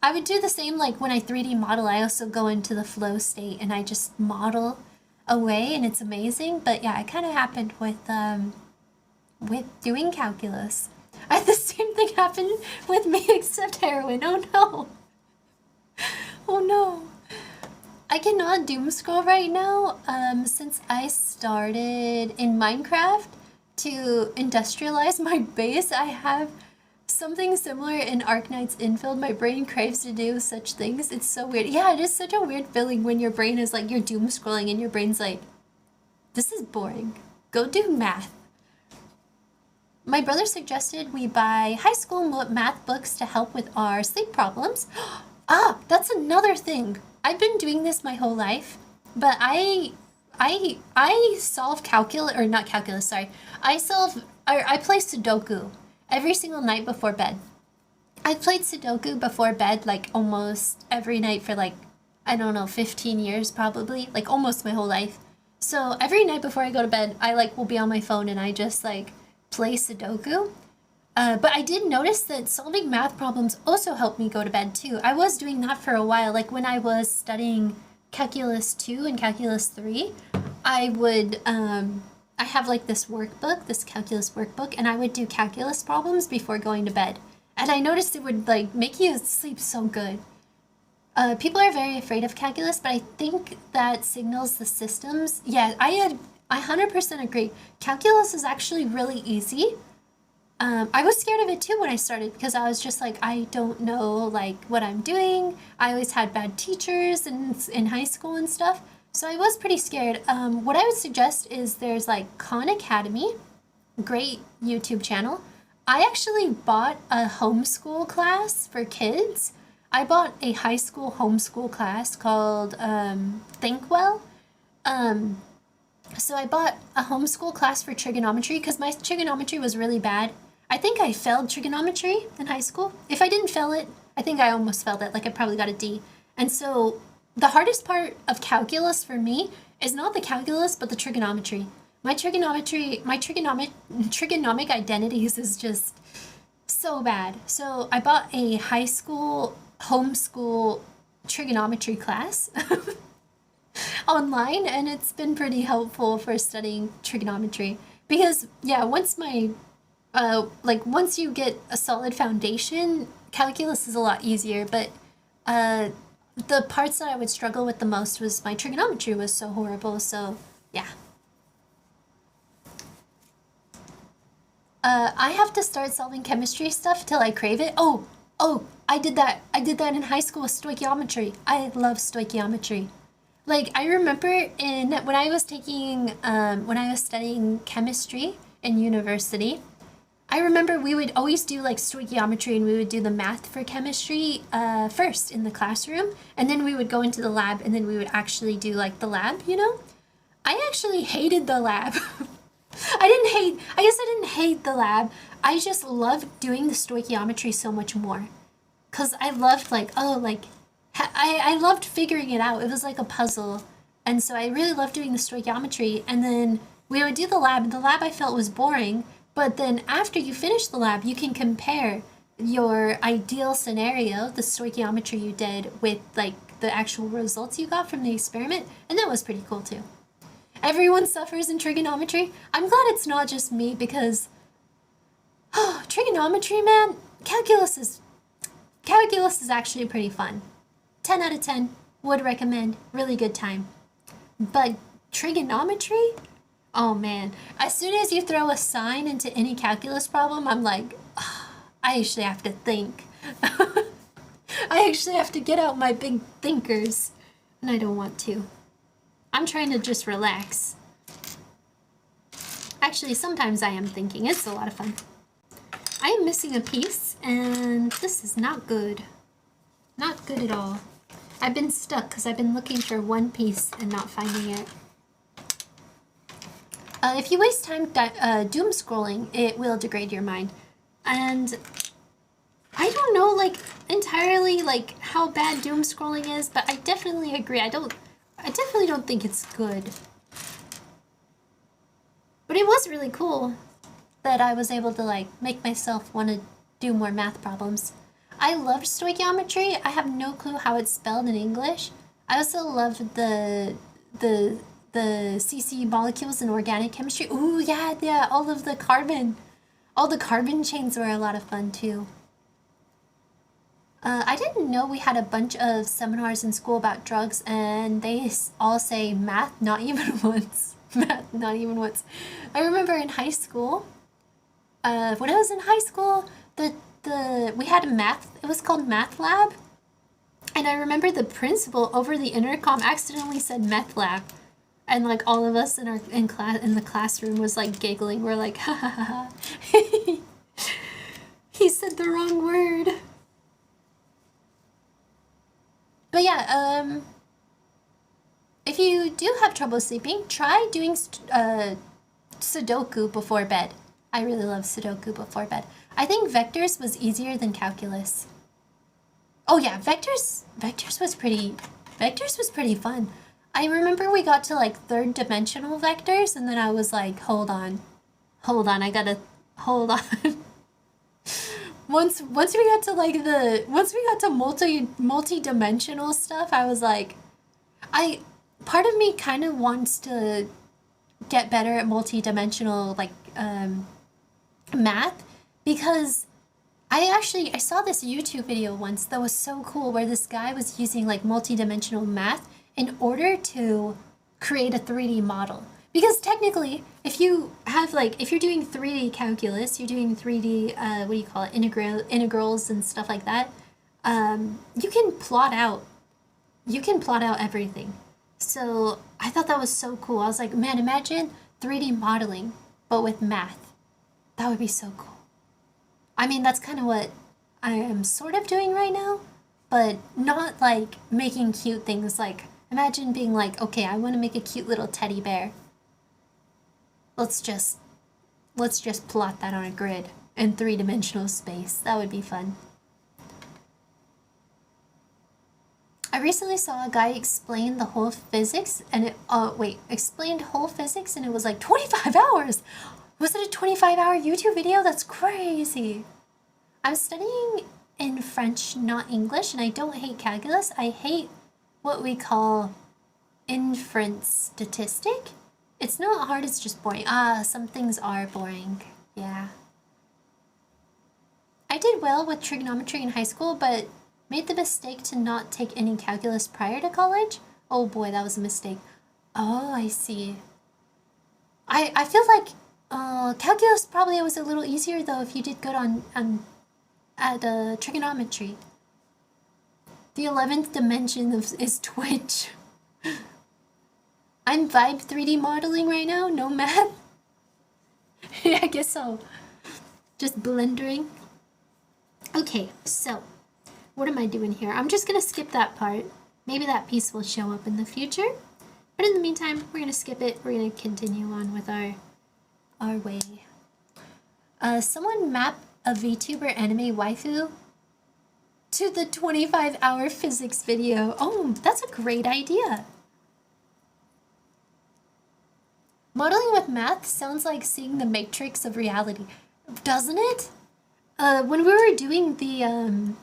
I would do the same like when I 3D model. I also go into the flow state and I just model away, and it's amazing. But yeah, it kind of happened with doing calculus. I had the same thing happen with me, except heroin. Oh no. Oh no. I cannot doom scroll right now. Since I started in Minecraft to industrialize my base, I have something similar in Arknight's Infield. My brain craves to do such things. It's so weird. Yeah, it is such a weird feeling when your brain is like, you're doom scrolling and your brain's like, this is boring. Go do math. My brother suggested we buy high school math books to help with our sleep problems. That's another thing. I've been doing this my whole life, but I solve not calculus, sorry. I play Sudoku every single night before bed. I've played Sudoku before bed like almost every night for like, I don't know, 15 years probably, like almost my whole life. So every night before I go to bed, I like will be on my phone and I just like play Sudoku. But I did notice that solving math problems also helped me go to bed too. I was doing that for a while, like when I was studying Calculus 2 and Calculus 3, I would, I have like this workbook, this calculus workbook, and I would do calculus problems before going to bed. And I noticed it would like make you sleep so good. People are very afraid of calculus, but I think that signals the systems. Yeah, I 100% agree. Calculus is actually really easy. I was scared of it too when I started, because I was just like, I don't know like what I'm doing. I always had bad teachers in high school and stuff. So I was pretty scared. What I would suggest is there's like Khan Academy, great YouTube channel. I actually bought a homeschool class for kids. I bought a high school homeschool class called Think Well. So I bought a homeschool class for trigonometry because my trigonometry was really bad. I think I failed trigonometry in high school. If I didn't fail it, I think I almost failed it. Like I probably got a D. And so the hardest part of calculus for me is not the calculus, but the trigonometry. My trigonometric identities is just so bad. So I bought a high school homeschool trigonometry class. online, and it's been pretty helpful for studying trigonometry. Because, yeah, once you get a solid foundation, calculus is a lot easier, but uh, the parts that I would struggle with the most was my trigonometry was so horrible, so yeah. I have to start solving chemistry stuff till I crave it. Oh, I did that. I did that in high school with stoichiometry. I love stoichiometry. Like, I remember when I was studying chemistry in university, I remember we would always do like stoichiometry, and we would do the math for chemistry first in the classroom, and then we would go into the lab, and then we would actually do like the lab, you know? I actually hated the lab. I guess I didn't hate the lab. I just loved doing the stoichiometry so much more. Because I loved I loved figuring it out. It was like a puzzle. And so I really loved doing the stoichiometry. And then we would do the lab, and the lab I felt was boring. But then after you finish the lab, you can compare your ideal scenario, the stoichiometry you did, with like the actual results you got from the experiment. And that was pretty cool too. Everyone suffers in trigonometry. I'm glad it's not just me, because trigonometry, man, calculus is actually pretty fun. 10 out of 10, would recommend, really good time. But trigonometry? Oh man, as soon as you throw a sine into any calculus problem, I'm like, I actually have to think. I actually have to get out my big thinkers, and I don't want to. I'm trying to just relax. Actually, sometimes I am thinking. It's a lot of fun. I am missing a piece, and this is not good. Not good at all. I've been stuck because I've been looking for one piece and not finding it. If you waste time doom scrolling, it will degrade your mind. And I don't know, like, entirely, like, how bad doom scrolling is, but I definitely agree. I definitely don't think it's good. But it was really cool that I was able to, like, make myself want to do more math problems. I loved stoichiometry. I have no clue how it's spelled in English. I also loved the CC molecules in organic chemistry. Ooh, yeah, all the carbon chains were a lot of fun too. I didn't know we had a bunch of seminars in school about drugs, and they all say math not even once. Math not even once. I remember in high school, when I was in high school, we had a math, it was called math lab, and I remember the principal over the intercom accidentally said meth lab, and like all of us in the classroom was like giggling. We're like, ha ha ha ha. He said the wrong word. But yeah, if you do have trouble sleeping, try doing Sudoku before bed. I really love Sudoku before bed. I think vectors was easier than calculus. Oh yeah, vectors was pretty fun. I remember we got to like third dimensional vectors, and then I was like, hold on, I gotta hold on. Once we got to multi-dimensional stuff, I was like, part of me kind of wants to get better at multi-dimensional like math, because I saw this YouTube video once that was so cool, where this guy was using like multi-dimensional math in order to create a 3D model. Because technically, if you're doing 3D calculus, you're doing 3D, integrals and stuff like that, you can plot out everything. So I thought that was so cool. I was like, man, imagine 3D modeling, but with math. That would be so cool. I mean, that's kind of what I am sort of doing right now, but not like making cute things. Like, imagine being like, okay, I want to make a cute little teddy bear. Let's just plot that on a grid in 3-dimensional space. That would be fun. I recently saw a guy explain the whole physics, and explained whole physics, and it was like 25 hours. Was it a 25-hour YouTube video? That's crazy. I'm studying in French, not English, and I don't hate calculus. I hate what we call inference statistic? It's not hard, it's just boring. Ah, some things are boring. Yeah. I did well with trigonometry in high school, but made the mistake to not take any calculus prior to college. Oh boy, that was a mistake. Oh, I see. I feel like calculus probably was a little easier though if you did good at trigonometry. The 11th dimension is Twitch. I'm vibe 3D modeling right now, no math. Yeah, I guess so. Just blendering. Okay, so what am I doing here? I'm just gonna skip that part. Maybe that piece will show up in the future. But in the meantime, we're gonna skip it. We're gonna continue on with our way. Someone map a VTuber anime waifu to the 25-hour physics video. Oh, that's a great idea. Modeling with math sounds like seeing the matrix of reality, doesn't it? When we were doing the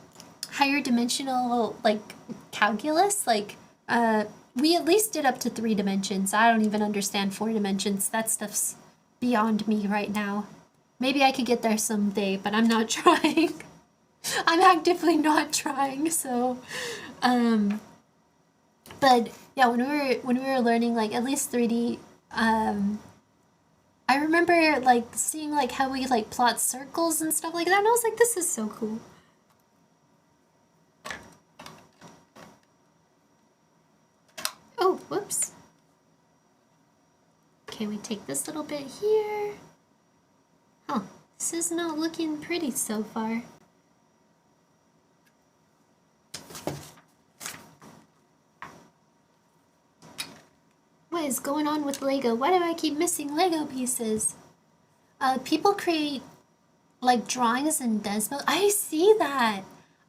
higher dimensional like calculus, like we at least did up to 3 dimensions. I don't even understand 4 dimensions. That stuff's beyond me right now. Maybe I could get there someday, but I'm not trying. I'm actively not trying, so but yeah, when we were learning like at least 3D, I remember like seeing like how we like plot circles and stuff like that, and I was like, this is so cool. Oh, whoops. Okay, we take this little bit here. Huh, this is not looking pretty so far. What is going on with Lego? Why do I keep missing Lego pieces? People create like drawings in Desmos. I see that.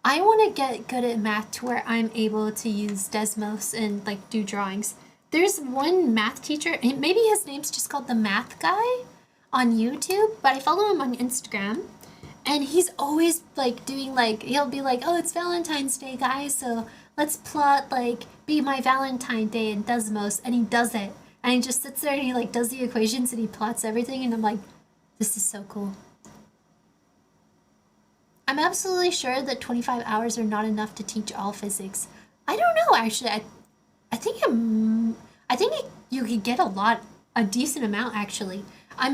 I want to get good at math to where I'm able to use Desmos and like do drawings. There's one math teacher, and maybe his name's just called the Math Guy on YouTube, but I follow him on Instagram, and he's always like doing like, he'll be like, oh, it's Valentine's Day, guys, so let's plot like Be My Valentine Day in Desmos, and he does it. And he just sits there and he like does the equations and he plots everything, and I'm like, this is so cool. I'm absolutely sure that 25 hours are not enough to teach all physics. I don't know, actually. I think you could get a decent amount, actually.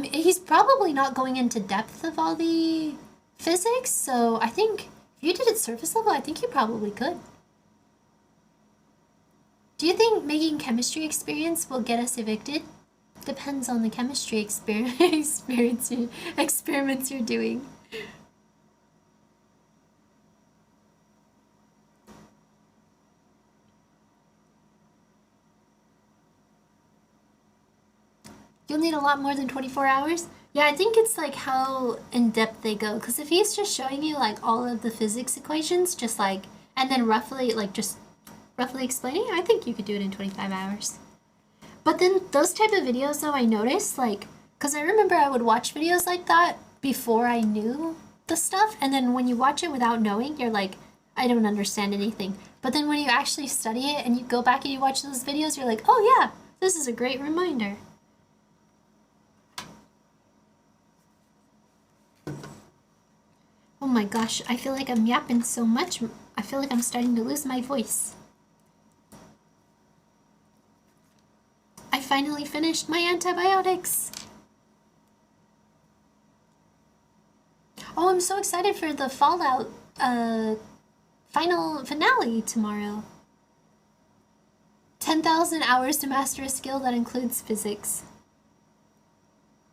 He's probably not going into depth of all the physics, so I think if you did it surface level, I think you probably could. Do you think making chemistry experiments will get us evicted? Depends on the chemistry experiments you're doing. You'll need a lot more than 24 hours? Yeah, I think it's like how in-depth they go. Because if he's just showing you like all of the physics equations, just like, and then roughly explaining, I think you could do it in 25 hours. But then those type of videos though, I noticed like, because I remember I would watch videos like that before I knew the stuff. And then when you watch it without knowing, you're like, I don't understand anything. But then when you actually study it and you go back and you watch those videos, you're like, oh yeah, this is a great reminder. Oh my gosh, I feel like I'm yapping so much. I feel like I'm starting to lose my voice. I finally finished my antibiotics. Oh, I'm so excited for the Fallout finale tomorrow. 10,000 hours to master a skill that includes physics.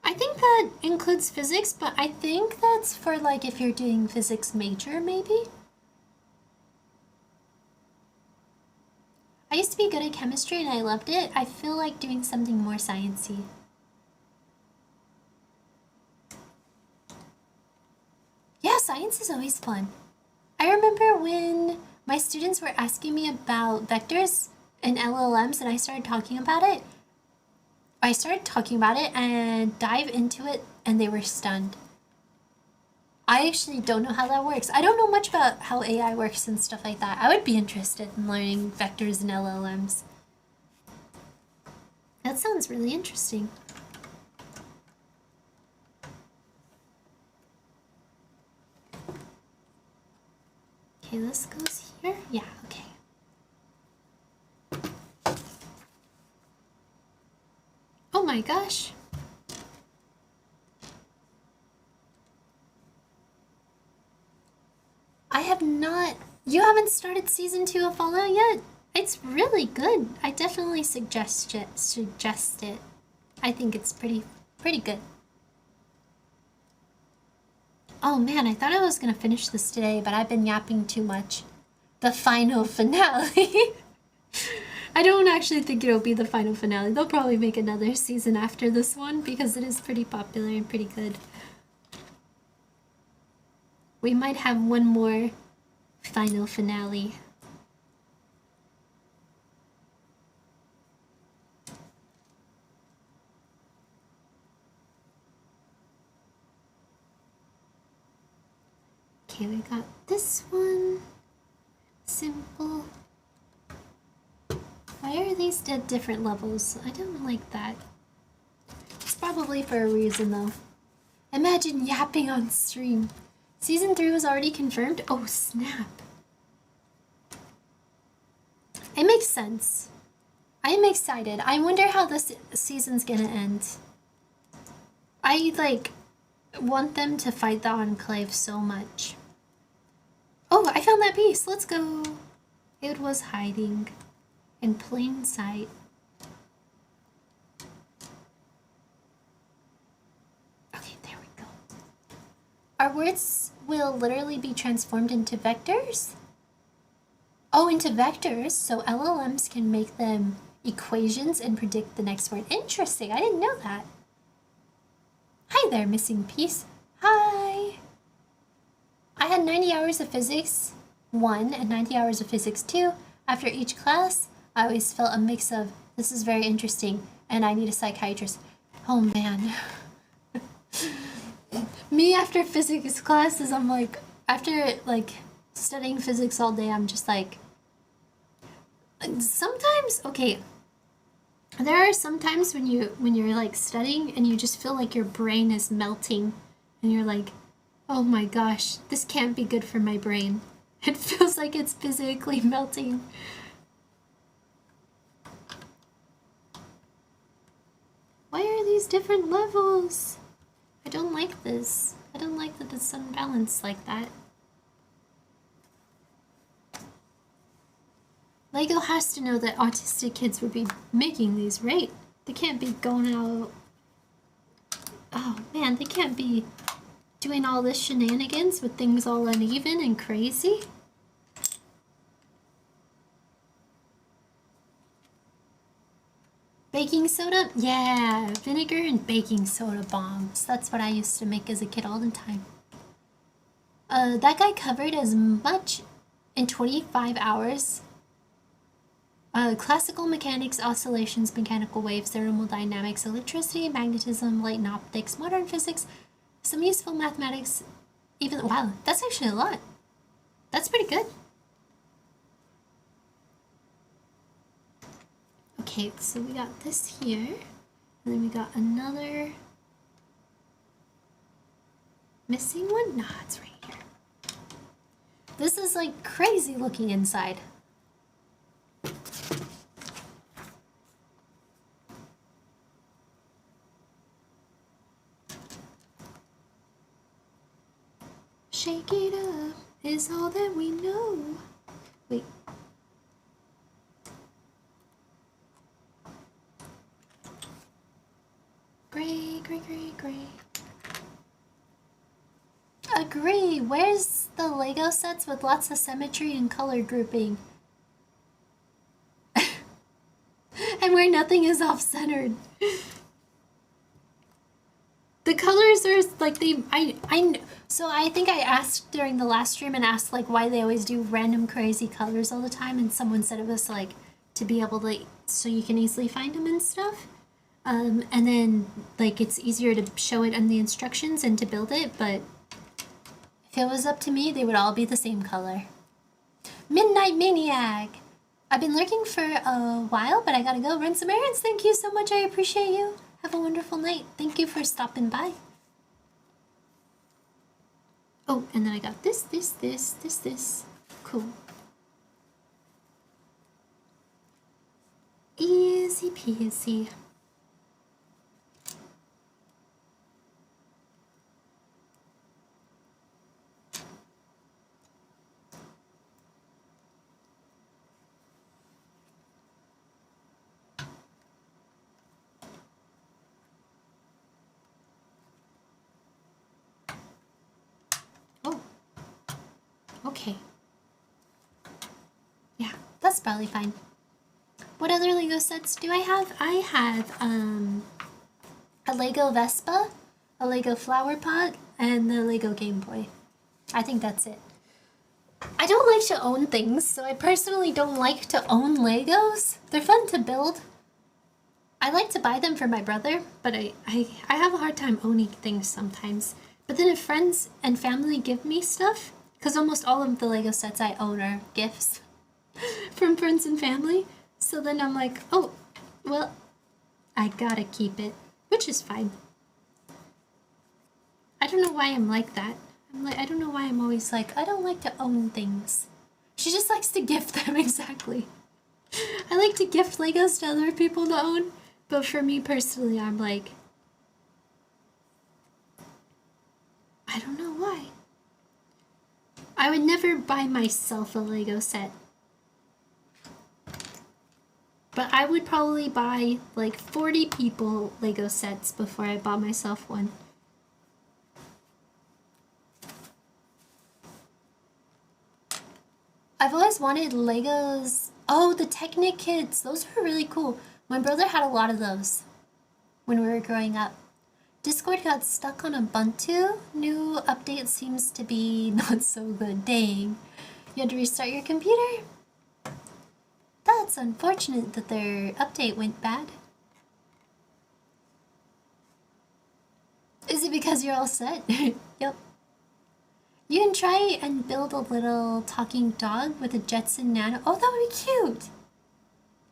I think that includes physics, but I think that's for like if you're doing physics major, maybe? I used to be good at chemistry and I loved it. I feel like doing something more sciencey. Yeah, science is always fun. I remember when my students were asking me about vectors and LLMs and I started talking about it. I started talking about it and dive into it and they were stunned. I actually don't know how that works. I don't know much about how AI works and stuff like that. I would be interested in learning vectors and LLMs. That sounds really interesting. Okay, this goes here. Yeah, okay. Oh my gosh. I have not... You haven't started season 2 of Fallout yet? It's really good. I definitely suggest it. I think it's pretty good. Oh man, I thought I was gonna finish this today, but I've been yapping too much. The final finale. I don't actually think it'll be the final finale. They'll probably make another season after this one because it is pretty popular and pretty good. We might have one more final finale. Okay, we got this one. Simple. Why are these at different levels? I don't like that. It's probably for a reason though. Imagine yapping on stream. Season 3 was already confirmed? Oh snap. It makes sense. I am excited. I wonder how this season's gonna end. I like want them to fight the Enclave so much. Oh, I found that piece. Let's go. It was hiding in plain sight. Okay, there we go. Our words will literally be transformed into vectors? Oh, into vectors, so LLMs can make them equations and predict the next word. Interesting, I didn't know that. Hi there, missing piece. Hi. I had 90 hours of physics 1 and 90 hours of physics 2. After each class, I always felt a mix of, this is very interesting, and I need a psychiatrist. Oh man. Me after physics classes, I'm like, after like studying physics all day, I'm just like, sometimes, okay, there are some times when you're like studying and you just feel like your brain is melting and you're like, oh my gosh, this can't be good for my brain. It feels like it's physically melting. Why are these different levels? I don't like this. I don't like that it's unbalanced like that. LEGO has to know that autistic kids would be making these, right? They can't be going out... Oh man, they can't be doing all this shenanigans with things all uneven and crazy. Baking soda? Yeah, vinegar and baking soda bombs. That's what I used to make as a kid all the time. That guy covered as much in 25 hours. Classical mechanics, oscillations, mechanical waves, thermodynamics, electricity, magnetism, light and optics, modern physics, some useful mathematics, even... Wow, that's actually a lot. That's pretty good. Okay, so we got this here, and then we got another missing one? Nah, it's right here. This is like crazy looking inside. Shake it up is all that we know. Wait. Gray, gray, gray, gray. Agree. Where's the Lego sets with lots of symmetry and color grouping? And where nothing is off-centered. The colors are like so I think I asked during the last stream and asked like why they always do random crazy colors all the time, and someone said it was like to be able to, so you can easily find them and stuff. And then like it's easier to show it in the instructions and to build it, but if it was up to me, they would all be the same color. Midnight Maniac! I've been lurking for a while, but I gotta go run some errands. Thank you so much. I appreciate you. Have a wonderful night. Thank you for stopping by. Oh, and then I got this. Cool. Easy peasy. Oh, okay. Yeah, that's probably fine. What other Lego sets do I have? I have a Lego Vespa, a Lego Flower Pot, and the Lego Game Boy. I think that's it. I don't like to own things, so I personally don't like to own Legos. They're fun to build. I like to buy them for my brother, but I have a hard time owning things sometimes. But then if friends and family give me stuff, because almost all of the Lego sets I own are gifts from friends and family, so then I'm like, oh, well, I gotta keep it, which is fine. I don't know why I'm like that. I don't know why I'm always like, I don't like to own things. She just likes to gift them, exactly. I like to gift Legos to other people to own, but for me personally, I'm like, I don't know why. I would never buy myself a Lego set. But I would probably buy like 40 people Lego sets before I bought myself one. I've always wanted Legos. Oh, the Technic kits. Those were really cool. My brother had a lot of those when we were growing up. Discord got stuck on Ubuntu. New update seems to be not so good. Dang. You had to restart your computer? That's unfortunate that their update went bad. Is it because you're all set? Yep. You can try and build a little talking dog with a Jetson Nano. Oh, that would be cute.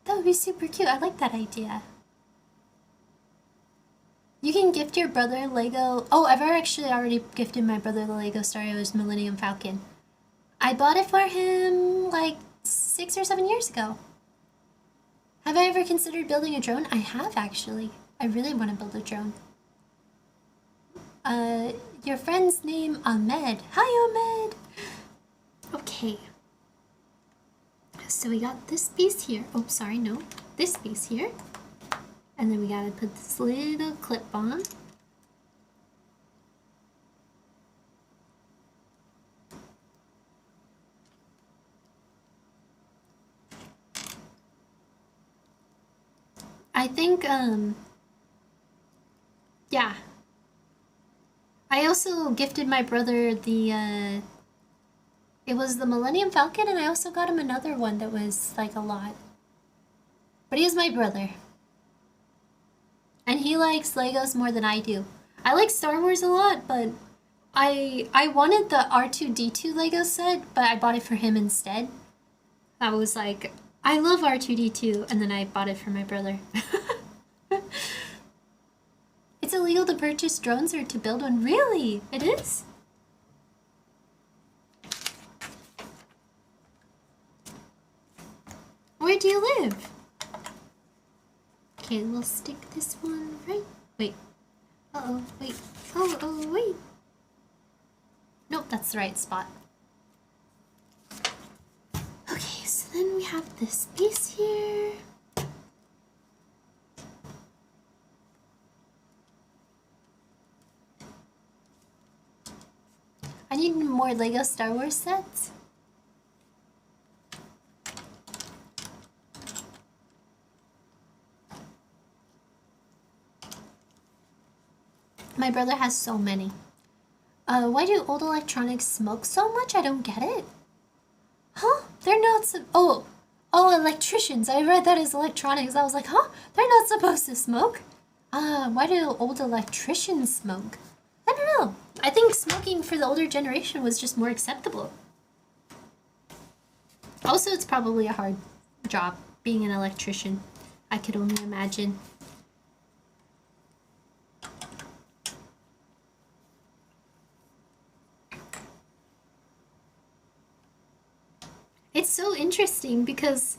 That would be super cute. I like that idea. You can gift your brother Lego. Oh, I've actually already gifted my brother the Lego Star Wars Millennium Falcon. I bought it for him like 6 or 7 years ago. Have I ever considered building a drone? I have, actually. I really want to build a drone. Your friend's name Ahmed. Hi, Ahmed! Okay. So we got this piece here. Oh, sorry, no. This piece here. And then we gotta put this little clip on. I think, yeah. I also gifted my brother the, it was the Millennium Falcon, and I also got him another one that was, like, a lot. But he is my brother. And he likes Legos more than I do. I like Star Wars a lot, but I wanted the R2-D2 Lego set, but I bought it for him instead. I was like, I love R2-D2, and then I bought it for my brother. It's illegal to purchase drones or to build one. Really? It is? Where do you live? Okay, we'll stick this one right. Wait. Uh-oh, wait. Oh, wait. Nope, that's the right spot. Okay, so then we have this piece here. I need more Lego Star Wars sets. My brother has so many. Why do old electronics smoke so much? I don't get it. Huh? They're not oh, electricians. I read that as electronics. I was like, huh? They're not supposed to smoke? Why do old electricians smoke? I don't know. I think smoking for the older generation was just more acceptable. Also, it's probably a hard job, being an electrician. I could only imagine. It's so interesting because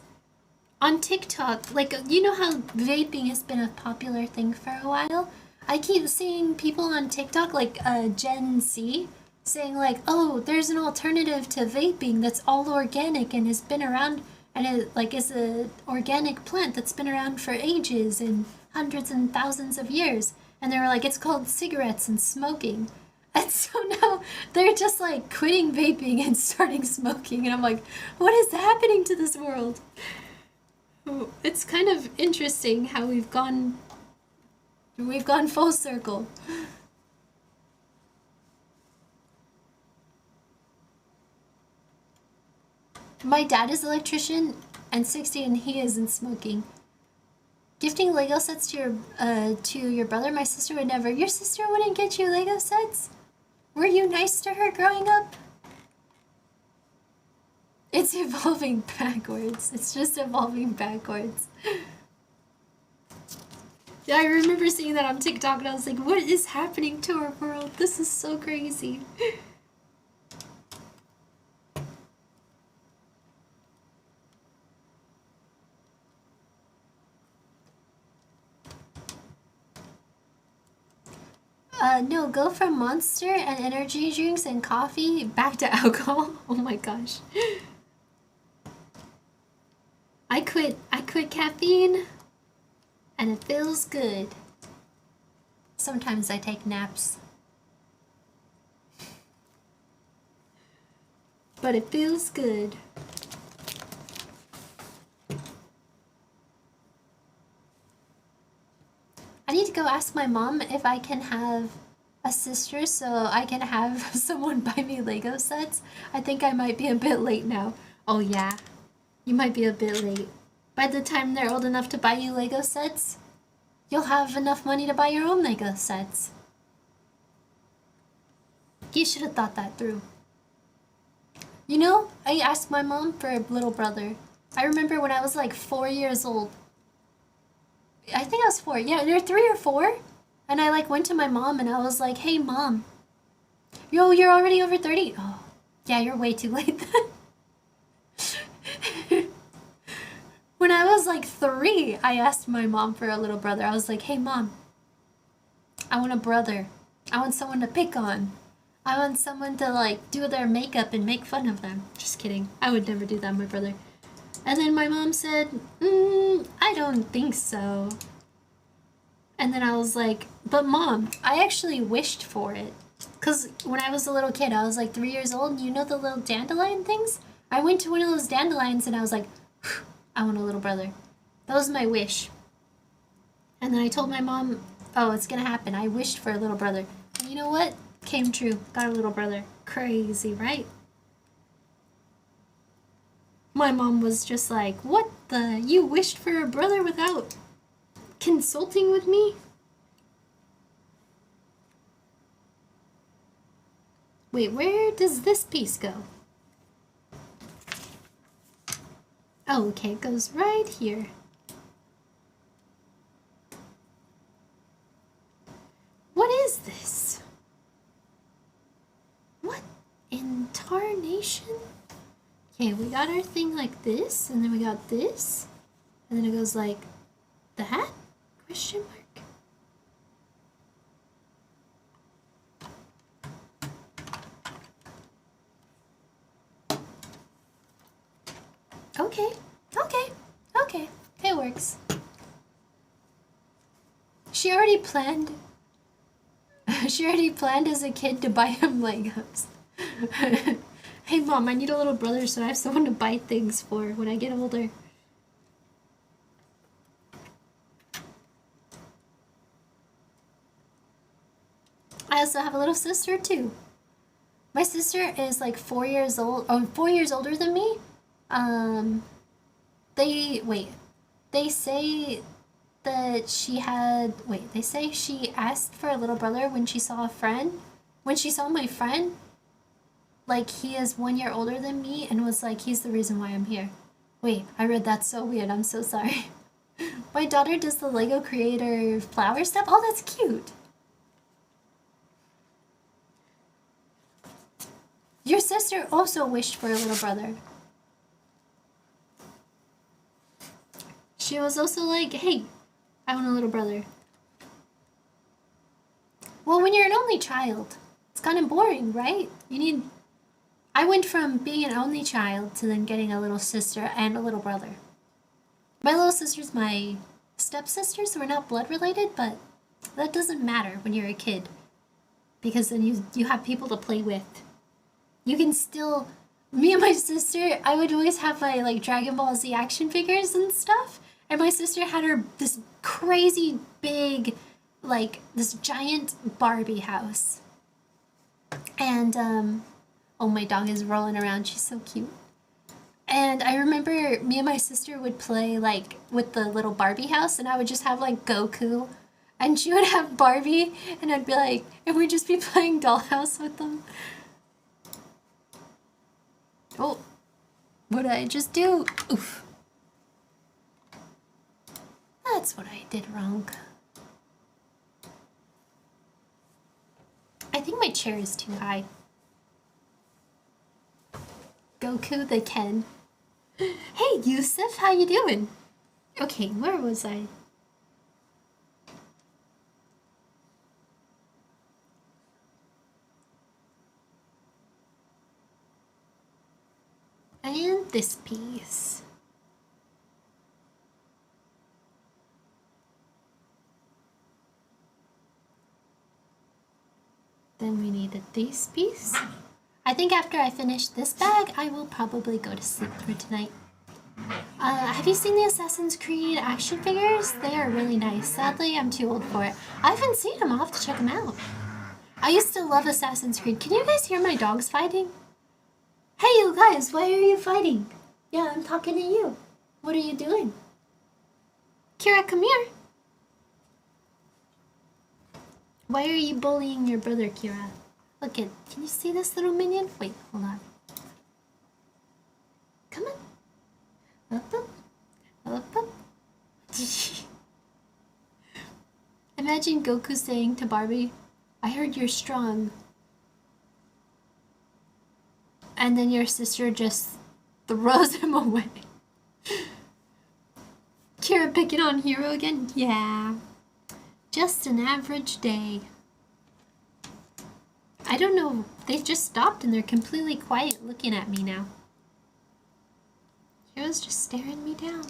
on TikTok, like, you know how vaping has been a popular thing for a while? I keep seeing people on TikTok, like Gen Z, saying like, oh, there's an alternative to vaping that's all organic and has been around, and it like is a organic plant that's been around for ages and hundreds and thousands of years. And they were like, it's called cigarettes and smoking. And so now they're just like quitting vaping and starting smoking. And I'm like, what is happening to this world? It's kind of interesting how we've gone full circle. My dad is an electrician and 60 and he isn't smoking. Gifting Lego sets to your brother, my sister would never. Your sister wouldn't get you Lego sets? Were you nice to her growing up? It's evolving backwards. It's just evolving backwards. Yeah, I remember seeing that on TikTok and I was like, what is happening to our world? This is so crazy. No, go from Monster and energy drinks and coffee back to alcohol. Oh my gosh. I quit caffeine and it feels good. Sometimes I take naps. But it feels good. I need to go ask my mom if I can have a sister so I can have someone buy me Lego sets. I think I might be a bit late now. Oh yeah, you might be a bit late. By the time they're old enough to buy you Lego sets, you'll have enough money to buy your own Lego sets. You should have thought that through. You know, I asked my mom for a little brother. I remember when I was like 4 years old. I think I was 4. Yeah, you're 3 or 4? And I like went to my mom and I was like, hey mom, yo, you're already over 30? Oh, yeah, you're way too late then. When I was like 3, I asked my mom for a little brother. I was like, hey mom, I want a brother. I want someone to pick on. I want someone to like do their makeup and make fun of them. Just kidding. I would never do that, my brother. And then my mom said, I don't think so. And then I was like, but mom, I actually wished for it. Because when I was a little kid, I was like 3 years old, you know the little dandelion things? I went to one of those dandelions and I was like, I want a little brother. That was my wish. And then I told my mom, oh, it's gonna happen. I wished for a little brother. And you know what? Came true. Got a little brother. Crazy, right? My mom was just like, what the? You wished for a brother without consulting with me? Wait, where does this piece go? Oh, okay, it goes right here. What is this? What in tarnation? Okay, we got our thing like this, and then we got this, and then it goes like that? Question mark? Okay, it works. She already planned as a kid to buy him Legos. Hey mom, I need a little brother so I have someone to buy things for when I get older. I also have a little sister too. My sister is like 4 years old, 4 years older than me. They say that they say she asked for a little brother when she saw a friend. When she saw my friend, like he is 1 year older than me and was like, he's the reason why I'm here. Wait, I read that so weird. I'm so sorry. My daughter does the Lego Creator flower stuff. Oh, that's cute. Your sister also wished for a little brother. She was also like, hey, I want a little brother. Well, when you're an only child, it's kind of boring, right? I went from being an only child to then getting a little sister and a little brother. My little sister's my stepsister, so we're not blood related, but that doesn't matter when you're a kid. Because then you have people to play with. You can still... Me and my sister, I would always have my, like, Dragon Ball Z action figures and stuff. And my sister had this crazy big, like, this giant Barbie house. And, oh, my dog is rolling around. She's so cute. And I remember me and my sister would play, like, with the little Barbie house, and I would just have, like, Goku. And she would have Barbie, and I'd be like, and we'd just be playing Dollhouse with them. Oh, what did I just do? Oof. That's what I did wrong. I think my chair is too high. Goku the Ken. Hey, Yusuf, how you doing? Okay, where was I? And this piece. Then we needed this piece. I think after I finish this bag, I will probably go to sleep for tonight. Have you seen the Assassin's Creed action figures? They are really nice. Sadly, I'm too old for it. I haven't seen them. I'll have to check them out. I used to love Assassin's Creed. Can you guys hear my dogs fighting? Hey, you guys, why are you fighting? Yeah, I'm talking to you. What are you doing? Kira, come here. Why are you bullying your brother, Kira? Look at, can you see this little minion? Wait, hold on. Come on. Up, up. Up, up. Imagine Goku saying to Barbie, I heard you're strong. And then your sister just throws him away. Kira picking on Hero again? Yeah. Just an average day. I don't know. They just stopped and they're completely quiet looking at me now. Hero's just staring me down.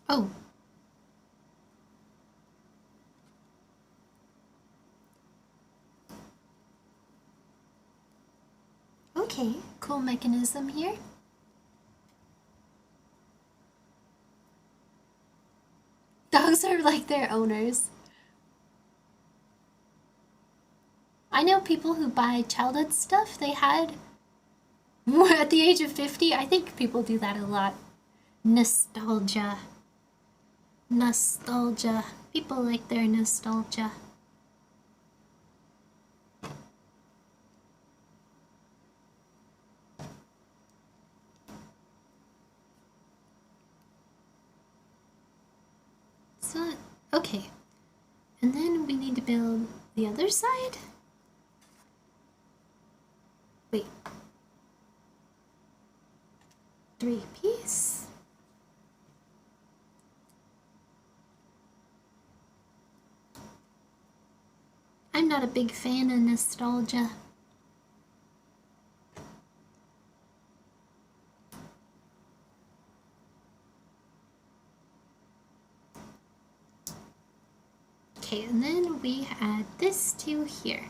Oh. Okay, cool mechanism here. Dogs are like their owners. I know people who buy childhood stuff they had at the age of 50. I think people do that a lot. Nostalgia. Nostalgia. People like their nostalgia. So, okay. And then we need to build the other side? Wait. 3-piece? I'm not a big fan of nostalgia. Okay, and then we add this to here.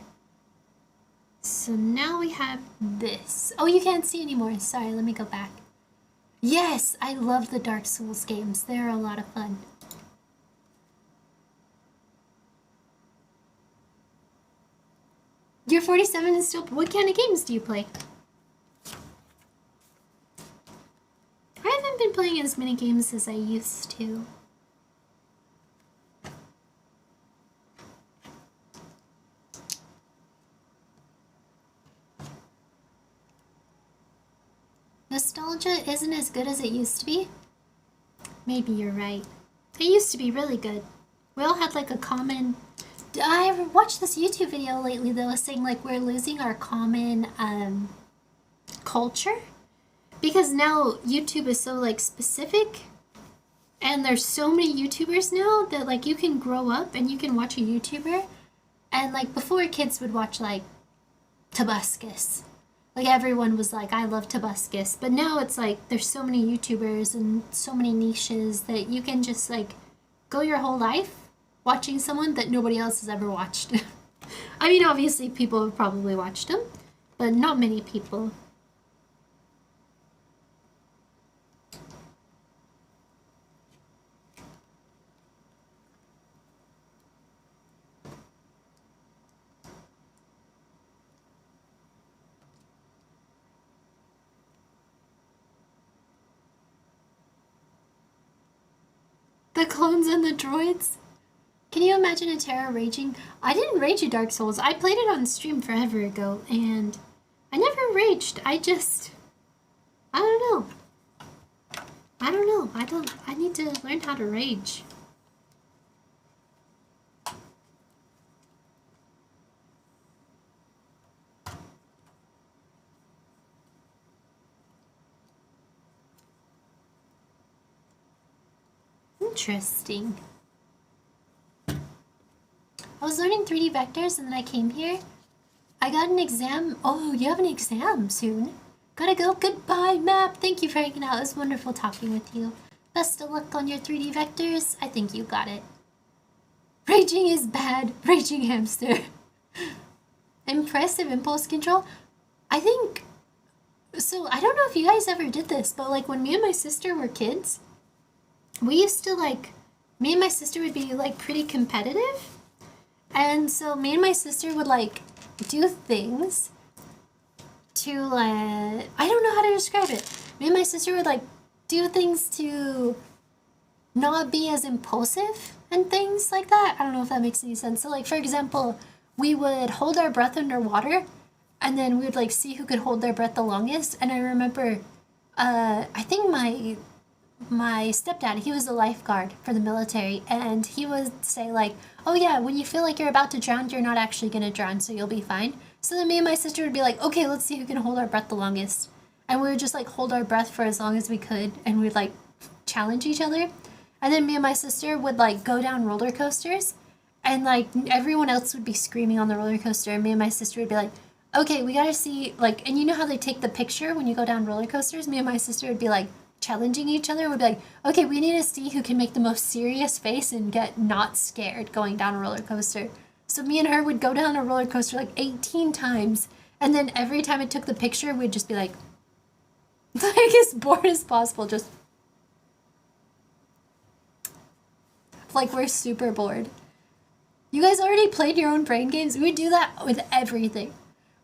So now we have this. Oh, you can't see anymore. Sorry, let me go back. Yes, I love the Dark Souls games. They're a lot of fun. You're 47 and still... What kind of games do you play? I haven't been playing as many games as I used to. Nostalgia isn't as good as it used to be. Maybe you're right. It used to be really good. We all had like a common... I watched this YouTube video lately that was saying like we're losing our common culture. Because now YouTube is so like specific. And there's so many YouTubers now that like you can grow up and you can watch a YouTuber. And like before kids would watch like Tobuscus. Like everyone was like, I love Tobuscus. But now it's like there's so many YouTubers and so many niches that you can just like go your whole life watching someone that nobody else has ever watched. I mean, obviously people have probably watched them, but not many people. The clones and the droids. Can you imagine a Terra raging? I didn't rage a Dark Souls. I played it on stream forever ago, and I never raged. I don't know. I need to learn how to rage. Interesting. I was learning 3D vectors and then I came here. I got an exam. Oh, you have an exam soon. Gotta go. Goodbye, Map. Thank you for hanging out. It was wonderful talking with you. Best of luck on your 3D vectors. I think you got it. Raging is bad. Raging hamster. Impressive impulse control. I think... So, I don't know if you guys ever did this, but like when me and my sister were kids, we used to like... Me and my sister would be like pretty competitive. And so me and my sister would like do things to I don't know how to describe it. Me and my sister would like do things to not be as impulsive and things like that. I don't know if that makes any sense. So like for example, we would hold our breath underwater and then we would like see who could hold their breath the longest. And I remember I think my stepdad, he was a lifeguard for the military, and he would say like, oh yeah, when you feel like you're about to drown, you're not actually gonna drown, so you'll be fine. So then me and my sister would be like, okay, let's see who can hold our breath the longest. And we would just like hold our breath for as long as we could, and we'd like challenge each other. And then me and my sister would like go down roller coasters, and like everyone else would be screaming on the roller coaster, and me and my sister would be like, okay, we gotta see, like, and you know how they take the picture when you go down roller coasters? Me and my sister would be like, challenging each other. Would be like, okay, we need to see who can make the most serious face and get not scared going down a roller coaster. So me and her would go down a roller coaster like 18 times, and then every time it took the picture, we'd just be like as bored as possible, just like we're super bored. You guys already played your own brain games? We do that with everything.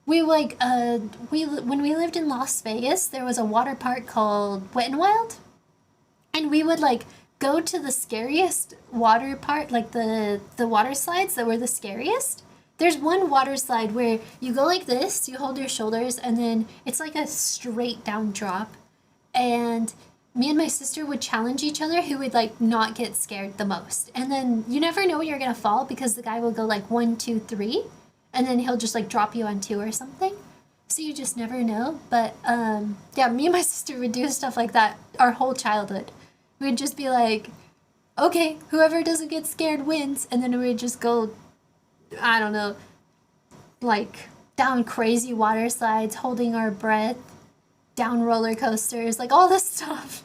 We like when we lived in Las Vegas, there was a water park called Wet n Wild, and we would like go to the scariest water part, like the water slides that were the scariest. There's one water slide where you go like this, you hold your shoulders, and then it's like a straight down drop. And me and my sister would challenge each other who would like not get scared the most. And then you never know when you're gonna fall because the guy will go like 1, 2, 3. And then he'll just like drop you on 2 or something. So you just never know. But yeah, me and my sister would do stuff like that our whole childhood. We'd just be like, okay, whoever doesn't get scared wins. And then we'd just go, I don't know, like down crazy water slides, holding our breath, down roller coasters, like all this stuff.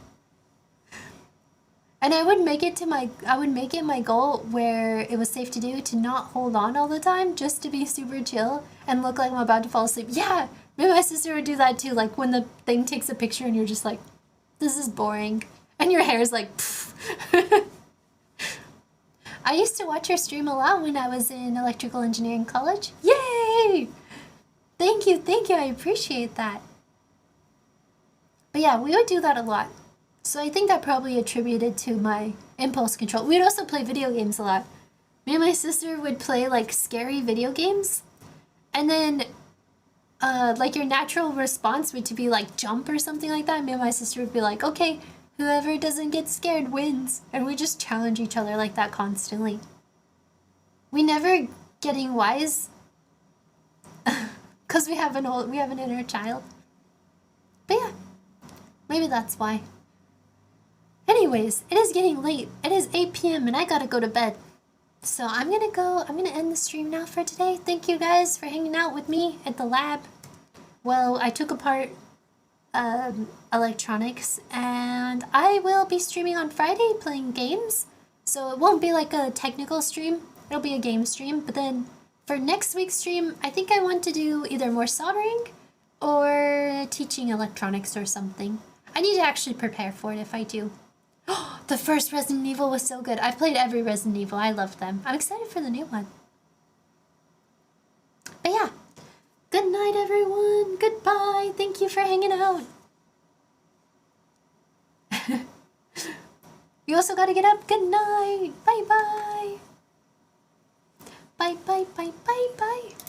And I would make it my goal where it was safe to do to not hold on all the time, just to be super chill and look like I'm about to fall asleep. Yeah, me and my sister would do that too. Like when the thing takes a picture and you're just like, this is boring. And your hair's like, I used to watch her stream a lot when I was in electrical engineering college. Yay! Thank you, I appreciate that. But yeah, we would do that a lot. So I think that probably attributed to my impulse control. We'd also play video games a lot. Me and my sister would play like scary video games. And then like your natural response would to be like jump or something like that. Me and my sister would be like, okay, whoever doesn't get scared wins. And we just challenge each other like that constantly. We never getting wise because we have an inner child. But yeah, maybe that's why. Anyways, it is getting late. It is 8 p.m. and I gotta go to bed. So I'm gonna end the stream now for today. Thank you guys for hanging out with me at the lab. Well, I took apart electronics, and I will be streaming on Friday playing games. So it won't be like a technical stream, it'll be a game stream. But then for next week's stream, I think I want to do either more soldering or teaching electronics or something. I need to actually prepare for it if I do. The first Resident Evil was so good. I've played every Resident Evil. I loved them. I'm excited for the new one. But yeah. Good night, everyone. Goodbye. Thank you for hanging out. You also gotta get up. Good night. Bye-bye. Bye, bye, bye, bye, bye.